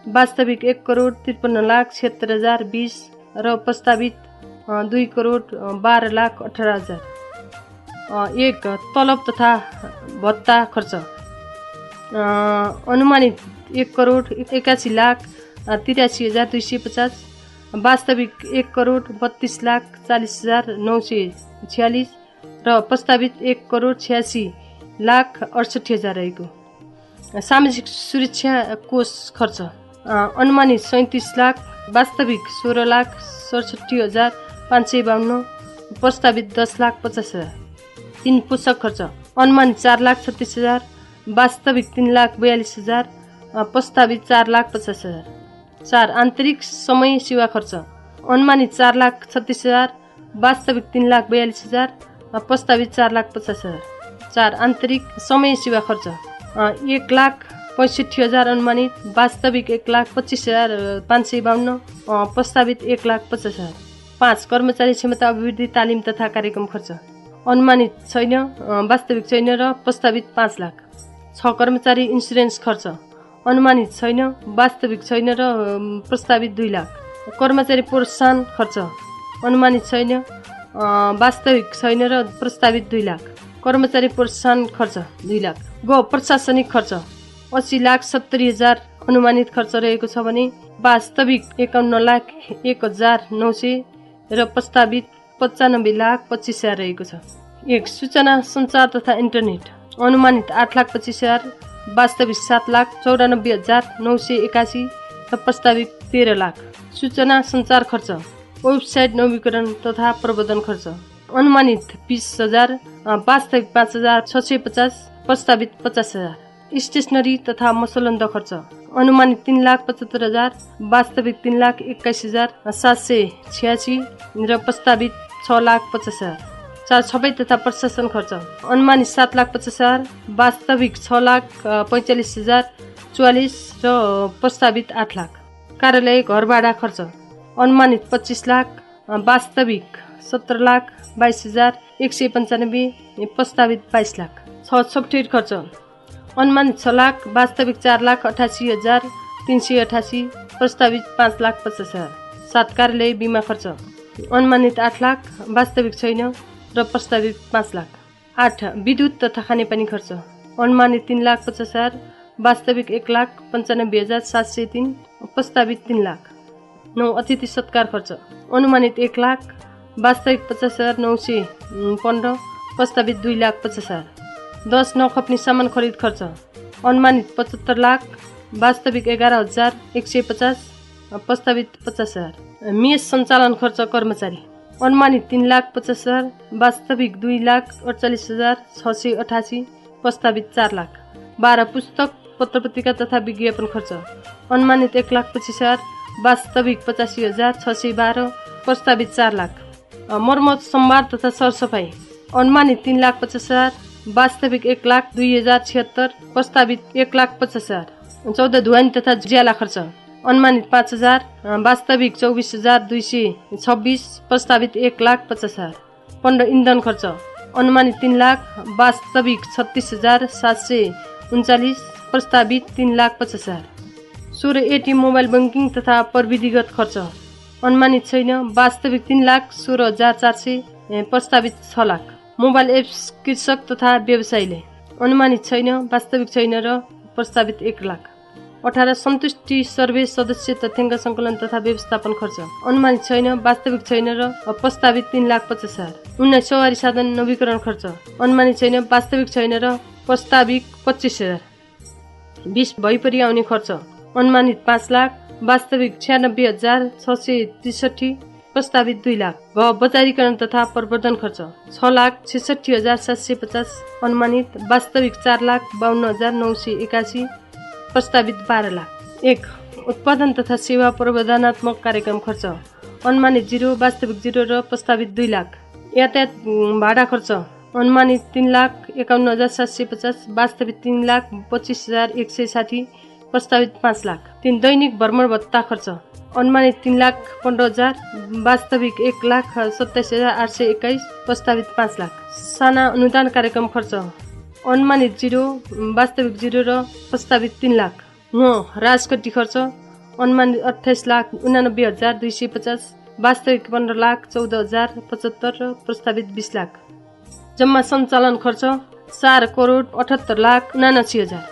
वास्तविक 1,53,76,020 र प्रस्तावित 2,12,18,000। 1. तलब तथा भत्ता खर्च अनुमानित 1,81,83,250, वास्तविक 1,32,40,946 र प्रस्तावित 1,86,68,000 रहेको। सामाजिक सुरक्षा कोष खर्च अनुमानित 37 लाख, वास्तविक 16,67,552, प्रस्तावित 10,50,000। 3. पोषक खर्च अनुमानित 4,36,000, वास्तविक 3,42,000, प्रस्तावित 4,50,000। 4. आन्तरिक समय सेवा खर्च अनुमानित 4,36,000, वास्तविक 3,42,000, प्रस्तावित 4,50,000। 4. आन्तरिक समय सेवा खर्च 1,65,000 अनुमानित, वास्तविक 1,25,552, प्रस्तावित 1,50,000। 5. कर्मचारी क्षमता अभिवृद्धि तालिम तथा कार्यक्रम खर्च अनुमानित छैन, वास्तविक छैन र प्रस्तावित 5 लाख। 6. कर्मचारी इन्सुरेन्स खर्च अनुमानित छैन, वास्तविक छैन र प्रस्तावित 2 लाख। कर्मचारी प्रोत्साहन खर्च अनुमानित छैन, वास्तविक छैन र प्रस्तावित 2 लाख। कर्मचारी प्रोत्साहन खर्च 2 लाख। प्रशासनिक खर्च 80,70,000 अनुमानित खर्च रहेको छ भने वास्तविक 51,01,900 र प्रस्तावित 95,25,000 रहेको छ। 1. सूचना सञ्चार तथा इन्टरनेट अनुमानित 8,25,000, वास्तविक 7,94,981 र प्रस्तावित 13 लाख। सूचना सञ्चार खर्च वेबसाइट नवीकरण तथा प्रवर्धन खर्च अनुमानित 20,000, वास्तविक 5,650, प्रस्तावित 50,000। स्टेसनरी तथा मसलन्द खर्च अनुमानित 3,75,000, वास्तविक 3,21,786 र प्रस्तावित 6,50,000। 4. छपाई तथा प्रशासन खर्च अनुमानित 7,50,000, वास्तविक 6,45,044 र प्रस्तावित 8 लाख। कार्यालय घर भाडा खर्च अनुमानित 25 लाख, वास्तविक 17,22,195, प्रस्तावित 22 लाख। 6. सफ्टवेयर खर्च अनुमानित 6 लाख, वास्तविक 4,88,388, प्रस्तावित 5,50,000। 7. कार्यालय बिमा खर्च अनुमानित 8 लाख, वास्तविक छैन र प्रस्तावित 5 लाख। 8. विद्युत तथा खानेपानी खर्च अनुमानित 3,50,000, वास्तविक 1,95,703, प्रस्तावित 3 लाख। 9. अतिथि सत्कार खर्च अनुमानित 1 लाख, वास्तविक 50,915, प्रस्तावित 2,50,000। 10. नखप्ने सामान खरिद खर्च अनुमानित 75 लाख, वास्तविक 11,150, प्रस्तावित 50,000। मेस सञ्चालन खर्च कर्मचारी अनुमानित 3,50,000, वास्तविक 2,48,688, प्रस्तावित 4 लाख। 12. पुस्तक पत्रपत्रिका तथा विज्ञापन खर्च अनुमानित 1,25,000, वास्तविक 85,612, प्रस्तावित 4 लाख। मर्मत सम्भार तथा सरसफाई अनुमानित 3,50,000, वास्तविक 1,02,076, प्रस्तावित 1,50,000। 14. ढुवानी तथा ज्याला खर्च अनुमानित 5,000, वास्तविक 24,226, प्रस्तावित 1,50,000। 15. इन्धन खर्च अनुमानित 3 लाख, वास्तविक 36,739, प्रस्तावित 3,50,000। 16. एटिएम मोबाइल ब्याङ्किङ तथा प्रविधिगत खर्च अनुमानित छैन, वास्तविक 3,16,400, प्रस्तावित 6 लाख। मोबाइल एप्स कृषक तथा व्यवसायीले अनुमानित छैन, वास्तविक छैन र प्रस्तावित 1 लाख। 18. सन्तुष्टि सर्वे सदस्य तथ्याङ्क सङ्कलन तथा व्यवस्थापन खर्च अनुमानित छैन, वास्तविक छैन र प्रस्तावित 3,50,000। 19. सवारी साधन नवीकरण खर्च अनुमानित छैन, वास्तविक छैन र प्रस्तावित 25,000। 20. भइपरि आउने खर्च अनुमानित 5 लाख, वास्तविक 96,663, प्रस्तावित 2 लाख। घ बजारीकरण तथा प्रवर्धन खर्च 6,66,750 अनुमानित, वास्तविक 4,52,981, प्रस्तावित 12 लाख। 1 उत्पादन तथा सेवा प्रवर्धनात्मक कार्यक्रम खर्च अनुमानित 0, वास्तविक 0 र प्रस्तावित 2 लाख। यातायात भाडा खर्च अनुमानित 3,51,750, वास्तविक 3,25,160, प्रस्तावित 5 लाख। 3 दैनिक भ्रमण भत्ता खर्च अनुमानित 3,15,000, वास्तविक 1,27,821, प्रस्तावित 5 लाख। साना अनुदान कार्यक्रम खर्च अनुमानित 0, वास्तविक 0 र प्रस्तावित 3 लाख। 9 राजकट्टी खर्च अनुमानित 28,89,250, वास्तविक 15,14,075 र प्रस्तावित 20 लाख। जम्मा सञ्चालन खर्च 4,78,79,000।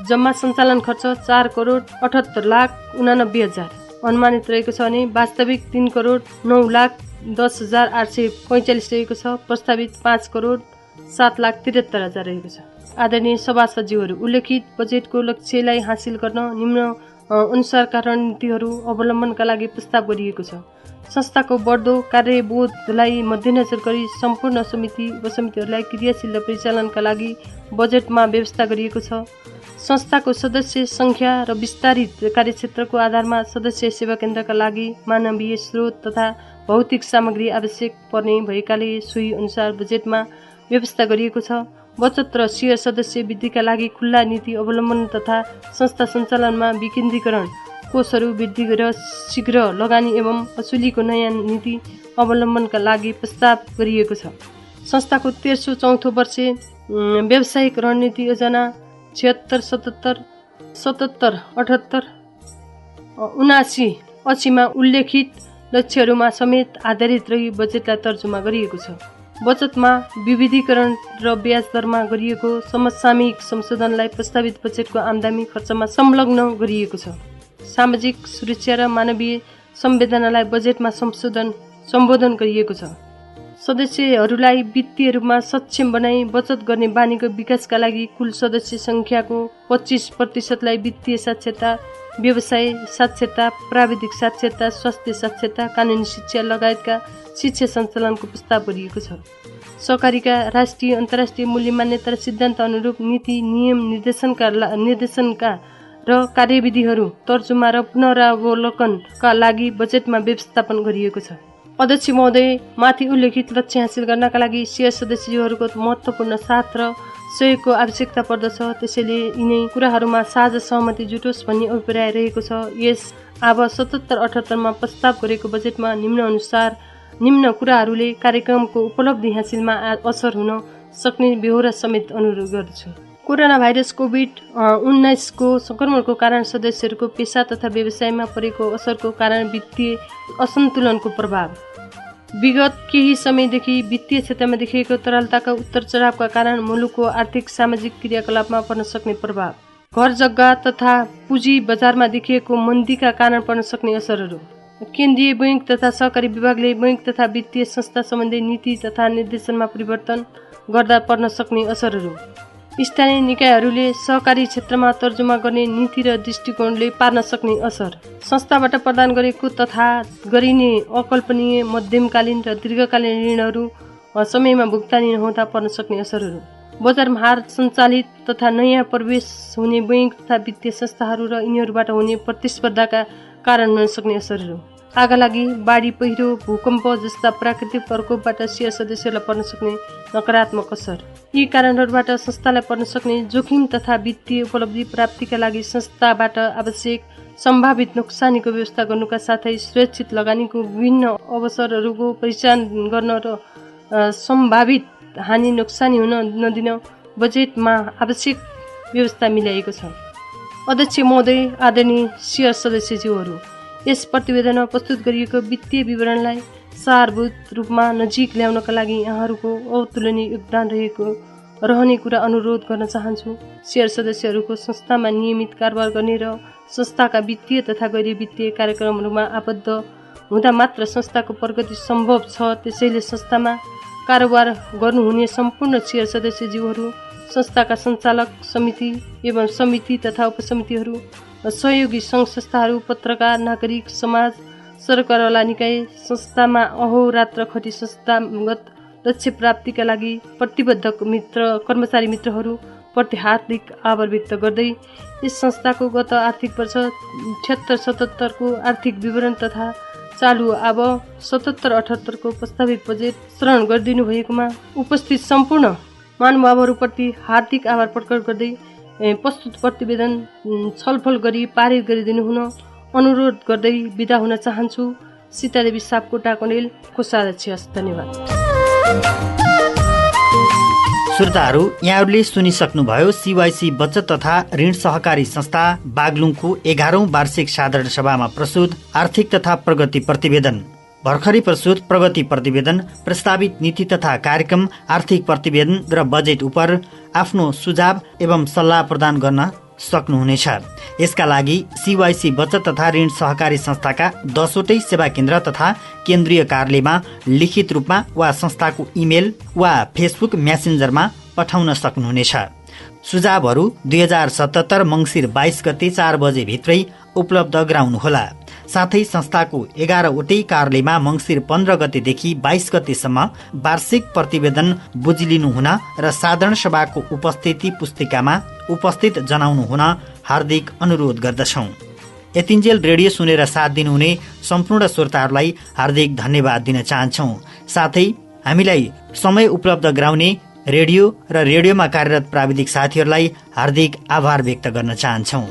जम्मा सञ्चालन खर्च 4,78,89,000 अनुमानित रहेको छ भने वास्तविक 3,09,10,845 रहेको छ, प्रस्तावित 5,07,73,000 रहेको छ। आदरणीय सभासदज्यूहरू, उल्लेखित बजेटको लक्ष्यलाई हासिल गर्न निम्न अनुसारका रणनीतिहरू अवलम्बनका लागि प्रस्ताव गरिएको छ। संस्थाको बढ्दो कार्यबोधलाई मध्यनजर गरी सम्पूर्ण समिति उपसमितिहरूलाई क्रियाशील परिचालनका लागि बजेटमा व्यवस्था गरिएको छ। संस्थाको सदस्य सङ्ख्या र विस्तारित कार्यक्षेत्रको आधारमा सदस्य सेवा केन्द्रका लागि मानवीय स्रोत तथा भौतिक सामग्री आवश्यक पर्ने भएकाले सोही अनुसार बजेटमा व्यवस्था गरिएको छ। बचत र शेयर सदस्य वृद्धिका लागि खुल्ला नीति अवलम्बन तथा संस्था सञ्चालनमा विकेन्द्रीकरण, कोषहरू वृद्धि र शीघ्र लगानी एवं असुलीको नयाँ नीति अवलम्बनका लागि प्रस्ताव गरिएको छ। संस्थाको तेस्रो चौथो वर्षे व्यावसायिक रणनीति योजना 76, 77, 77, 78, 79, 80 मा उल्लेखित लक्ष्यहरूमा समेत आधारित रही बजेटलाई तर्जुमा गरिएको छ। बचतमा विविधीकरण र ब्याज दरमा गरिएको समसामयिक संशोधनलाई प्रस्तावित बजेटको आम्दानी खर्चमा संलग्न गरिएको छ। सामाजिक सुरक्षा र मानवीय संवेदनालाई बजेटमा सम्बोधन गरिएको छ। सदस्यहरूलाई वित्तीय रूपमा सक्षम बनाई बचत गर्ने बानीको विकासका लागि कुल सदस्य सङ्ख्याको 25%लाई वित्तीय साक्षरता, व्यवसाय साक्षरता, प्राविधिक साक्षरता, स्वास्थ्य साक्षरता, कानुनी शिक्षा लगायतका शिक्षा सञ्चालनको प्रस्ताव गरिएको छ। सहकारीका राष्ट्रिय अन्तर्राष्ट्रिय मूल्य मान्यता र सिद्धान्त अनुरूप नीति नियम निर्देशनका र कार्यविधिहरू तर्जुमा र पुनरावलोकनका लागि बजेटमा व्यवस्थापन गरिएको छ। अध्यक्ष महोदय, माथि उल्लेखित लक्ष्य हासिल गर्नका लागि शेयर सदस्यहरूको महत्त्वपूर्ण साथ र सहयोगको आवश्यकता पर्दछ। त्यसैले यिनै कुराहरूमा साझा सहमति जुटोस् भन्ने अभिप्राय रहेको छ। यस अब 77-78 मा प्रस्ताव गरेको बजेटमा निम्न कुराहरूले कार्यक्रमको उपलब्धि हासिलमा असर हुन सक्ने बेहोरा समेत अनुरोध गर्दछु। कोरोना भाइरस कोभिड-19 को संक्रमणको कारण सदस्यहरूको पेशा तथा व्यवसायमा परेको असरको कारण वित्तीय असन्तुलनको प्रभाव। विगत केही समयदेखि वित्तीय क्षेत्रमा देखिएको तरलताका उत्तर चढावका कारण मुलुकको आर्थिक सामाजिक क्रियाकलापमा पर्न सक्ने प्रभाव। घर जग्गा तथा पुँजी बजारमा देखिएको मन्दीका कारण पर्न सक्ने असरहरू। केन्द्रीय बैंक तथा सहकारी विभागले बैंक तथा वित्तीय संस्था सम्बन्धी नीति तथा निर्देशनमा परिवर्तन गर्दा पर्न सक्ने असरहरू। स्थानीय निकायहरूले सहकारी क्षेत्रमा तर्जुमा गर्ने नीति र दृष्टिकोणले पार्न सक्ने असर। संस्थाबाट प्रदान गरेको तथा गरिने अकल्पनीय मध्यमकालीन र दीर्घकालीन ऋणहरू समयमा भुक्तानी नहुँदा पर्न सक्ने असरहरू। बजारमा हार सञ्चालित तथा नयाँ प्रवेश हुने बैंक तथा वित्तीय संस्थाहरू र यिनीहरूबाट हुने प्रतिस्पर्धाका कारण हुन सक्ने असरहरू। आगलागी, बाढी, पहिरो, भूकम्प जस्ता प्राकृतिक प्रकोपबाट शेयर सदस्यहरूलाई पर्न सक्ने नकारात्मक असर। यी कारणहरूबाट संस्थालाई पर्न सक्ने जोखिम तथा वित्तीय उपलब्धि प्राप्तिका लागि संस्थाबाट आवश्यक सम्भावित नोक्सानीको व्यवस्था गर्नुका साथै सुरक्षित लगानीको विभिन्न अवसरहरूको पहिचान गर्न र सम्भावित हानि नोक्सानी हुन नदिन बजेटमा आवश्यक व्यवस्था मिलाइएको छ। अध्यक्ष महोदय, आदरणीय शेयर सदस्यज्यूहरू, यस प्रतिवेदनमा प्रस्तुत गरिएको वित्तीय विवरणलाई सारभूत रूपमा नजिक ल्याउनका लागि यहाँहरूको अतुलनीय योगदान रहने कुरा अनुरोध गर्न चाहन्छु। शेयर सदस्यहरूको संस्थामा नियमित कारोबार गर्ने र संस्थाका वित्तीय तथा गैर वित्तीय कार्यक्रमहरूमा आबद्ध हुँदा मात्र संस्थाको प्रगति सम्भव छ। त्यसैले संस्थामा कारोबार गर्नुहुने सम्पूर्ण शेयर सदस्यज्यूहरू, संस्थाका सञ्चालक समिति एवं समिति तथा उपसमितिहरू, सहयोगी सङ्घ संस्थाहरू, पत्रकार, नागरिक समाज, सरकारवाला निकाय संस्थामा अहोरात्र खटी संस्थागत लक्ष्य प्राप्तिका लागि प्रतिबद्ध कर्मचारी मित्रहरू प्रति हार्दिक आभार व्यक्त गर्दै यस संस्थाको गत आर्थिक वर्ष 76-77 को आर्थिक विवरण तथा चालु अब 77-78 को प्रस्तावित बजेट श्रवण गरिदिनु भएकोमा उपस्थित सम्पूर्ण महानुभावहरूप्रति हार्दिक आभार प्रकट गर्दै प्रस्तुत प्रतिवेदन छलफल गरी पारित गरिदिनु हुन अनुरोध गर्दै बिदा हुन चाहन्छु। सीतादेवी सापकोटा कनेल कोषाध्यक्ष। धन्यवाद। श्रोताहरू, यहाँहरूले सुनिसक्नुभयो सीवाईसी बचत तथा ऋण सहकारी संस्था बागलुङको 11औं वार्षिक साधारण सभामा प्रस्तुत आर्थिक तथा प्रगति प्रतिवेदन। भर्खरै प्रस्तुत प्रगति प्रतिवेदन, प्रस्तावित नीति तथा कार्यक्रम, आर्थिक प्रतिवेदन र बजेट उप आफ्नो सुझाव एवं सल्लाह प्रदान गर्न सक्नुहुनेछ। यसका लागि सीवाईसी बचत तथा ऋण सहकारी संस्थाका 10वटै सेवा केन्द्र तथा केन्द्रीय कार्यालयमा लिखित रूपमा वा संस्थाको इमेल वा फेसबुक मेसेन्जरमा पठाउन सक्नुहुनेछ। सुझावहरू 2077 मङ्सिर 22 गते 4 बजे भित्रै उपलब्ध गराउनुहोला। साथै संस्थाको 11वटै कार्यालयमा मङ्सिर 15 गतेदेखि 22 गतेसम्म वार्षिक प्रतिवेदन बुझिलिनु हुन र साधारण सभाको उपस्थिति पुस्तिकामा उपस्थित जनाउनु हुन हार्दिक अनुरोध गर्दछौं। यतिन्जेल रेडियो सुनेर साथ दिनुहुने सम्पूर्ण श्रोताहरूलाई हार्दिक धन्यवाद दिन चाहन्छौं। साथै हामीलाई समय उपलब्ध गराउने रेडियो र रेडियोमा कार्यरत प्राविधिक साथीहरूलाई हार्दिक आभार व्यक्त गर्न चाहन्छौं।